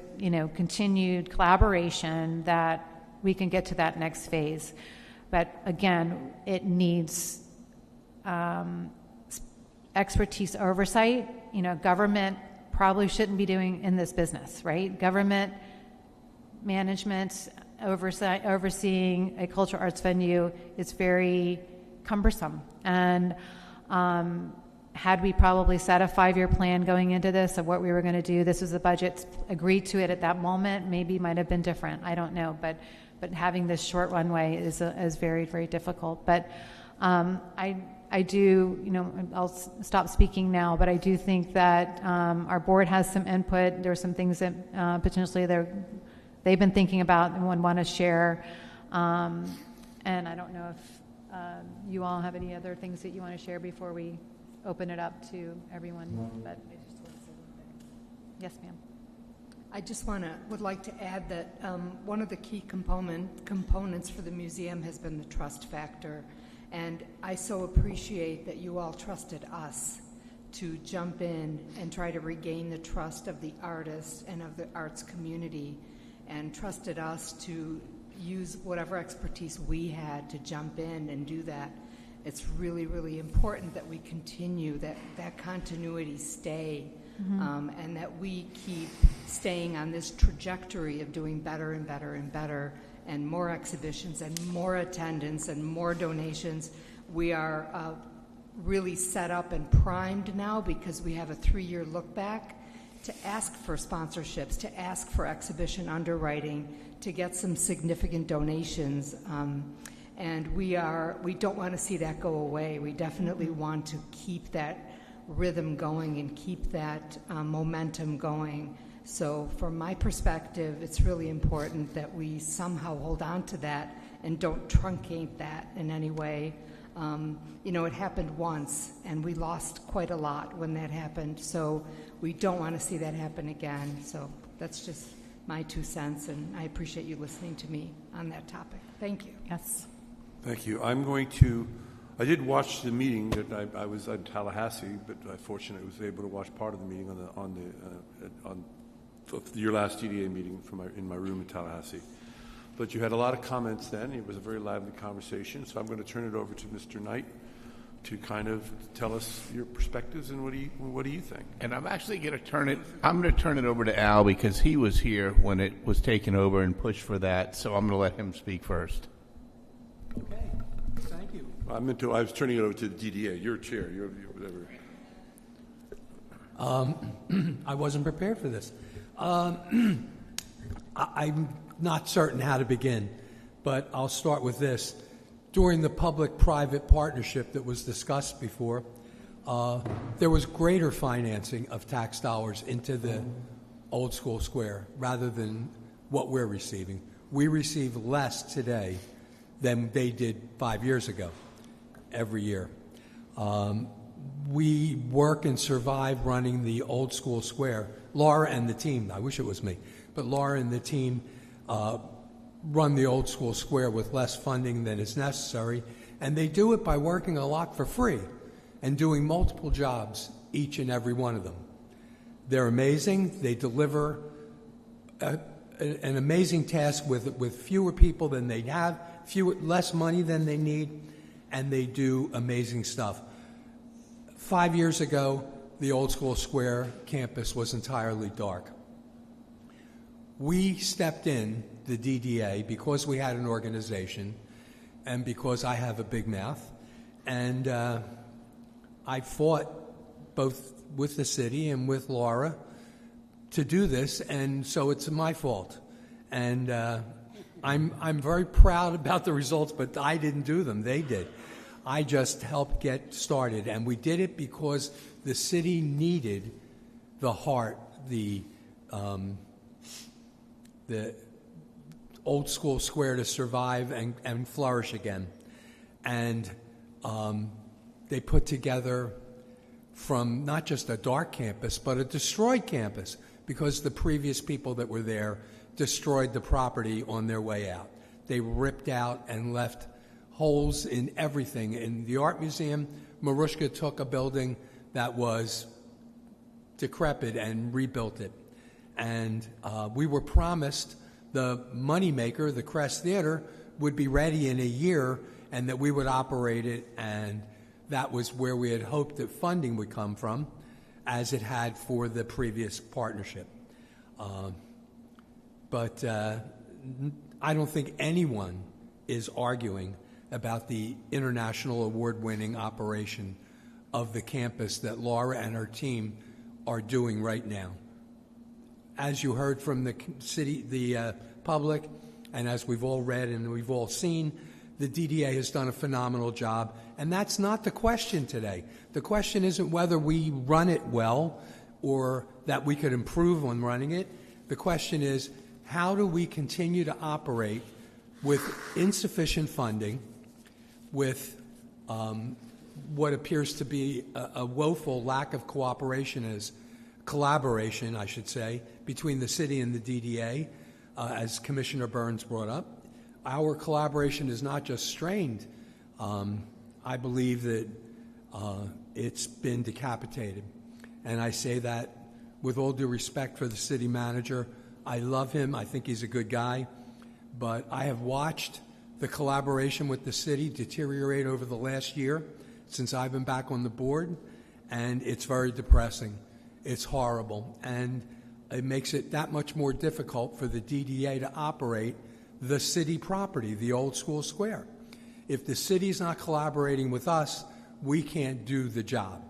continued collaboration, that we can get to that next phase. But again, it needs expertise oversight. Government probably shouldn't be doing in this business, right? Government management overseeing a cultural arts venue is very cumbersome. And had we probably set a 5-year plan going into this of what we were going to do, this was the budget, agreed to it at that moment, maybe might have been different. I don't know, but having this short runway is very, very difficult. But I do, I'll stop speaking now, but I do think that our board has some input. There are some things that potentially they've been thinking about and would want to share. And I don't know if you all have any other things that you want to share before we open it up to everyone? But yes, ma'am. I just would like to add that one of the key components for the museum has been the trust factor. And I so appreciate that you all trusted us to jump in and try to regain the trust of the artists and of the arts community, and trusted us to use whatever expertise we had to jump in and do that. It's really, really important that we continue, that continuity stay, and that we keep staying on this trajectory of doing better and better and better, and more exhibitions and more attendance and more donations. We are really set up and primed now because we have a 3-year look back to ask for sponsorships, to ask for exhibition underwriting, to get some significant donations. And we don't want to see that go away. We definitely want to keep that rhythm going and keep that momentum going. So from my perspective, it's really important that we somehow hold on to that and don't truncate that in any way. It happened once, and we lost quite a lot when that happened. So we don't want to see that happen again. So that's just my 2 cents, and I appreciate you listening to me on that topic. Thank you. Yes. Thank you. I did watch the meeting that I was in Tallahassee, but I fortunately was able to watch part of the meeting on your last DDA meeting in my room in Tallahassee. But you had a lot of comments then. It was a very lively conversation. So I'm going to turn it over to Mr. Knight to kind of tell us your perspectives and what do you think? And I'm actually going to turn it over to Al because he was here when it was taken over and pushed for that. So I'm going to let him speak first. Okay. Thank you. I was turning it over to the DDA. Your chair. Your whatever. I wasn't prepared for this. I'm not certain how to begin, but I'll start with this. During the public-private partnership that was discussed before, there was greater financing of tax dollars into the Old School Square rather than what we're receiving. We receive less today than they did 5 years ago every year. We work and survive running the Old School Square. Laura and the team, I wish it was me, but Laura and the team run the Old School Square with less funding than is necessary, and they do it by working a lot for free and doing multiple jobs, each and every one of them. They're amazing. They deliver an amazing task with fewer people than they have, less money than they need, and they do amazing stuff. 5 years ago, the Old School Square campus was entirely dark. We stepped in, the DDA, because we had an organization and because I have a big mouth, and I fought both with the city and with Laura to do this, and so it's my fault. And I'm very proud about the results, but I didn't do them. They did. I just helped get started, and we did it because the city needed the heart, the Old School Square to survive and flourish again. And they put together from not just a dark campus, but a destroyed campus, because the previous people that were there destroyed the property on their way out. They ripped out and left holes in everything. In the art museum, Marushka took a building that was decrepit and rebuilt it. And we were promised the moneymaker, the Crest Theater, would be ready in a year and that we would operate it, and that was where we had hoped that funding would come from, as it had for the previous partnership. But I don't think anyone is arguing about the international award-winning operation of the campus that Laura and her team are doing right now. As you heard from the city, the public, and as we've all read and we've all seen, the DDA has done a phenomenal job, and that's not the question today. The question isn't whether we run it well or that we could improve on running it. The question is, how do we continue to operate with insufficient funding, with what appears to be a woeful lack of collaboration, I should say, between the city and the DDA, as Commissioner Burns brought up. Our collaboration is not just strained. I believe that it's been decapitated. And I say that with all due respect for the city manager. I love him. I think he's a good guy. But I have watched the collaboration with the city deteriorate over the last year since I've been back on the board, and it's very depressing. It's horrible. And it makes it that much more difficult for the DDA to operate the city property, the old school square. If the city's not collaborating with us, we can't do the job.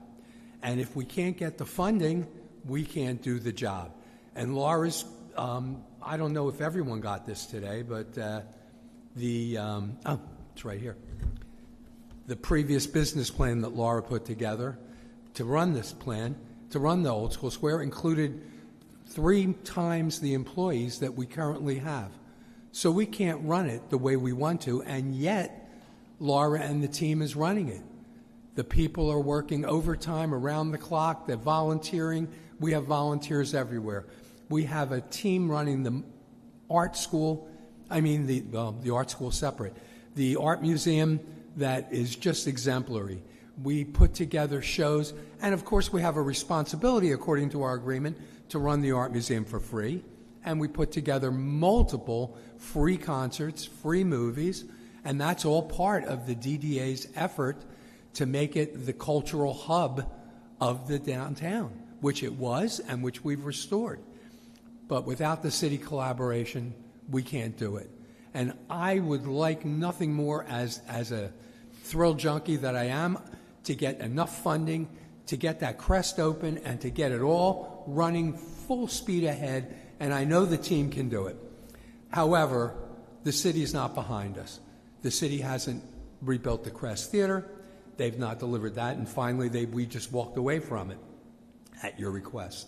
And if we can't get the funding, we can't do the job. And Laura's, I don't know if everyone got this today, but it's right here. The previous business plan that Laura put together to run this plan, to run the old school square, included 3 times the employees that we currently have. So we can't run it the way we want to, and yet Laura and the team is running it. The people are working overtime around the clock. They're volunteering. We have volunteers everywhere. We have a team running the art school. The art school separate. The art museum that is just exemplary. We put together shows, and of course we have a responsibility, according to our agreement, to run the art museum for free. And we put together multiple free concerts, free movies, and that's all part of the DDA's effort to make it the cultural hub of the downtown, which it was and which we've restored. But without the city collaboration, we can't do it. And I would like nothing more as a thrill junkie that I am to get enough funding to get that crest open and to get it all running full speed ahead, and I know the team can do it. However, the city is not behind us. The city hasn't rebuilt the Crest Theater. They've not delivered that, and finally we just walked away from it at your request.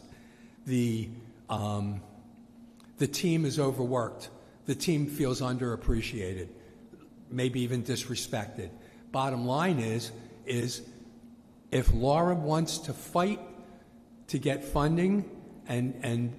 The team is overworked. The team feels underappreciated, maybe even disrespected. Bottom line is if Laura wants to fight to get funding and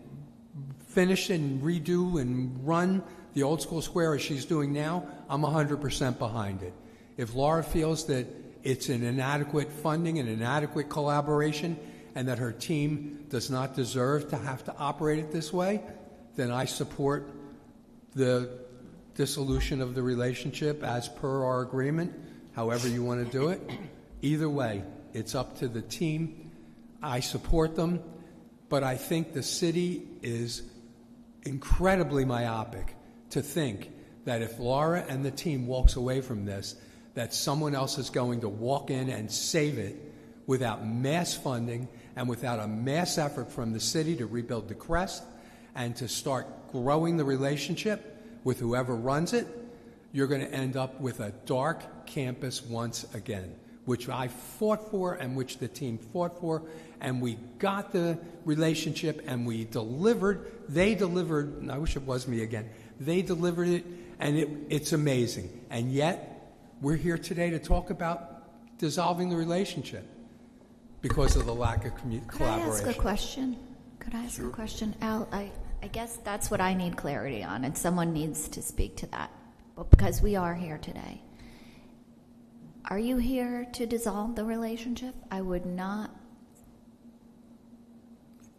finish and redo and run the old school square as she's doing now, I'm 100% behind it. If Laura feels that it's an inadequate funding and inadequate collaboration and that her team does not deserve to have to operate it this way, then I support the dissolution of the relationship as per our agreement, however you want to do it. Either way, it's up to the team. I support them, but I think the city is incredibly myopic to think that if Laura and the team walks away from this, that someone else is going to walk in and save it without mass funding and without a mass effort from the city to rebuild the Crest and to start growing the relationship with whoever runs it. You're going to end up with a dark campus once again, which I fought for and which the team fought for, and we got the relationship and we delivered. They delivered, and I wish it was me again. They delivered it, and it's amazing. And yet, we're here today to talk about dissolving the relationship because of the lack of collaboration. Could I ask a question? A question? Al, I guess that's what I need clarity on, and someone needs to speak to that, but because we are here today. Are you here to dissolve the relationship? I would not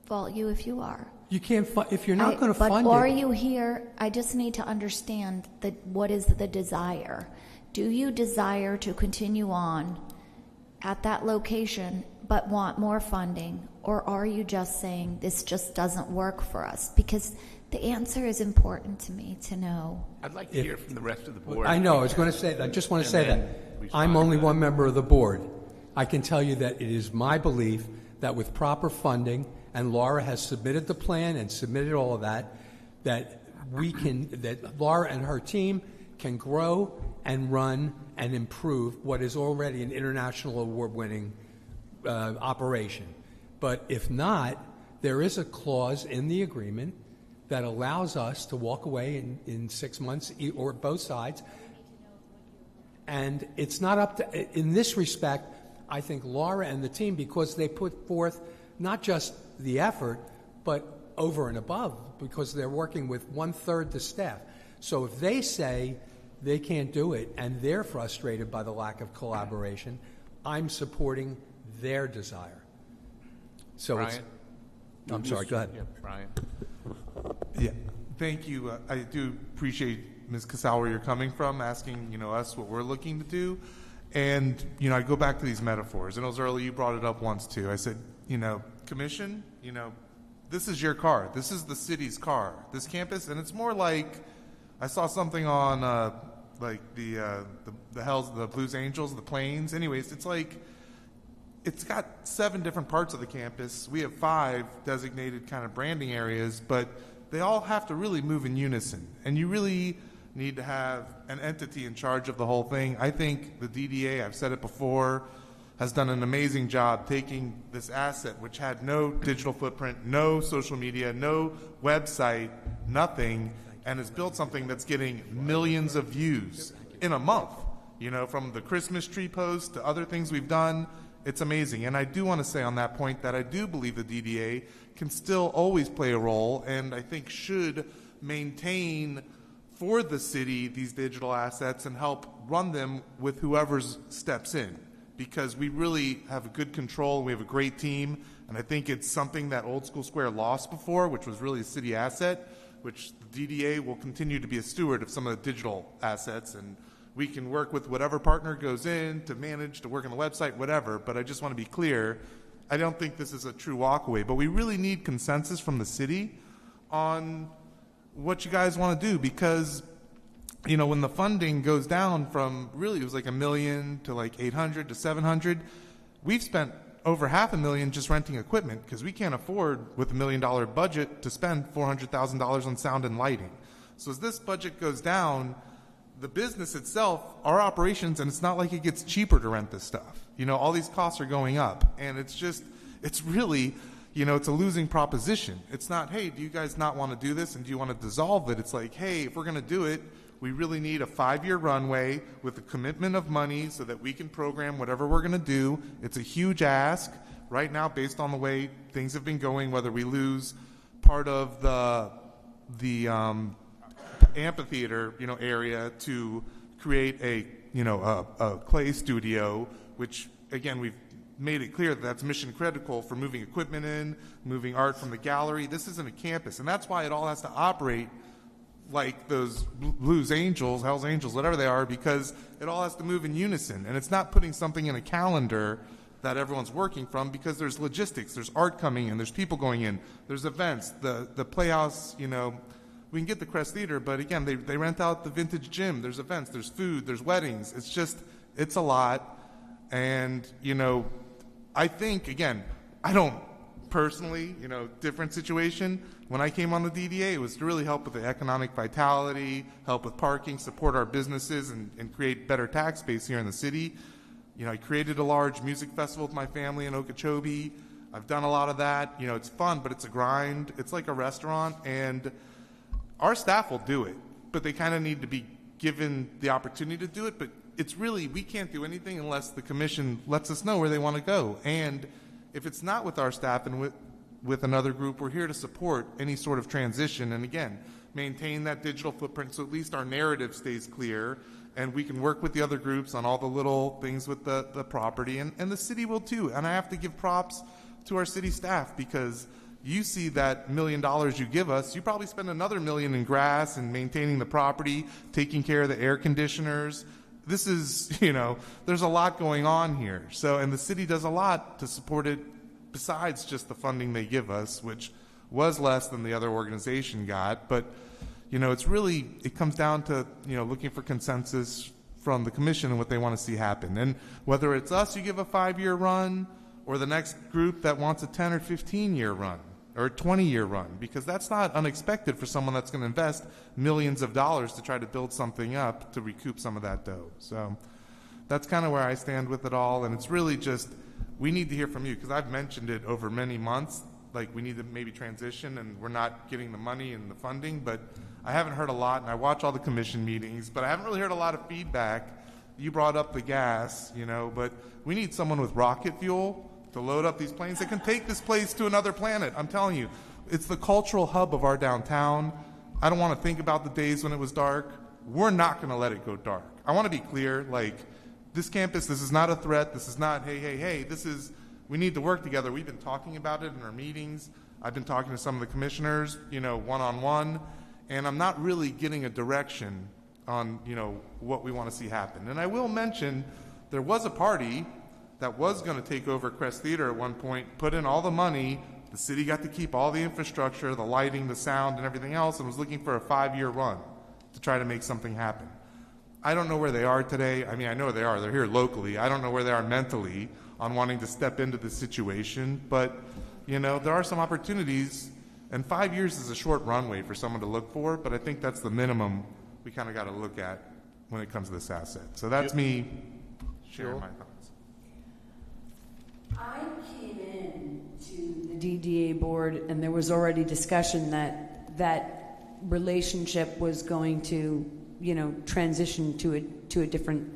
fault you if you are. You can't if you're not going to fund it. But are you here? I just need to understand what is the desire. Do you desire to continue on at that location but want more funding, or are you just saying this just doesn't work for us? Because the answer is important to me to know. I'd like to hear from the rest of the board. I know. I was going to say that. I just want to say that. I'm only one member of the board. I can tell you that it is my belief that with proper funding, and Laura has submitted the plan and submitted all of that, that Laura and her team can grow and run and improve what is already an international award-winning operation. But if not, there is a clause in the agreement that allows us to walk away in 6 months, or both sides, And it's not up to, in this respect, I think Laura and the team, because they put forth not just the effort, but over and above, because they're working with 1/3 the staff. So if they say they can't do it and they're frustrated by the lack of collaboration, I'm supporting their desire. So Brian? I'm sorry, go ahead. Yeah, Brian. Yeah, thank you. I do appreciate, Ms. Casal, where you're coming from, asking, us what we're looking to do. And, I go back to these metaphors. And it was early, you brought it up once too. I said, commission, this is your car. This is the city's car, this campus. And it's more like, I saw something on the Blues Angels, the Plains. Anyways, it's like, it's got 7 different parts of the campus. We have 5 designated kind of branding areas, but they all have to really move in unison. And you really need to have an entity in charge of the whole thing. I think the DDA, I've said it before, has done an amazing job taking this asset, which had no digital footprint, no social media, no website, nothing, and has built something that's getting millions of views in a month. From the Christmas tree post to other things we've done, it's amazing. And I do want to say on that point that I do believe the DDA can still always play a role, and I think should maintain for the city these digital assets and help run them with whoever steps in, because we really have a good control. We have a great team, and I think it's something that Old School Square lost before, which was really a city asset, which the DDA will continue to be a steward of some of the digital assets, and we can work with whatever partner goes in to manage, to work on the website, whatever. But I just want to be clear, I don't think this is a true walkaway, but we really need consensus from the city on what you guys want to do, because when the funding goes down from really, it was like $1 million to like 800 to 700, we've spent over $500,000 just renting equipment, because we can't afford with $1 million budget to spend $400,000 on sound and lighting. So as this budget goes down, the business itself, our operations, and it's not like it gets cheaper to rent this stuff. All these costs are going up, and it's really, it's a losing proposition. It's not, hey, do you guys not want to do this, and do you want to dissolve it? It's like, hey, if we're going to do it, we really need a 5-year runway with a commitment of money so that we can program whatever we're going to do. It's a huge ask right now based on the way things have been going, whether we lose part of the amphitheater, area to create a clay studio, which again, we've made it clear that that's mission critical for moving equipment in, moving art from the gallery. This isn't a campus, and that's why it all has to operate like those Blues Angels, Hell's Angels, whatever they are, because it all has to move in unison. And it's not putting something in a calendar that everyone's working from, because there's logistics, there's art coming in, there's people going in, there's events, the Playhouse, we can get the Crest Theater, but again, they rent out the vintage gym, there's events, there's food, there's weddings. It's a lot. And, I think, again, I don't personally, different situation. When I came on the DDA, it was to really help with the economic vitality, help with parking, support our businesses, and create better tax base here in the city. I created a large music festival with my family in Okeechobee. I've done a lot of that. It's fun, but it's a grind. It's like a restaurant, and our staff will do it, but they kind of need to be given the opportunity to do it. But it's really, we can't do anything unless the commission lets us know where they want to go. And if it's not with our staff and with another group, we're here to support any sort of transition, and again, maintain that digital footprint so at least our narrative stays clear, and we can work with the other groups on all the little things with the property, and the city will too. And I have to give props to our city staff, because you see that $1 million you give us, you probably spend another $1 million in grass and maintaining the property, taking care of the air conditioners. This is, there's a lot going on here. So, and the city does a lot to support it besides just the funding they give us, which was less than the other organization got. But, it's really, it comes down to, looking for consensus from the commission and what they want to see happen. And whether it's us who give a 5-year run, or the next group that wants a 10 or 15-year run, or a 20-year run, because that's not unexpected for someone that's going to invest millions of dollars to try to build something up to recoup some of that dough. So that's kind of where I stand with it all, and it's really just, we need to hear from you, because I've mentioned it over many months, like we need to maybe transition, and we're not getting the money and the funding, but I haven't heard a lot, and I watch all the commission meetings, but I haven't really heard a lot of feedback You brought up the gas, but we need someone with rocket fuel to load up these planes that can take this place to another planet. I'm telling you, it's the cultural hub of our downtown. I don't want to think about the days when it was dark. We're not going to let it go dark. I want to be clear, this campus, this is not a threat. This is not, hey, we need to work together. We've been talking about it in our meetings. I've been talking to some of the commissioners, one-on-one, and I'm not really getting a direction on, what we want to see happen. And I will mention there was a party that was going to take over Crest Theater at one point, put in all the money. The city got to keep all the infrastructure, the lighting, the sound, and everything else, and was looking for a 5-year run to try to make something happen. I don't know where they are today. I mean, I know where they are. They're here locally. I don't know where they are mentally on wanting to step into the situation, but, there are some opportunities, and 5 years is a short runway for someone to look for, but I think that's the minimum we kind of got to look at when it comes to this asset. So that's me sharing my thoughts. I came in to the DDA board, and there was already discussion that relationship was going to, transition to a different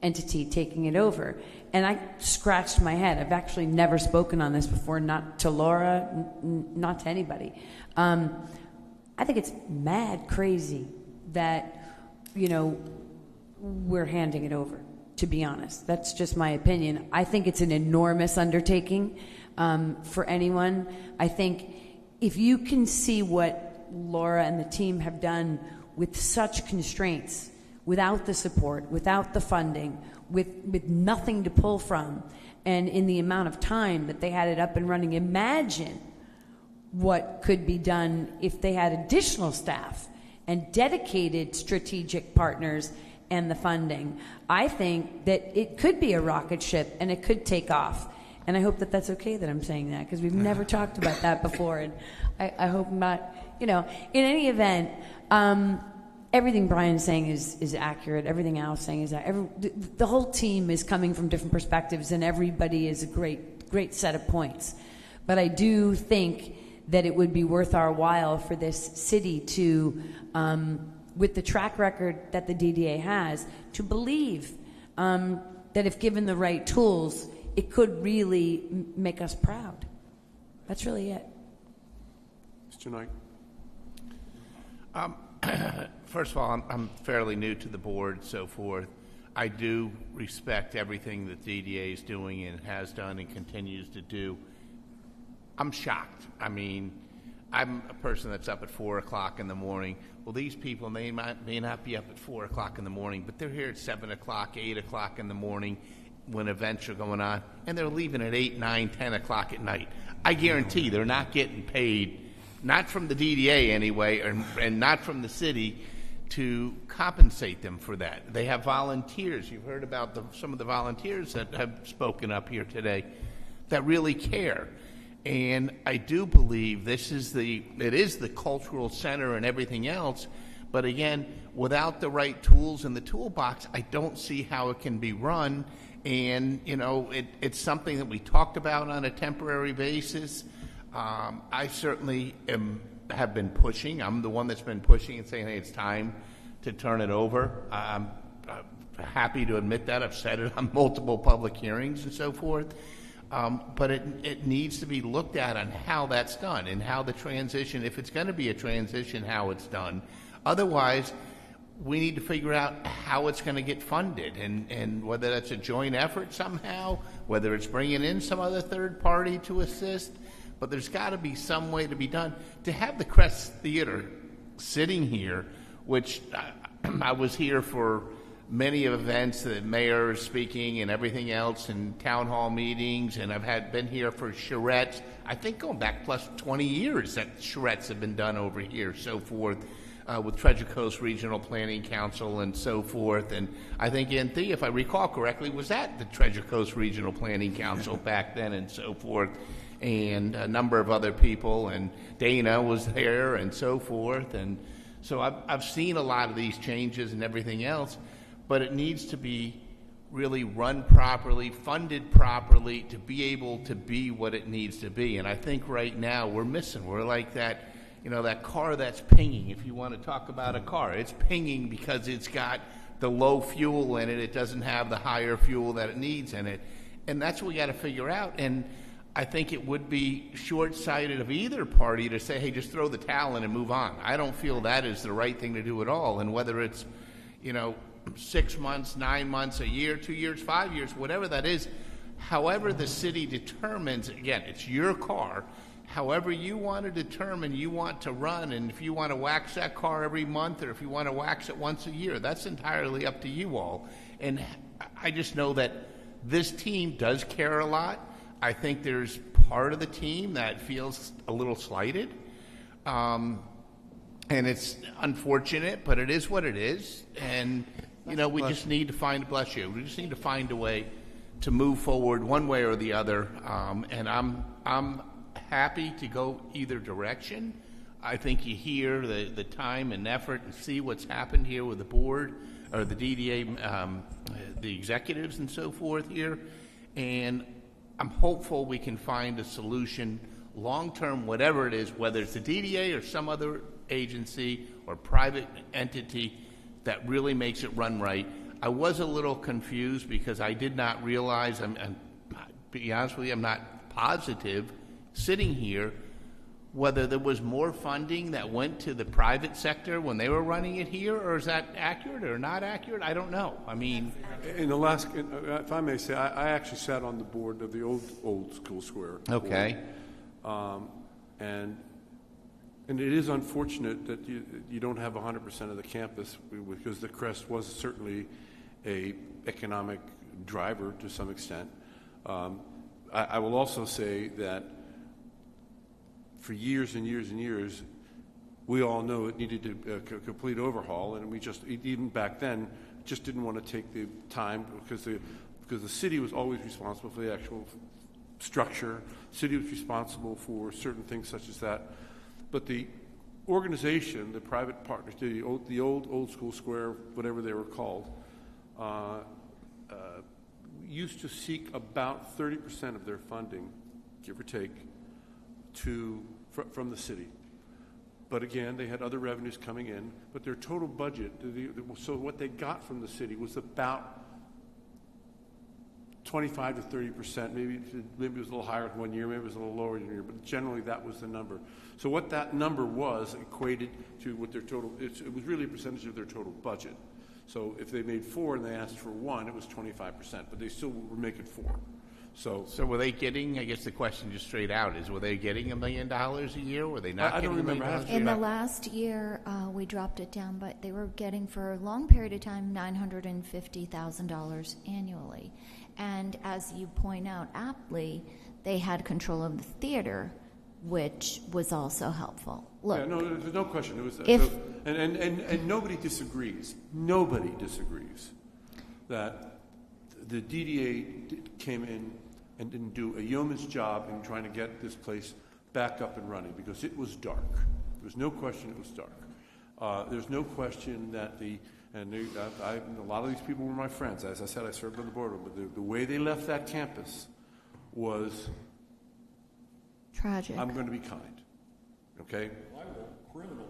entity taking it over. And I scratched my head. I've actually never spoken on this before, not to Laura, not to anybody. I think it's mad crazy that, we're handing it over, to be honest. That's just my opinion. I think it's an enormous undertaking for anyone. I think if you can see what Laura and the team have done with such constraints, without the support, without the funding, with nothing to pull from, and in the amount of time that they had it up and running, imagine what could be done if they had additional staff and dedicated strategic partners and the funding. I think that it could be a rocket ship and it could take off. And I hope that that's okay that I'm saying that, because we've never talked about that before. And I hope not, in any event, everything Brian's saying is accurate. Everything Al's saying is accurate. The whole team is coming from different perspectives, and everybody is a great set of points. But I do think that it would be worth our while for this city to, with the track record that the DDA has, to believe that if given the right tools, it could really make us proud. That's really it. Mr. Knight. First of all, I'm fairly new to the board, so forth. I do respect everything that DDA is doing and has done and continues to do. I'm shocked. I mean, I'm a person that's up at 4 o'clock in the morning. Well, these people may not be up at 4 o'clock in the morning, but they're here at 7 o'clock, 8 o'clock in the morning when events are going on, and they're leaving at 8, 9, 10 o'clock at night. I guarantee they're not getting paid, not from the DDA anyway, and not from the city, to compensate them for that. They have volunteers. You've heard about some of the volunteers that have spoken up here today that really care. And I do believe it is the cultural center and everything else, but again, without the right tools in the toolbox, I don't see how it can be run. And, it's something that we talked about on a temporary basis. I certainly have been pushing. I'm the one that's been pushing and saying, hey, it's time to turn it over. I'm happy to admit that. I've said it on multiple public hearings and so forth. But it needs to be looked at on how that's done and how the transition, if it's going to be a transition, how it's done. Otherwise, we need to figure out how it's going to get funded and whether that's a joint effort somehow, whether it's bringing in some other third party to assist. But there's got to be some way to be done. To have the Crest Theater sitting here, which I was here for many events, the mayor speaking and everything else, and town hall meetings, and I've been here for charrettes. I think going back plus 20 years that charrettes have been done over here, so forth, with Treasure Coast Regional Planning Council and so forth. And I think Anthony, if I recall correctly, was at the Treasure Coast Regional Planning Council back then and so forth, and a number of other people, and Dana was there and so forth. And so I've seen a lot of these changes and everything else, but it needs to be really run properly, funded properly to be able to be what it needs to be. And I think right now we're like that, that car that's pinging. If you want to talk about a car, it's pinging because it's got the low fuel in it. It doesn't have the higher fuel that it needs in it. And that's what we got to figure out. And I think it would be short-sighted of either party to say, hey, just throw the towel in and move on. I don't feel that is the right thing to do at all. And whether it's, 6 months, 9 months, a year, 2 years, 5 years, whatever that is, however the city determines, again, it's your car, however you want to determine you want to run, and if you want to wax that car every month or if you want to wax it once a year, that's entirely up to you all. And I just know that this team does care a lot. I think there's part of the team that feels a little slighted. And it's unfortunate, but it is what it is. And, we just need to find, bless you, we just need to find a way to move forward one way or the other. And I'm happy to go either direction. I think you hear the time and effort and see what's happened here with the board or the DDA, the executives and so forth here. And I'm hopeful we can find a solution long-term, whatever it is, whether it's the DDA or some other agency or private entity that really makes it run right. I was a little confused because I did not realize, and to be honest with you, I'm not positive sitting here whether there was more funding that went to the private sector when they were running it here, or is that accurate or not accurate? I don't know. I mean, in the last, if I may say, I actually sat on the board of the old school square. Okay. Board. And it is unfortunate that you don't have 100% of the campus, because the Crest was certainly a economic driver to some extent. I will also say that for years and years and years, we all know it needed a complete overhaul, and we just, even back then, just didn't want to take the time because the city was always responsible for the actual structure. The city was responsible for certain things such as that. But the organization, the private partners, the old school square, whatever they were called, used to seek about 30% of their funding, give or take, from the city. But again, they had other revenues coming in, but their total budget, so what they got from the city was about 25 to 30%. Maybe it was a little higher one year, maybe it was a little lower one year, but generally that was the number. So what that number was equated to what their total, it was really a percentage of their total budget. So if they made 4 and they asked for 1, it was 25%, but they still were making 4. So were they getting, I guess the question just straight out is, were they getting $1 million a year? Were they not getting $1 million a year? In the last year, we dropped it down, but they were getting, for a long period of time, $950,000 annually. And as you point out aptly, they had control of the theater, which was also helpful. Look, yeah, no, there's no question. It was, and nobody disagrees. Nobody disagrees that the DDA came in and didn't do a yeoman's job in trying to get this place back up and running, because it was dark. There's no question it was dark. There's no question that a lot of these people were my friends. As I said, I served on the board, but the way they left that campus was tragic. I'm going to be kind, okay? Criminal.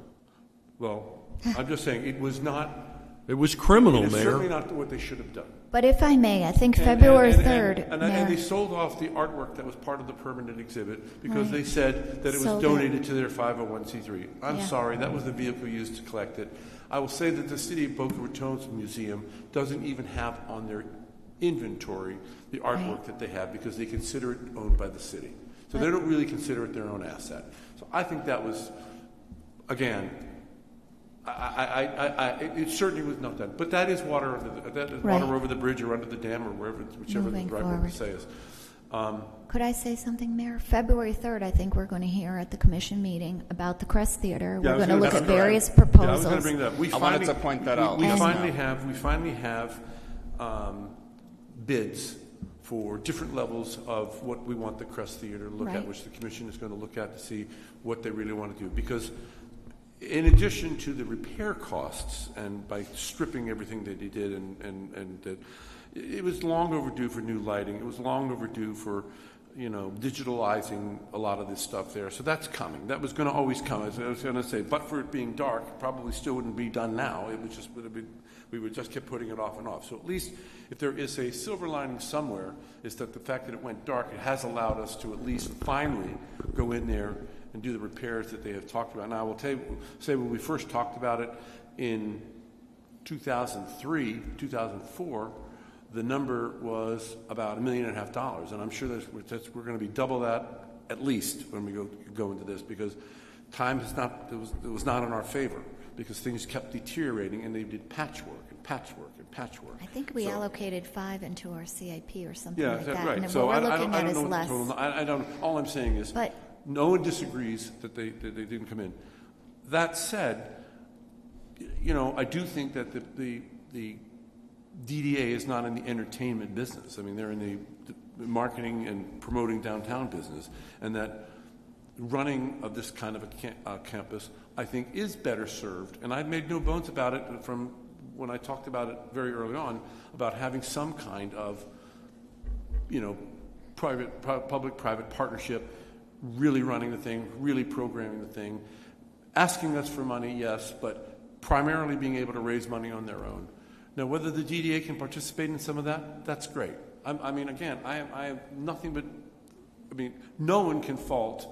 Well, I'm just saying it was not. It was criminal, Mayor. Mayor. Certainly not what they should have done. But if I may, I think February 3rd. And they sold off the artwork that was part of the permanent exhibit because they said that it was donated to their 501c3. I'm sorry, that was the vehicle used to collect it. I will say that the City of Boca Raton's museum doesn't even have on their inventory the artwork that they have, because they consider it owned by the city. So they don't really consider it their own asset. So I think that was, again, it certainly was not done. But that is water water over the bridge or under the dam, or whichever the right word to say is. Could I say something, Mayor? February 3rd, I think we're going to hear at the commission meeting about the Crest Theater. We're going to look at various proposals. I was going to bring that up. I wanted to point that out. We finally have bids for different levels of what we want the Crest Theater to look at, which the commission is going to look at to see what they really want to do. Because in addition to the repair costs, and by stripping everything that he did, and it was long overdue for new lighting. It was long overdue for, digitalizing a lot of this stuff there. So that's coming. That was going to always come. As I was going to say, but for it being dark, it probably still wouldn't be done now. It was just we would just keep putting it off and off. So at least if there is a silver lining somewhere, is that the fact that it went dark, it has allowed us to at least finally go in there and do the repairs that they have talked about. Now, I will say when we first talked about it in 2003, 2004, the number was about $1.5 million, and I'm sure we're going to be double that at least when we go into this, because time was not in our favor, because things kept deteriorating, and they did patchwork and patchwork and patchwork. I think we allocated 5 into our CIP or something like that. Right. And so what I we're don't looking at is know less. what the total. I don't. All I'm saying is, no one disagrees that they didn't come in. That said, I do think that the DDA is not in the entertainment business. I mean, they're in the marketing and promoting downtown business, and that running of this kind of a campus, I think, is better served. And I've made no bones about it from when I talked about it very early on, about having some kind of, public-private partnership, really running the thing, really programming the thing, asking us for money, yes, but primarily being able to raise money on their own. Now, whether the DDA can participate in some of that, that's great. I have nothing but, no one can fault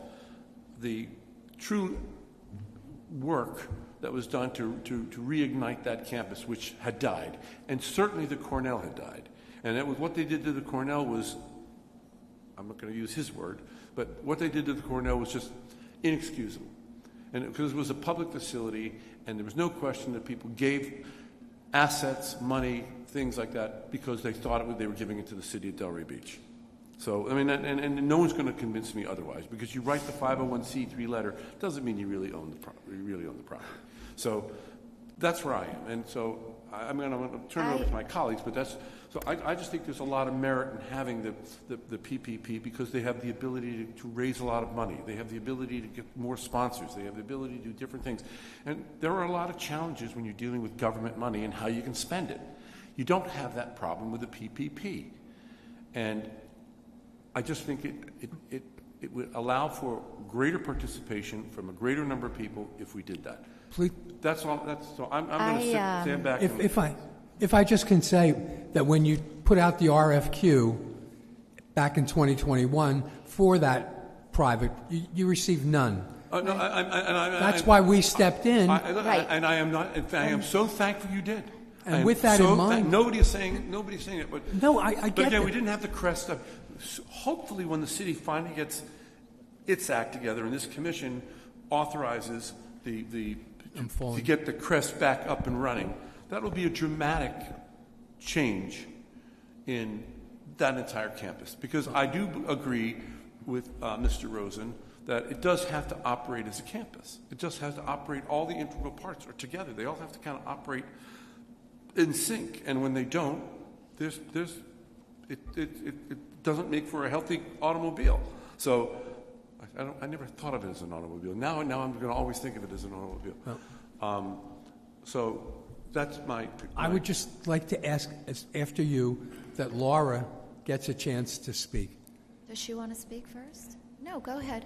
the true work that was done to reignite that campus, which had died. And certainly the Cornell had died. And it was what they did to the Cornell was, I'm not going to use his word, but what they did to the Cornell was just inexcusable. And because it was a public facility, and there was no question that people gave assets, money, things like that, because they thought they were giving it to the city of Delray Beach. So, and no one's going to convince me otherwise, because you write the 501c3 letter doesn't mean you really own the property. So that's where I am. And so I'm going to turn it over to my colleagues, but I just think there's a lot of merit in having the PPP, because they have the ability to raise a lot of money. They have the ability to get more sponsors. They have the ability to do different things. And there are a lot of challenges when you're dealing with government money and how you can spend it. You don't have that problem with the PPP. And I just think it would allow for greater participation from a greater number of people if we did that. Please. That's all. I'm going to stand back. If I just can say that when you put out the RFQ back in 2021 for that private, you received none. That's why we stepped in. And I am not. In fact, I am so thankful you did. And with that in mind, nobody's saying it. But no, I get But again, it. we didn't have the crest stuff. Hopefully, when the city finally gets its act together and this commission authorizes to get the crest back up and running, that will be a dramatic change in that entire campus. Because I do agree with Mr. Rosen that it does have to operate as a campus. It just has to operate. All the integral parts are together. They all have to kind of operate in sync. And when they don't, it doesn't make for a healthy automobile. So I never thought of it as an automobile. Now I'm going to always think of it as an automobile. So that's my. I would just like to ask, after you, that Laura gets a chance to speak. Does she want to speak first? No, go ahead.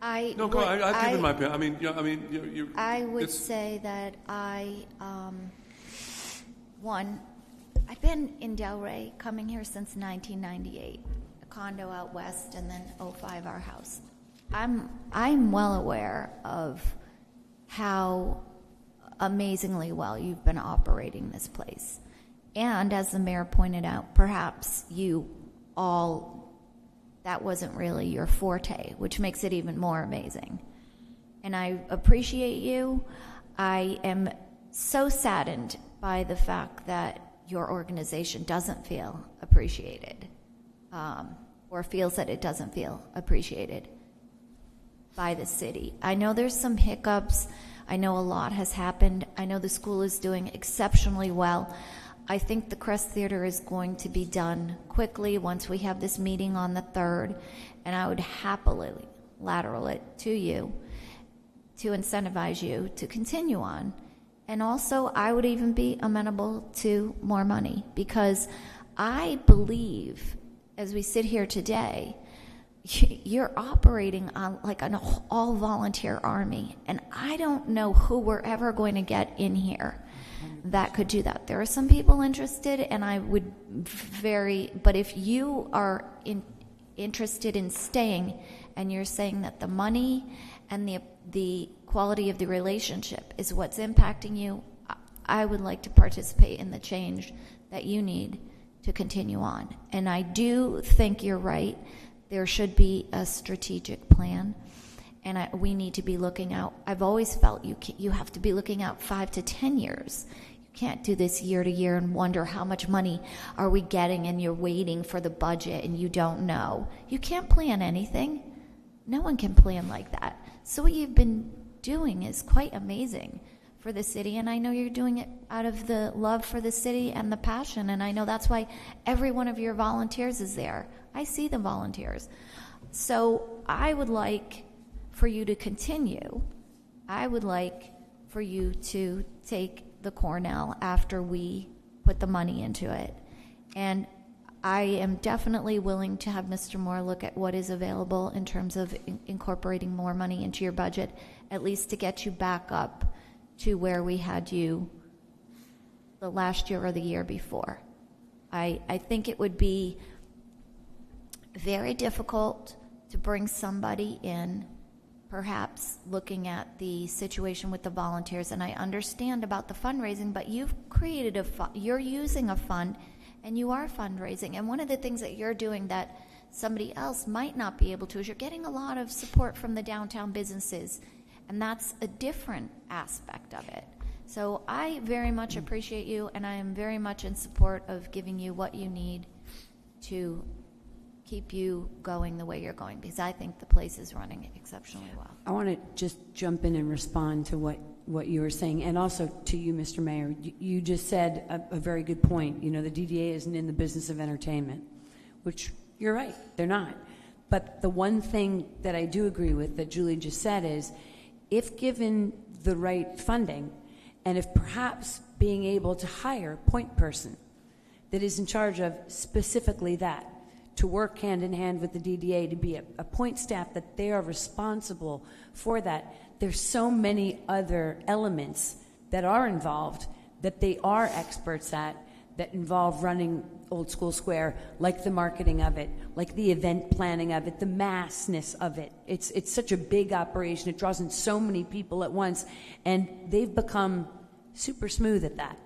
I've given my opinion. I would say that I've been in Delray, coming here since 1998, a condo out west, and then 2005 our house. I'm well aware of how amazingly well you've been operating this place. And as the mayor pointed out, perhaps that wasn't really your forte, which makes it even more amazing. And I appreciate you. I am so saddened by the fact that your organization doesn't feel appreciated, or feels that it doesn't feel appreciated by the city. I know there's some hiccups. I know a lot has happened. I know the school is doing exceptionally well. I think the Crest Theater is going to be done quickly once we have this meeting on the 3rd, and I would happily lateral it to you to incentivize you to continue on. And also, I would even be amenable to more money, because I believe, as we sit here today, you're operating on like an all-volunteer army, and I don't know who we're ever going to get in here that could do that. There are some people interested, and I would but if you are interested in staying, and you're saying that the money and the quality of the relationship is what's impacting you, I would like to participate in the change that you need to continue on. And I do think you're right. There should be a strategic plan, and we need to be looking out. I've always felt you have to be looking out 5 to 10 years. You can't do this year to year and wonder how much money are we getting, and you're waiting for the budget and you don't know. You can't plan anything. No one can plan like that. So what you've been doing is quite amazing for the city, and I know you're doing it out of the love for the city and the passion, and I know that's why every one of your volunteers is there. I see the volunteers. So I would like for you to continue. I would like for you to take the Cornell after we put the money into it. And I am definitely willing to have Mr. Moore look at what is available in terms of incorporating more money into your budget, at least to get you back up to where we had you the last year or the year before. I think it would be very difficult to bring somebody in, perhaps looking at the situation with the volunteers, and I understand about the fundraising, but you've created you're using a fund, and you are fundraising, and one of the things that you're doing that somebody else might not be able to is you're getting a lot of support from the downtown businesses, and that's a different aspect of it. So I very much appreciate you, and I am very much in support of giving you what you need to keep you going the way you're going, because I think the place is running exceptionally well. I want to just jump in and respond to what you were saying, and also to you, Mr. Mayor. You just said a very good point. You know, the DDA isn't in the business of entertainment, which you're right, they're not. But the one thing that I do agree with that Julie just said is, if given the right funding, and if perhaps being able to hire a point person that is in charge of specifically that, to work hand in hand with the DDA, to be a point staff that they are responsible for that. There's so many other elements that are involved that they are experts at, that involve running Old School Square, like the marketing of it, like the event planning of it, the massness of it. It's such a big operation. It draws in so many people at once, and they've become super smooth at that.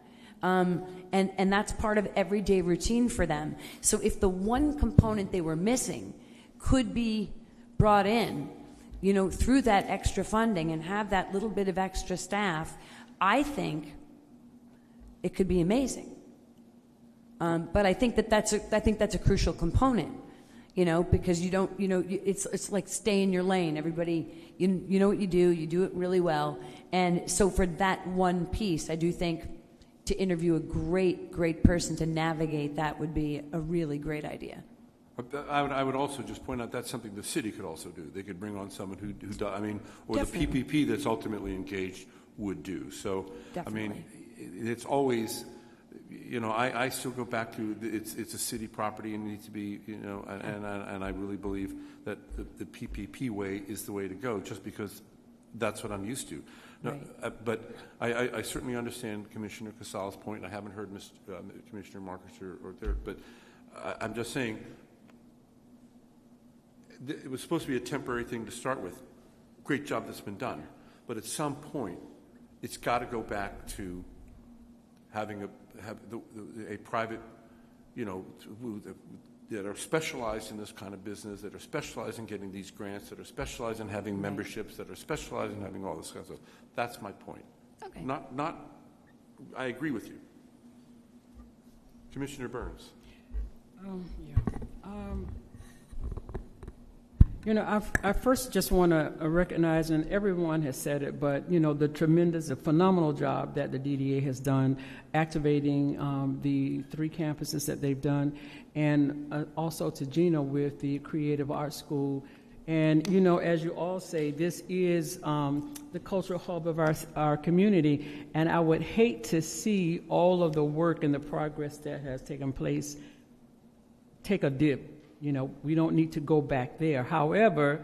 And that's part of everyday routine for them. So if the one component they were missing could be brought in, you know, through that extra funding and have that little bit of extra staff, I think it could be amazing. But I think that's a crucial component, you know, because you don't, you know, it's like stay in your lane. Everybody, you know what you do it really well. And so for that one piece, I do think to interview a great person to navigate that would be a really great idea. I would also just point out that's something the city could also do. They could bring on someone who does, I mean, or definitely. The PPP that's ultimately engaged would do. So, definitely. I mean, it's always, you know, I still go back to it's a city property and needs to be, you know, and I really believe that the PPP way is the way to go, just because that's what I'm used to. No, right. But I certainly understand Commissioner Casal's point. I haven't heard Commissioner Marcus or there, but I'm just saying it was supposed to be a temporary thing to start with. Great job that's been done. But at some point, it's got to go back to having a private, you know, that are specialized in this kind of business, that are specialized in getting these grants, that are specialized in having memberships, that are specialized in having all this kind of stuff. That's my point. Okay. I agree with you. Commissioner Burns. You know, I first just want to recognize, and everyone has said it, but, you know, the phenomenal job that the DDA has done activating the 3 campuses that they've done, and also to Gina with the Creative Arts School. And, you know, as you all say, this is the cultural hub of our community, and I would hate to see all of the work and the progress that has taken place take a dip. We don't need to go back there. However,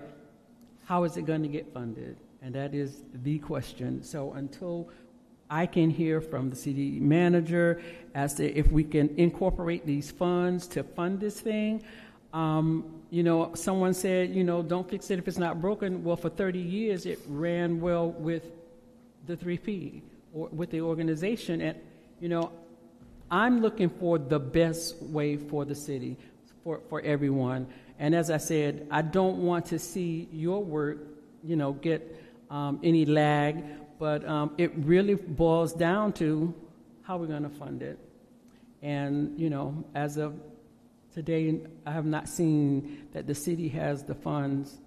how is it going to get funded? And that is the question. So until I can hear from the city manager as to if we can incorporate these funds to fund this thing. Someone said, don't fix it if it's not broken. Well, for 30 years, it ran well with the 3P or with the organization. And, I'm looking for the best way for the city, for everyone. And as I said, I don't want to see your work, get any lag. But it really boils down to how we're going to fund it. And, as of today, I have not seen that the city has the funds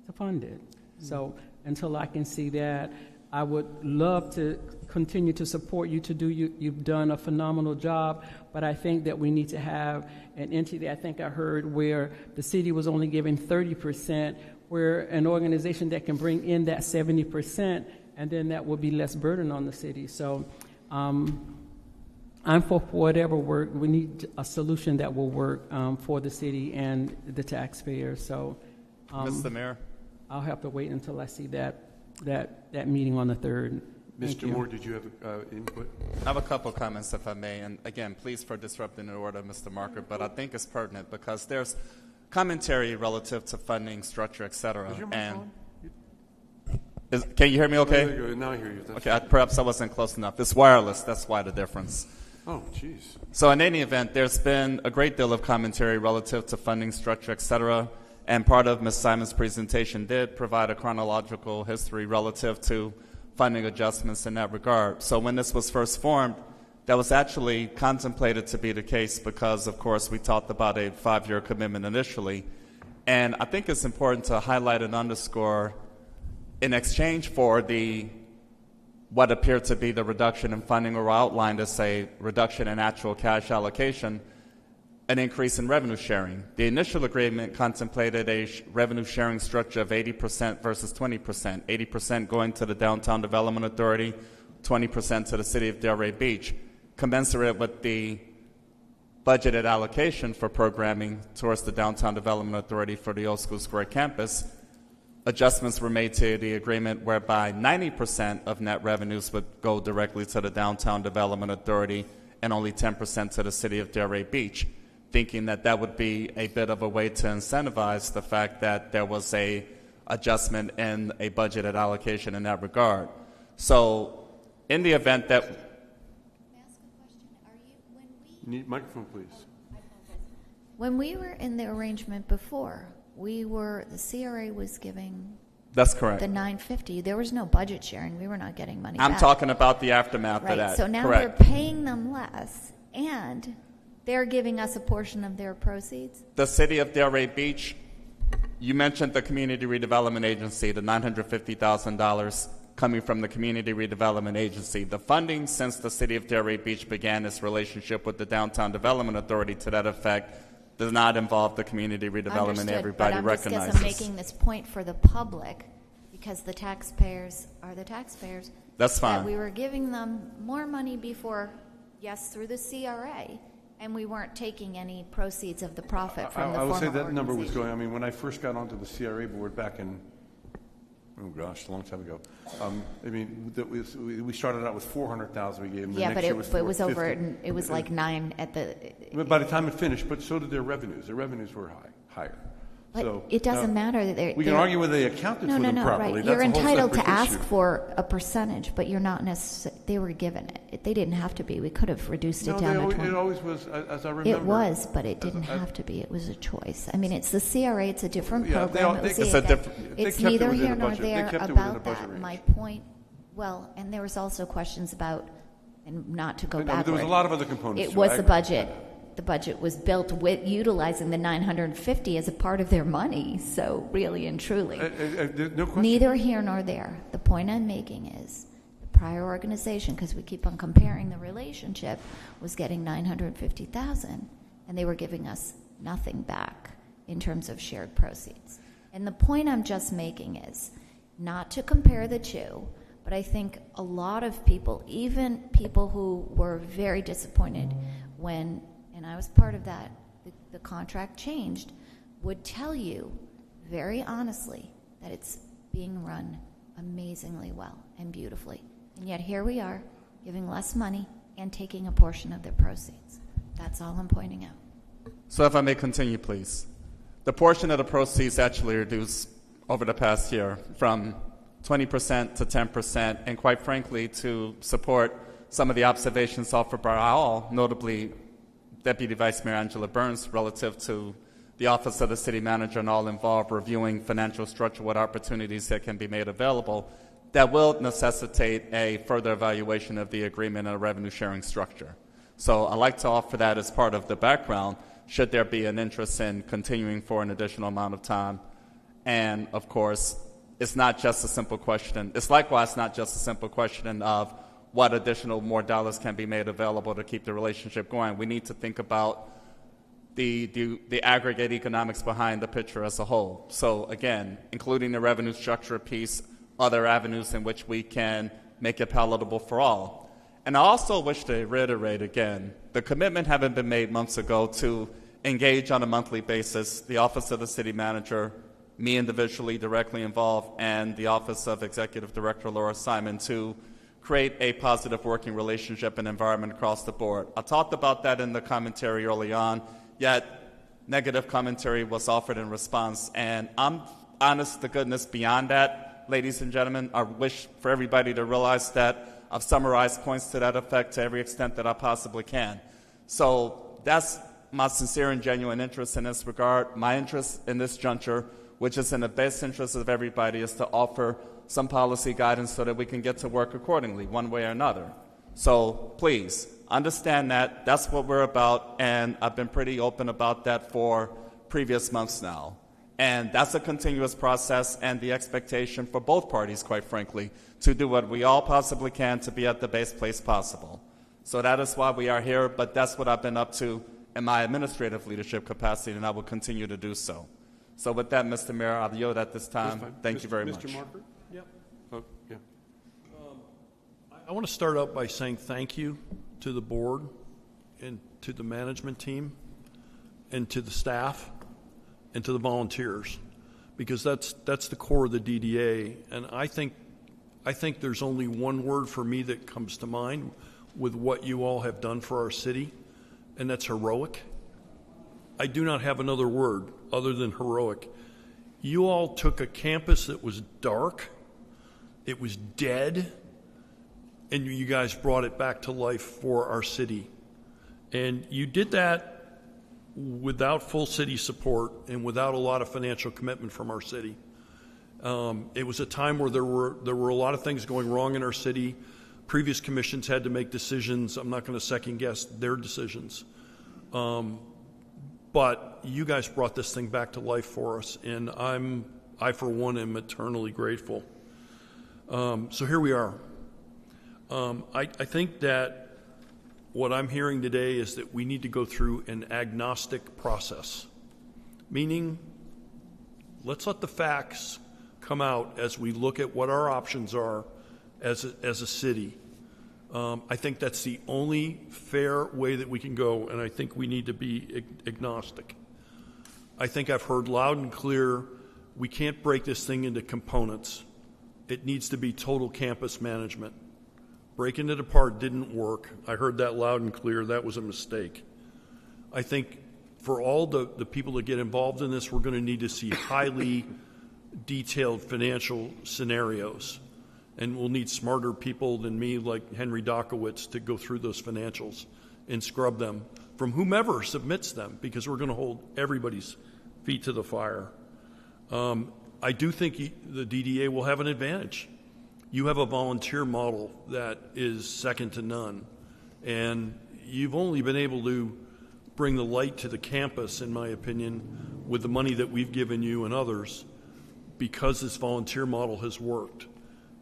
to fund it. So until I can see that, I would love to continue to support you you've done a phenomenal job, but I think that we need to have an entity. I think I heard where the city was only giving 30%, where an organization that can bring in that 70%, and then that will be less burden on the city. So I'm for whatever work. We need a solution that will work for the city and the taxpayers. So, Mr. Mayor? I'll have to wait until I see that meeting on the 3rd. Mr. Moore, did you have input? I have a couple of comments, if I may. And again, please for disrupting the order, Mr. Marker, but I think it's pertinent because there's commentary relative to funding, structure, et cetera. Is your mic on? Can you hear me okay? Now I hear you. Okay, perhaps I wasn't close enough. It's wireless. That's why the difference. Oh, jeez. So in any event, there's been a great deal of commentary relative to funding, structure, et cetera, and part of Ms. Simon's presentation did provide a chronological history relative to funding adjustments in that regard. So when this was first formed, that was actually contemplated to be the case because, of course, we talked about a 5-year commitment initially. And I think it's important to highlight and underscore, in exchange for what appeared to be the reduction in funding or outlined as a reduction in actual cash allocation, an increase in revenue sharing. The initial agreement contemplated a revenue sharing structure of 80% versus 20%, 80% going to the Downtown Development Authority, 20% to the City of Delray Beach, commensurate with the budgeted allocation for programming towards the Downtown Development Authority for the Old School Square campus. Adjustments were made to the agreement whereby 90% of net revenues would go directly to the Downtown Development Authority and only 10% to the City of Delray Beach, thinking that that would be a bit of a way to incentivize the fact that there was a adjustment in a budgeted allocation in that regard. So in the event that... May I ask a question? Need microphone, please. When we were in the arrangement before, the CRA was giving... That's correct. The $950. There was no budget sharing. We were not getting money back. I'm talking about the aftermath of that. So now correct. we're paying them less, and they're giving us a portion of their proceeds? The City of Delray Beach, you mentioned the Community Redevelopment Agency, the $950,000 coming from the Community Redevelopment Agency. The funding since the City of Delray Beach began its relationship with the Downtown Development Authority to that effect does not involve the community redevelopment. Understood, everybody but recognizes. I'm making this point for the public because the taxpayers are the taxpayers. That's fine. That we were giving them more money before, yes, through the CRA, and we weren't taking any proceeds of the profit from the I would former say that number was organization. going, I mean, when I first got onto the CRA board back in, oh gosh, a long time ago, I mean, we started out with $400,000 we gave them. Yeah, the but next year it was over, $450,000. it was like 9 at the... By the time it finished, but so did their revenues. Their revenues were higher. But So it doesn't now, matter that we can argue whether they accounted for them properly. Right. You're That's a whole entitled to separate ask issue. for a percentage, but you're not necessarily. They were given it. They didn't have to be. We could have reduced it down to 20. It always was, as I remember. It was, but it didn't have to be. It was a choice. I mean, it's the CRA. It's a different program. It's neither here nor there about that. My point. Well, and there was also questions about, and not to go backward. There was a lot of other components. It was the budget. The budget was built with utilizing the $950 as a part of their money. So really and truly, no question. Neither here nor there. The point I'm making is the prior organization, because we keep on comparing the relationship, was getting $950,000, and they were giving us nothing back in terms of shared proceeds. And the point I'm just making is not to compare the two, but I think a lot of people, even people who were very disappointed when, and I was part of that, the contract changed, would tell you very honestly that it's being run amazingly well and beautifully. And yet here we are, giving less money and taking a portion of their proceeds. That's all I'm pointing out. So if I may continue, please. The portion of the proceeds actually reduced over the past year from 20% to 10%, and quite frankly, to support some of the observations offered by all, notably Deputy Vice Mayor Angela Burns, relative to the Office of the City Manager and all involved reviewing financial structure, what opportunities that can be made available, that will necessitate a further evaluation of the agreement and a revenue sharing structure. So I'd like to offer that as part of the background, should there be an interest in continuing for an additional amount of time. And of course, it's not just a simple question. It's likewise not just a simple question of what additional more dollars can be made available to keep the relationship going. We need to think about the aggregate economics behind the picture as a whole. So again, including the revenue structure piece, other avenues in which we can make it palatable for all. And I also wish to reiterate again, the commitment having been made months ago to engage on a monthly basis, the Office of the City Manager, me individually directly involved, and the Office of Executive Director Laura Simon to create a positive working relationship and environment across the board. I talked about that in the commentary early on, yet negative commentary was offered in response. And I'm honest to goodness beyond that, ladies and gentlemen. I wish for everybody to realize that I've summarized points to that effect to every extent that I possibly can. So that's my sincere and genuine interest in this regard. My interest in this juncture, which is in the best interest of everybody, is to offer some policy guidance so that we can get to work accordingly, one way or another. So please, understand that. That's what we're about, and I've been pretty open about that for previous months now. And that's a continuous process, and the expectation for both parties, quite frankly, to do what we all possibly can to be at the best place possible. So that is why we are here, but that's what I've been up to in my administrative leadership capacity, and I will continue to do so. So with that, Mr. Mayor, I'll yield at this time. Thank you very much. Mr. Marker? Yep. Oh, yeah. I want to start out by saying thank you to the board and to the management team and to the staff and to the volunteers, because that's the core of the DDA. And I think there's only one word for me that comes to mind with what you all have done for our city, and that's heroic. I do not have another word other than heroic. You all took a campus that was dark, it was dead, and you guys brought it back to life for our city. And you did that without full city support and without a lot of financial commitment from our city. It was a time where there were a lot of things going wrong in our city. Previous commissions had to make decisions. I'm not going to second guess their decisions. But you guys brought this thing back to life for us, and I for one am eternally grateful. So here we are. I think that what I'm hearing today is that we need to go through an agnostic process, meaning let's let the facts come out as we look at what our options are as a city. I think that's the only fair way that we can go, and I think we need to be agnostic. I think I've heard loud and clear we can't break this thing into components. It needs to be total campus management. Breaking it apart didn't work. I heard that loud and clear. That was a mistake. I think for all the people that get involved in this, we're going to need to see highly detailed financial scenarios. And we'll need smarter people than me, like Henry Dokowitz, to go through those financials and scrub them from whomever submits them, because we're going to hold everybody's feet to the fire. I do think the DDA will have an advantage. You have a volunteer model that is second to none, and you've only been able to bring the light to the campus, in my opinion, with the money that we've given you and others, because this volunteer model has worked.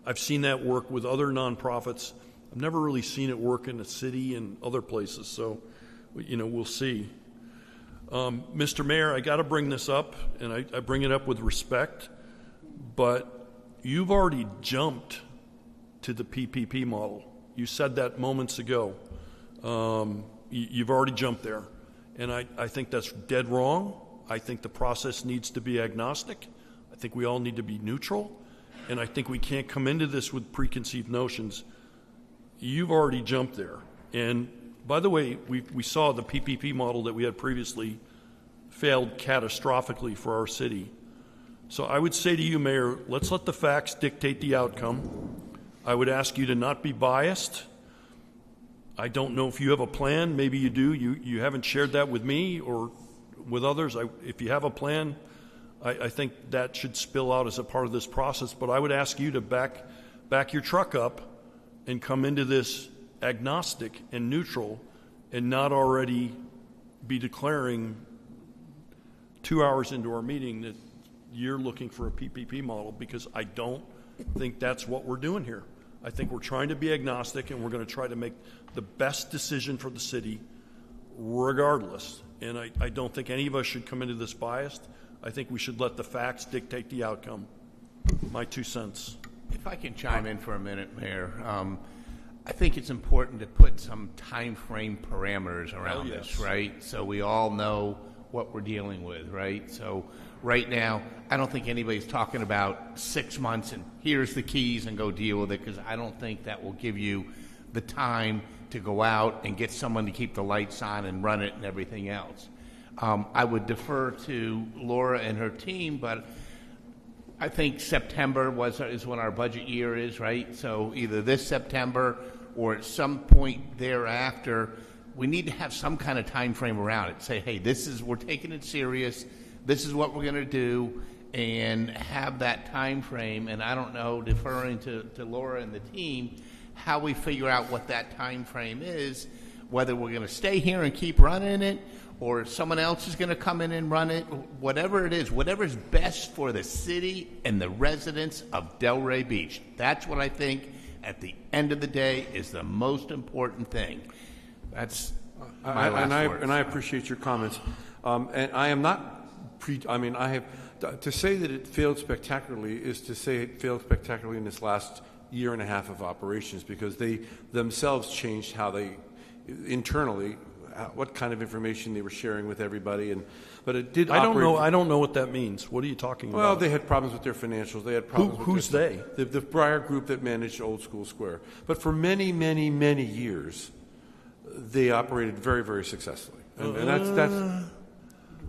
I've seen that work with other nonprofits. I've never really seen it work in the city and other places, so we'll see. Mr. Mayor, I got to bring this up, and I bring it up with respect, but you've already jumped to the PPP model. You said that moments ago. You've already jumped there. And I think that's dead wrong. I think the process needs to be agnostic. I think we all need to be neutral. And I think we can't come into this with preconceived notions. You've already jumped there. And by the way, we saw the PPP model that we had previously failed catastrophically for our city. So I would say to you, Mayor, let's let the facts dictate the outcome. I would ask you to not be biased. I don't know if you have a plan. Maybe you do. You haven't shared that with me or with others. If you have a plan, I think that should spill out as a part of this process. But I would ask you to back your truck up and come into this agnostic and neutral and not already be declaring 2 hours into our meeting that you're looking for a PPP model, because I don't think that's what we're doing here. I think we're trying to be agnostic, and we're going to try to make the best decision for the city regardless. And I don't think any of us should come into this biased. I think we should let the facts dictate the outcome. My 2 cents. If I can chime in for a minute, Mayor, I think it's important to put some time frame parameters around this, right? So we all know what we're dealing with, right? So right now, I don't think anybody's talking about 6 months and here's the keys and go deal with it, because I don't think that will give you the time to go out and get someone to keep the lights on and run it and everything else. I would defer to Laura and her team, but I think September is when our budget year is, right? So either this September or at some point thereafter, we need to have some kind of time frame around it. Say, hey, we're taking it serious. This is what we're going to do, and have that time frame. And I don't know, deferring to Laura and the team, how we figure out what that time frame is, whether we're going to stay here and keep running it, or someone else is going to come in and run it, whatever it is, whatever's best for the city and the residents of Delray Beach. That's what I think, at the end of the day, is the most important thing. That's my last words. And I appreciate your comments. And I am not I have to say that it failed spectacularly is to say it failed spectacularly in this last year and a half of operations, because they themselves changed how they internally what kind of information they were sharing with everybody, but it did. I don't know what that means. What are you talking about? Well, they had problems with their financials. They had problems. Who's they? The Breyer group that managed Old School Square. But for many, many, many years, they operated very, very successfully, and that's.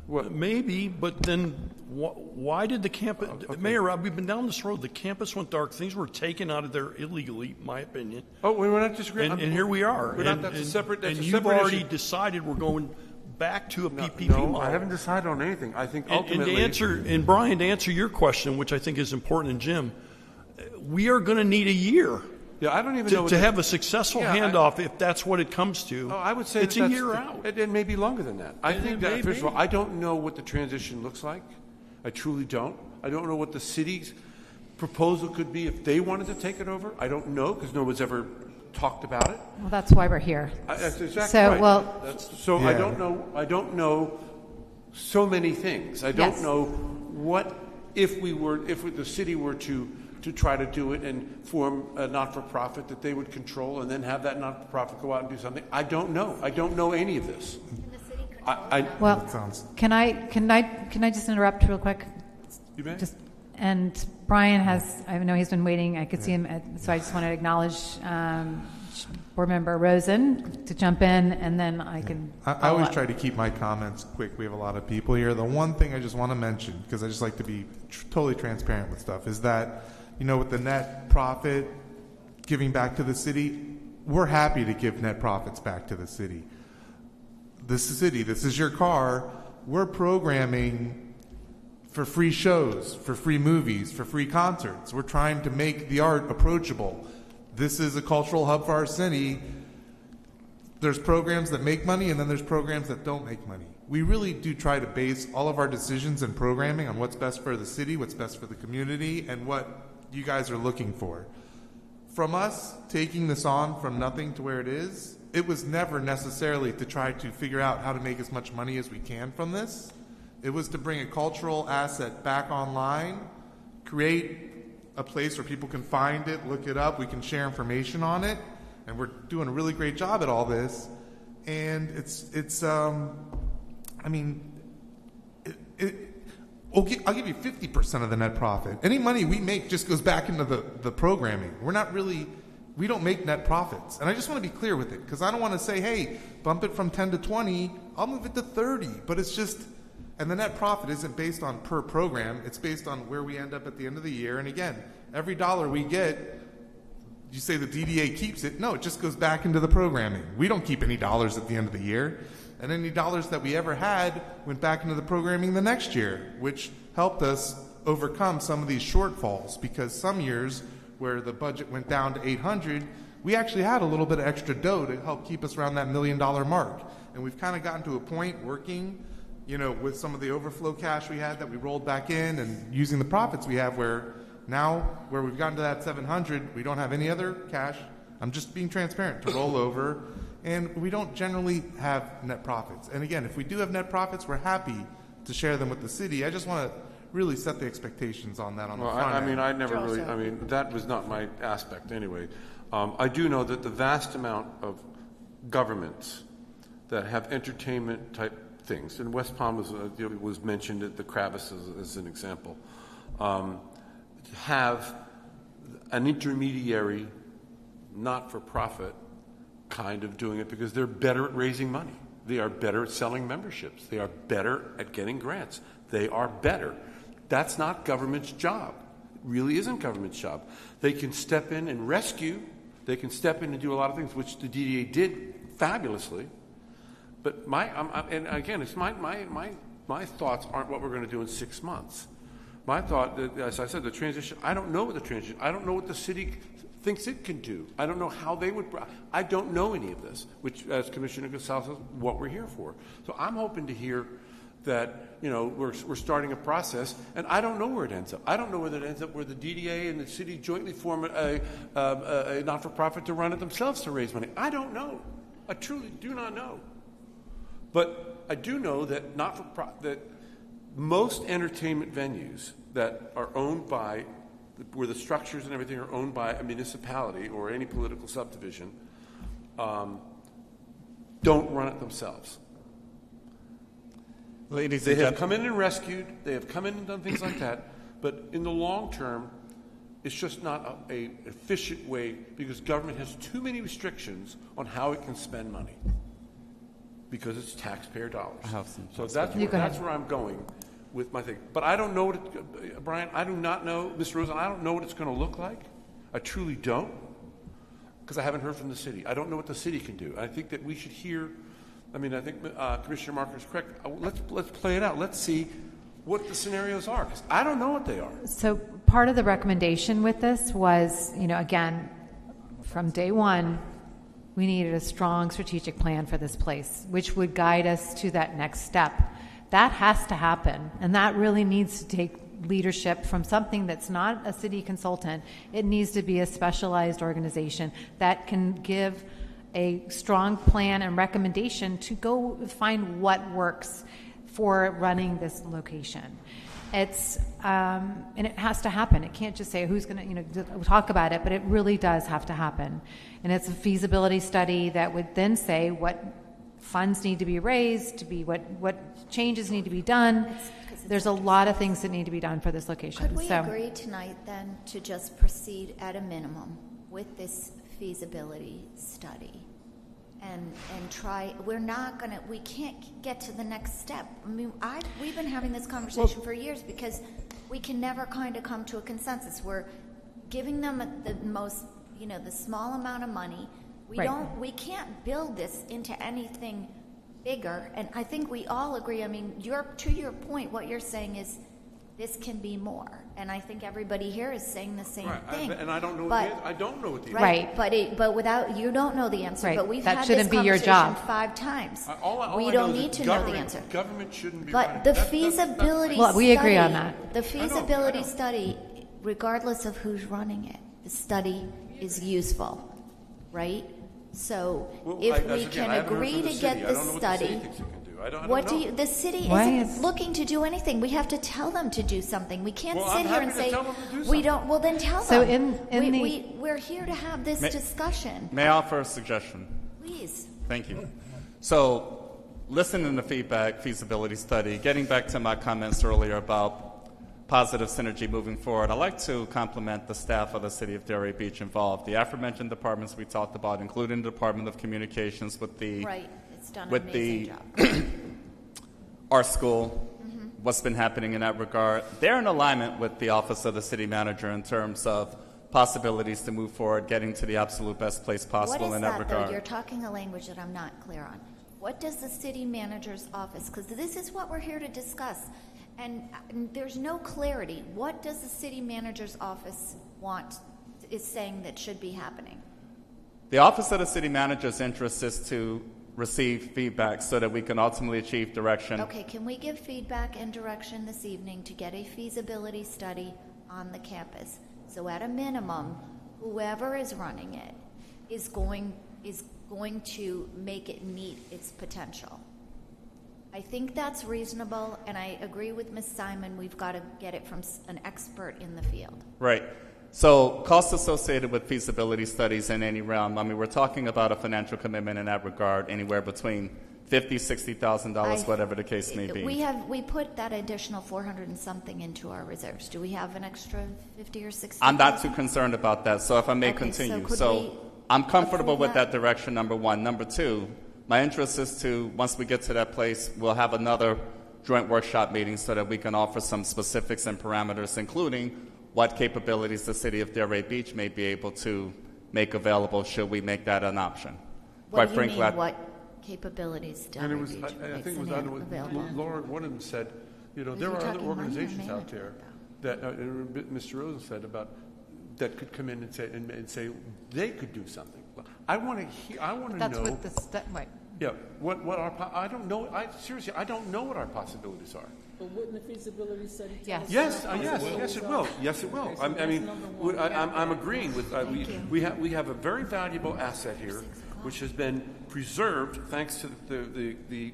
Well, maybe, but then why did the campus... Okay. Mayor, we've been down this road. The campus went dark. Things were taken out of there illegally, in my opinion. Oh, we're not disagreeing. And here we are. That's a separate you've already decided we're going back to a PPP model. No, I haven't decided on anything. I think ultimately... And Brian, to answer your question, which I think is important, and Jim, we are going to need a year. Yeah, I don't even know to have a successful handoff, if that's what it comes to. I would say it's a year out. It may be longer than that. I think that, first of all, I don't know what the transition looks like. I truly don't. I don't know what the city's proposal could be if they wanted to take it over. I don't know, because no one's ever talked about it. Well, that's why we're here. That's exactly right. Yeah. I don't know so many things. I don't know what if the city were to try to do it and form a not-for-profit that they would control, and then have that not-for-profit go out and do something. I don't know. I don't know any of this. Can I just interrupt real quick? You may. And Brian I know he's been waiting. I could see him, so I just want to acknowledge Board Member Rosen to jump in, and then I can. I always try to keep my comments quick. We have a lot of people here. The one thing I just want to mention, because I just like to be totally transparent with stuff, is that, with the net profit giving back to the city, we're happy to give net profits back to the city. This is your car. We're programming for free shows, for free movies, for free concerts. We're trying to make the art approachable. This is a cultural hub for our city. There's programs that make money, and then there's programs that don't make money. We really do try to base all of our decisions and programming on what's best for the city, what's best for the community, and what you guys are looking for. From us taking this on from nothing to where it is, it was never necessarily to try to figure out how to make as much money as we can from this. It was to bring a cultural asset back online, create a place where people can find it, look it up, we can share information on it, and we're doing a really great job at all this. And I mean, I'll give you 50% of the net profit. Any money we make just goes back into the programming. We don't make net profits. And I just want to be clear with it, because I don't want to say, hey, bump it from 10 to 20, I'll move it to 30. But it's just, and the net profit isn't based on per program, it's based on where we end up at the end of the year. And again, every dollar we get, you say the DDA keeps it. No, it just goes back into the programming. We don't keep any dollars at the end of the year. And any dollars that we ever had went back into the programming the next year, which helped us overcome some of these shortfalls, because some years where the budget went down to 800, we actually had a little bit of extra dough to help keep us around that $1 million mark. And we've kind of gotten to a point working, with some of the overflow cash we had that we rolled back in and using the profits we have, where now where we've gotten to that 700, we don't have any other cash. I'm just being transparent to roll over. And we don't generally have net profits. And again, if we do have net profits, we're happy to share them with the city. I just want to really set the expectations on that on the front end. That was not my aspect anyway. I do know that the vast amount of governments that have entertainment type things, and West Palm was mentioned at the Kravis as an example, have an intermediary, not-for-profit kind of doing it, because they're better at raising money. They are better at selling memberships. They are better at getting grants. They are better. That's not government's job. It really isn't government's job. They can step in and rescue. They can step in and do a lot of things, which the DDA did fabulously. But and again, it's my thoughts aren't what we're going to do in 6 months. My thought, as I said, the transition. I don't know what the transition. I don't know what the city thinks it can do. I don't know how they would. I don't know any of this, which, as Commissioner Gonzalez says, what we're here for. So I'm hoping to hear that we're starting a process, and I don't know where it ends up. I don't know whether it ends up where the DDA and the city jointly form a not-for-profit to run it themselves to raise money. I don't know. I truly do not know. But I do know that that most entertainment venues that are owned by, where the structures and everything are owned by a municipality or any political subdivision, don't run it themselves. They have come in and rescued. They have come in and done things like that. But in the long term, it's just not an efficient way, because government has too many restrictions on how it can spend money, because it's taxpayer dollars. So that's where I'm going with my thing. But I don't know Brian, I do not know, Mr. Rosen, I don't know what it's going to look like. I truly don't, because I haven't heard from the city. I don't know what the city can do. I think that we should hear, I think Commissioner Marker is correct. Let's play it out. Let's see what the scenarios are, because I don't know what they are. So part of the recommendation with this was, again, from day one, we needed a strong strategic plan for this place, which would guide us to that next step. That has to happen, and that really needs to take leadership from something that's not a city consultant. It needs to be a specialized organization that can give a strong plan and recommendation to go find what works for running this location. It's and it has to happen. It can't just say who's going to talk about it, but it really does have to happen. And it's a feasibility study that would then say what funds need to be raised, to be what changes need to be done. There's a lot of things that need to be done for this location. Could we agree tonight then to just proceed at a minimum with this feasibility study and try? We can't get to the next step. We've been having this conversation for years, because we can never kind of come to a consensus. We're giving them the most, the small amount of money. We can't build this into anything bigger, and I think we all agree. To your point, what you're saying is this can be more, and I think everybody here is saying the same thing. I don't know. I don't know what the answer. Right, but without you don't know the answer. Right. But we've that had shouldn't this be your job. 5 times. We don't need to know the answer. Government shouldn't be. But the feasibility. Well, we agree on that. The feasibility study, regardless of who's running it, the study is useful, right? So if we can agree to get the study, the city isn't looking to do anything. We have to tell them to do something. We can't sit here and say we don't. Well, then tell them. We're here to have this discussion. May I offer a suggestion? Please. Thank you. So listening to feedback, feasibility study, getting back to my comments earlier about positive synergy moving forward, I'd like to compliment the staff of the City of Delray Beach involved. The aforementioned departments we talked about, including the Department of Communications with the right. It's done with an amazing the job. art school, what's been happening in that regard. They're in alignment with the Office of the City Manager in terms of possibilities to move forward, getting to the absolute best place possible What is in that regard. Though? You're talking a language that I'm not clear on. What does the city manager's office, because this is what we're here to discuss, and there's no clarity. What does the city manager's office is saying that should be happening? The Office of the City Manager's interest is to receive feedback so that we can ultimately achieve direction. Okay, can we give feedback and direction this evening to get a feasibility study on the campus? So at a minimum, whoever is running it is going to make it meet its potential. I think that's reasonable, and I agree with Ms. Simon. We've got to get it from an expert in the field. Right. So costs associated with feasibility studies in any realm, I mean, we're talking about a financial commitment in that regard, anywhere between $50,000, $60,000, whatever the case may be. We put that additional 400 and something into our reserves. Do we have an extra 50 or 60? I'm not too concerned about that, so if I may continue. So I'm comfortable with that direction, number one. Number two, my interest is to, once we get to that place, we'll have another joint workshop meeting so that we can offer some specifics and parameters, including what capabilities the City of Delray Beach may be able to make available should we make that an option. What do you mean, what capabilities Delray Beach makes available? Laura, one of them said, there are other organizations out there that Mr. Rosen said about that could come in and say they could do something. I want to hear. I want to know. That's what the right. Yeah. What our I don't know. Seriously, I don't know what our possibilities are. But wouldn't the feasibility study? Yes. Yes, it will. Yes, it will. I'm agreeing with. We have a very valuable asset here, which has been preserved thanks to the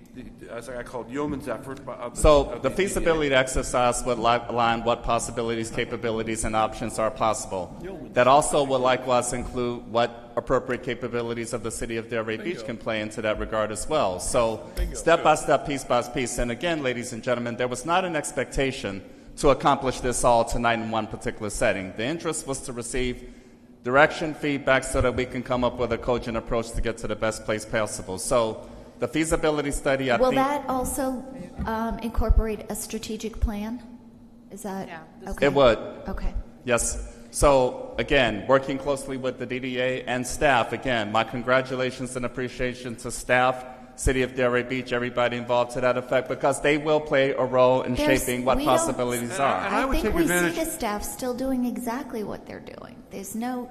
as I called yeoman's effort. The feasibility exercise would align what possibilities, capabilities, and options are possible. That also will likewise include what appropriate capabilities of the City of Delray Beach can play into that regard as well. So step by step, piece by piece. And again, ladies and gentlemen, there was not an expectation to accomplish this all tonight in one particular setting. The interest was to receive direction, feedback, so that we can come up with a cogent approach to get to the best place possible. So the feasibility study, Will that also incorporate a strategic plan? Is that? Yeah. Okay. It would. Okay. Yes. So again, working closely with the DDA and staff, again, my congratulations and appreciation to staff, City of Delray Beach, everybody involved to that effect, because they will play a role in shaping what possibilities are. I think we see the staff still doing exactly what they're doing. There's no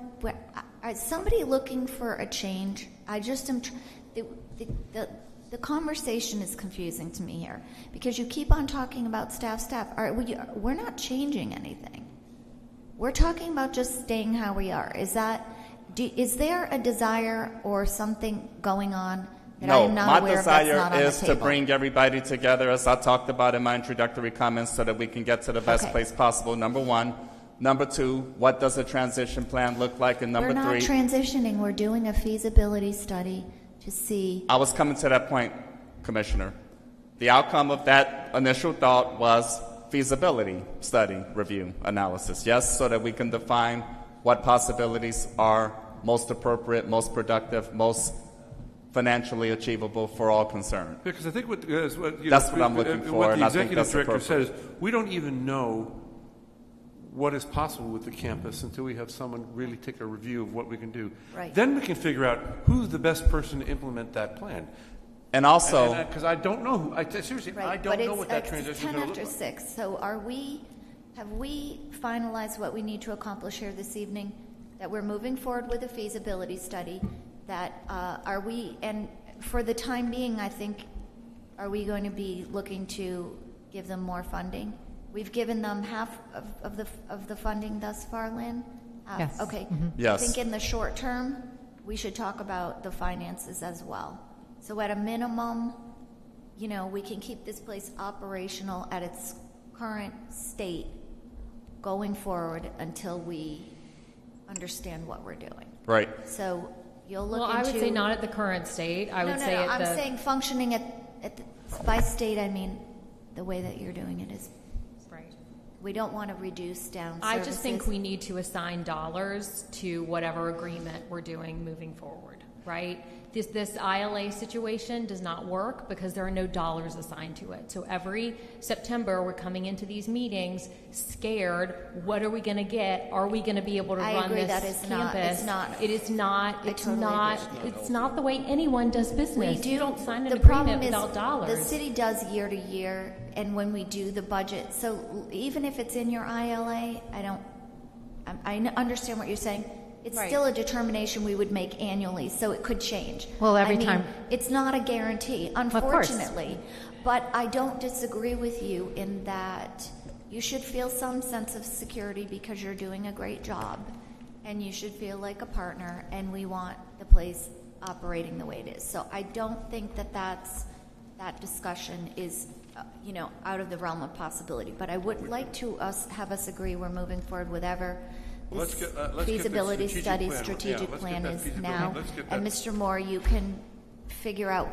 somebody looking for a change. I just am. The conversation is confusing to me here because you keep on talking about staff. We're not changing anything. We're talking about just staying how we are. Is there a desire or something going on that I am not aware of that's not on the table? My desire is to bring everybody together, as I talked about in my introductory comments, so that we can get to the best place possible, number one. Number two, what does a transition plan look like? And number three... We're not transitioning. We're doing a feasibility study to see... I was coming to that point, Commissioner. The outcome of that initial thought was feasibility study review analysis, yes, so that we can define what possibilities are most appropriate, most productive, most financially achievable for all concerned. Because I think that's what I'm looking for, what and the I think executive that's director appropriate. says, we don't even know what is possible with the campus until we have someone really take a review of what we can do. Right. Then we can figure out who's the best person to implement that plan. And also, because I don't know seriously, right, I don't know what that transition is going to look like. It's 10 after 6. So have we finalized what we need to accomplish here this evening? That we're moving forward with a feasibility study. That and for the time being, I think, are we going to be looking to give them more funding? We've given them half of the funding thus far, Lynn. Yes. Okay. Mm-hmm. Yes. I think in the short term, we should talk about the finances as well. So at a minimum, we can keep this place operational at its current state going forward until we understand what we're doing. Right. So you'll look into... Well, I would say not at the current state. I'm saying functioning at by state, I mean the way that you're doing it is right. We don't want to reduce down I services. just think we need to assign dollars to whatever agreement we're doing moving forward, right? This ILA situation does not work because there are no dollars assigned to it. So every September, we're coming into these meetings scared. What are we going to get? Are we going to be able to run this campus? It is not. It's not the way anyone does business. You don't sign an agreement without dollars. The city does year to year, and when we do the budget, so even if it's in your ILA, I understand what you're saying. It's still a determination we would make annually, so it could change. Well, every time. It's not a guarantee, unfortunately. But I don't disagree with you in that you should feel some sense of security because you're doing a great job, and you should feel like a partner, and we want the place operating the way it is. So I don't think that discussion is out of the realm of possibility. But I would like to have us agree we're moving forward with whatever feasibility study, strategic plan is now. And Mr. Moore, you can figure out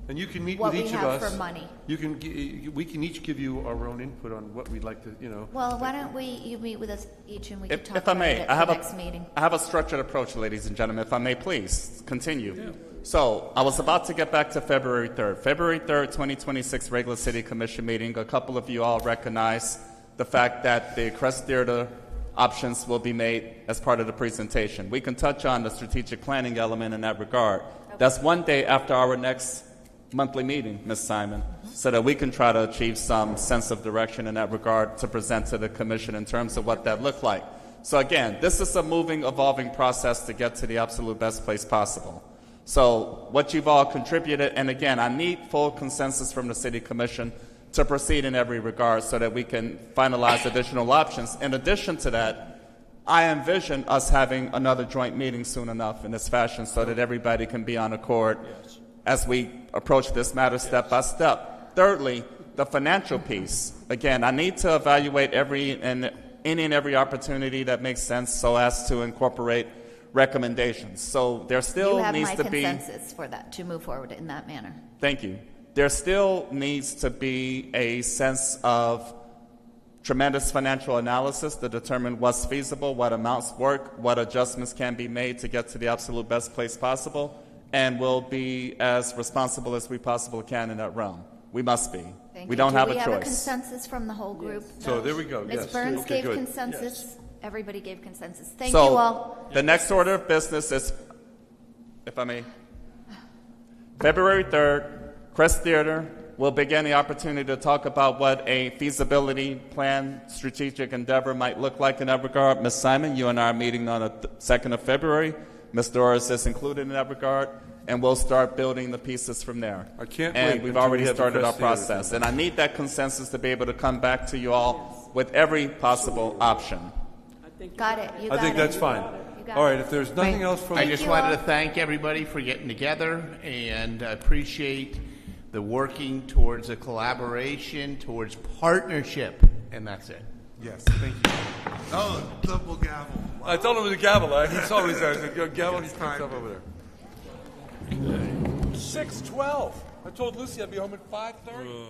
and you can meet what with each we of have us. for money. We can each give you our own input on what we'd like to, Well, why don't you meet with us each and we can talk if I about may, it at the next meeting. I have a structured approach, ladies and gentlemen. If I may, please continue. Yeah. So I was about to get back to February 3rd. February 3rd, 2026 regular city commission meeting. A couple of you all recognize the fact that the Crest Theater options will be made as part of the presentation. We can touch on the strategic planning element in that regard. Okay. That's one day after our next monthly meeting, Ms. Simon, so that we can try to achieve some sense of direction in that regard to present to the commission in terms of what that looked like. So again, this is a moving, evolving process to get to the absolute best place possible. So what you've all contributed, and again, I need full consensus from the City Commission to proceed in every regard so that we can finalize additional options. In addition to that, I envision us having another joint meeting soon enough in this fashion so that everybody can be on accord as we approach this matter step by step. Thirdly, the financial piece. Again, I need to evaluate any and every opportunity that makes sense so as to incorporate recommendations. So there still needs to be... You have my consensus for that, to move forward in that manner. Thank you. There still needs to be a sense of tremendous financial analysis to determine what's feasible, what amounts work, what adjustments can be made to get to the absolute best place possible, and we'll be as responsible as we possibly can in that realm. We must be. We don't have a choice. Do we have a consensus from the whole group? Yes. So there we go. Ms. Yes. Burns Okay, gave good. consensus. Yes. Everybody gave consensus. Thank you all. The next order of business is, if I may, February 3rd, Crest Theater will begin the opportunity to talk about what a feasibility plan, strategic endeavor might look like in that regard. Ms. Simon, you and I are meeting on the 2nd of February. Ms. Doris is included in that regard, and we'll start building the pieces from there. I can't wait. And we've already started our process. And I need that consensus to be able to come back to you all with every possible option. Got it. I think that's fine. All right, if there's nothing else from... I just wanted to thank everybody for getting together, and I appreciate the working towards a collaboration, towards partnership, and that's it. Yes, thank you. Oh, double gavel. Wow. I told him it was a gavel. He's always there. Gavel, he's picks up over there. 6:12. I told Lucy I'd be home at 5:30.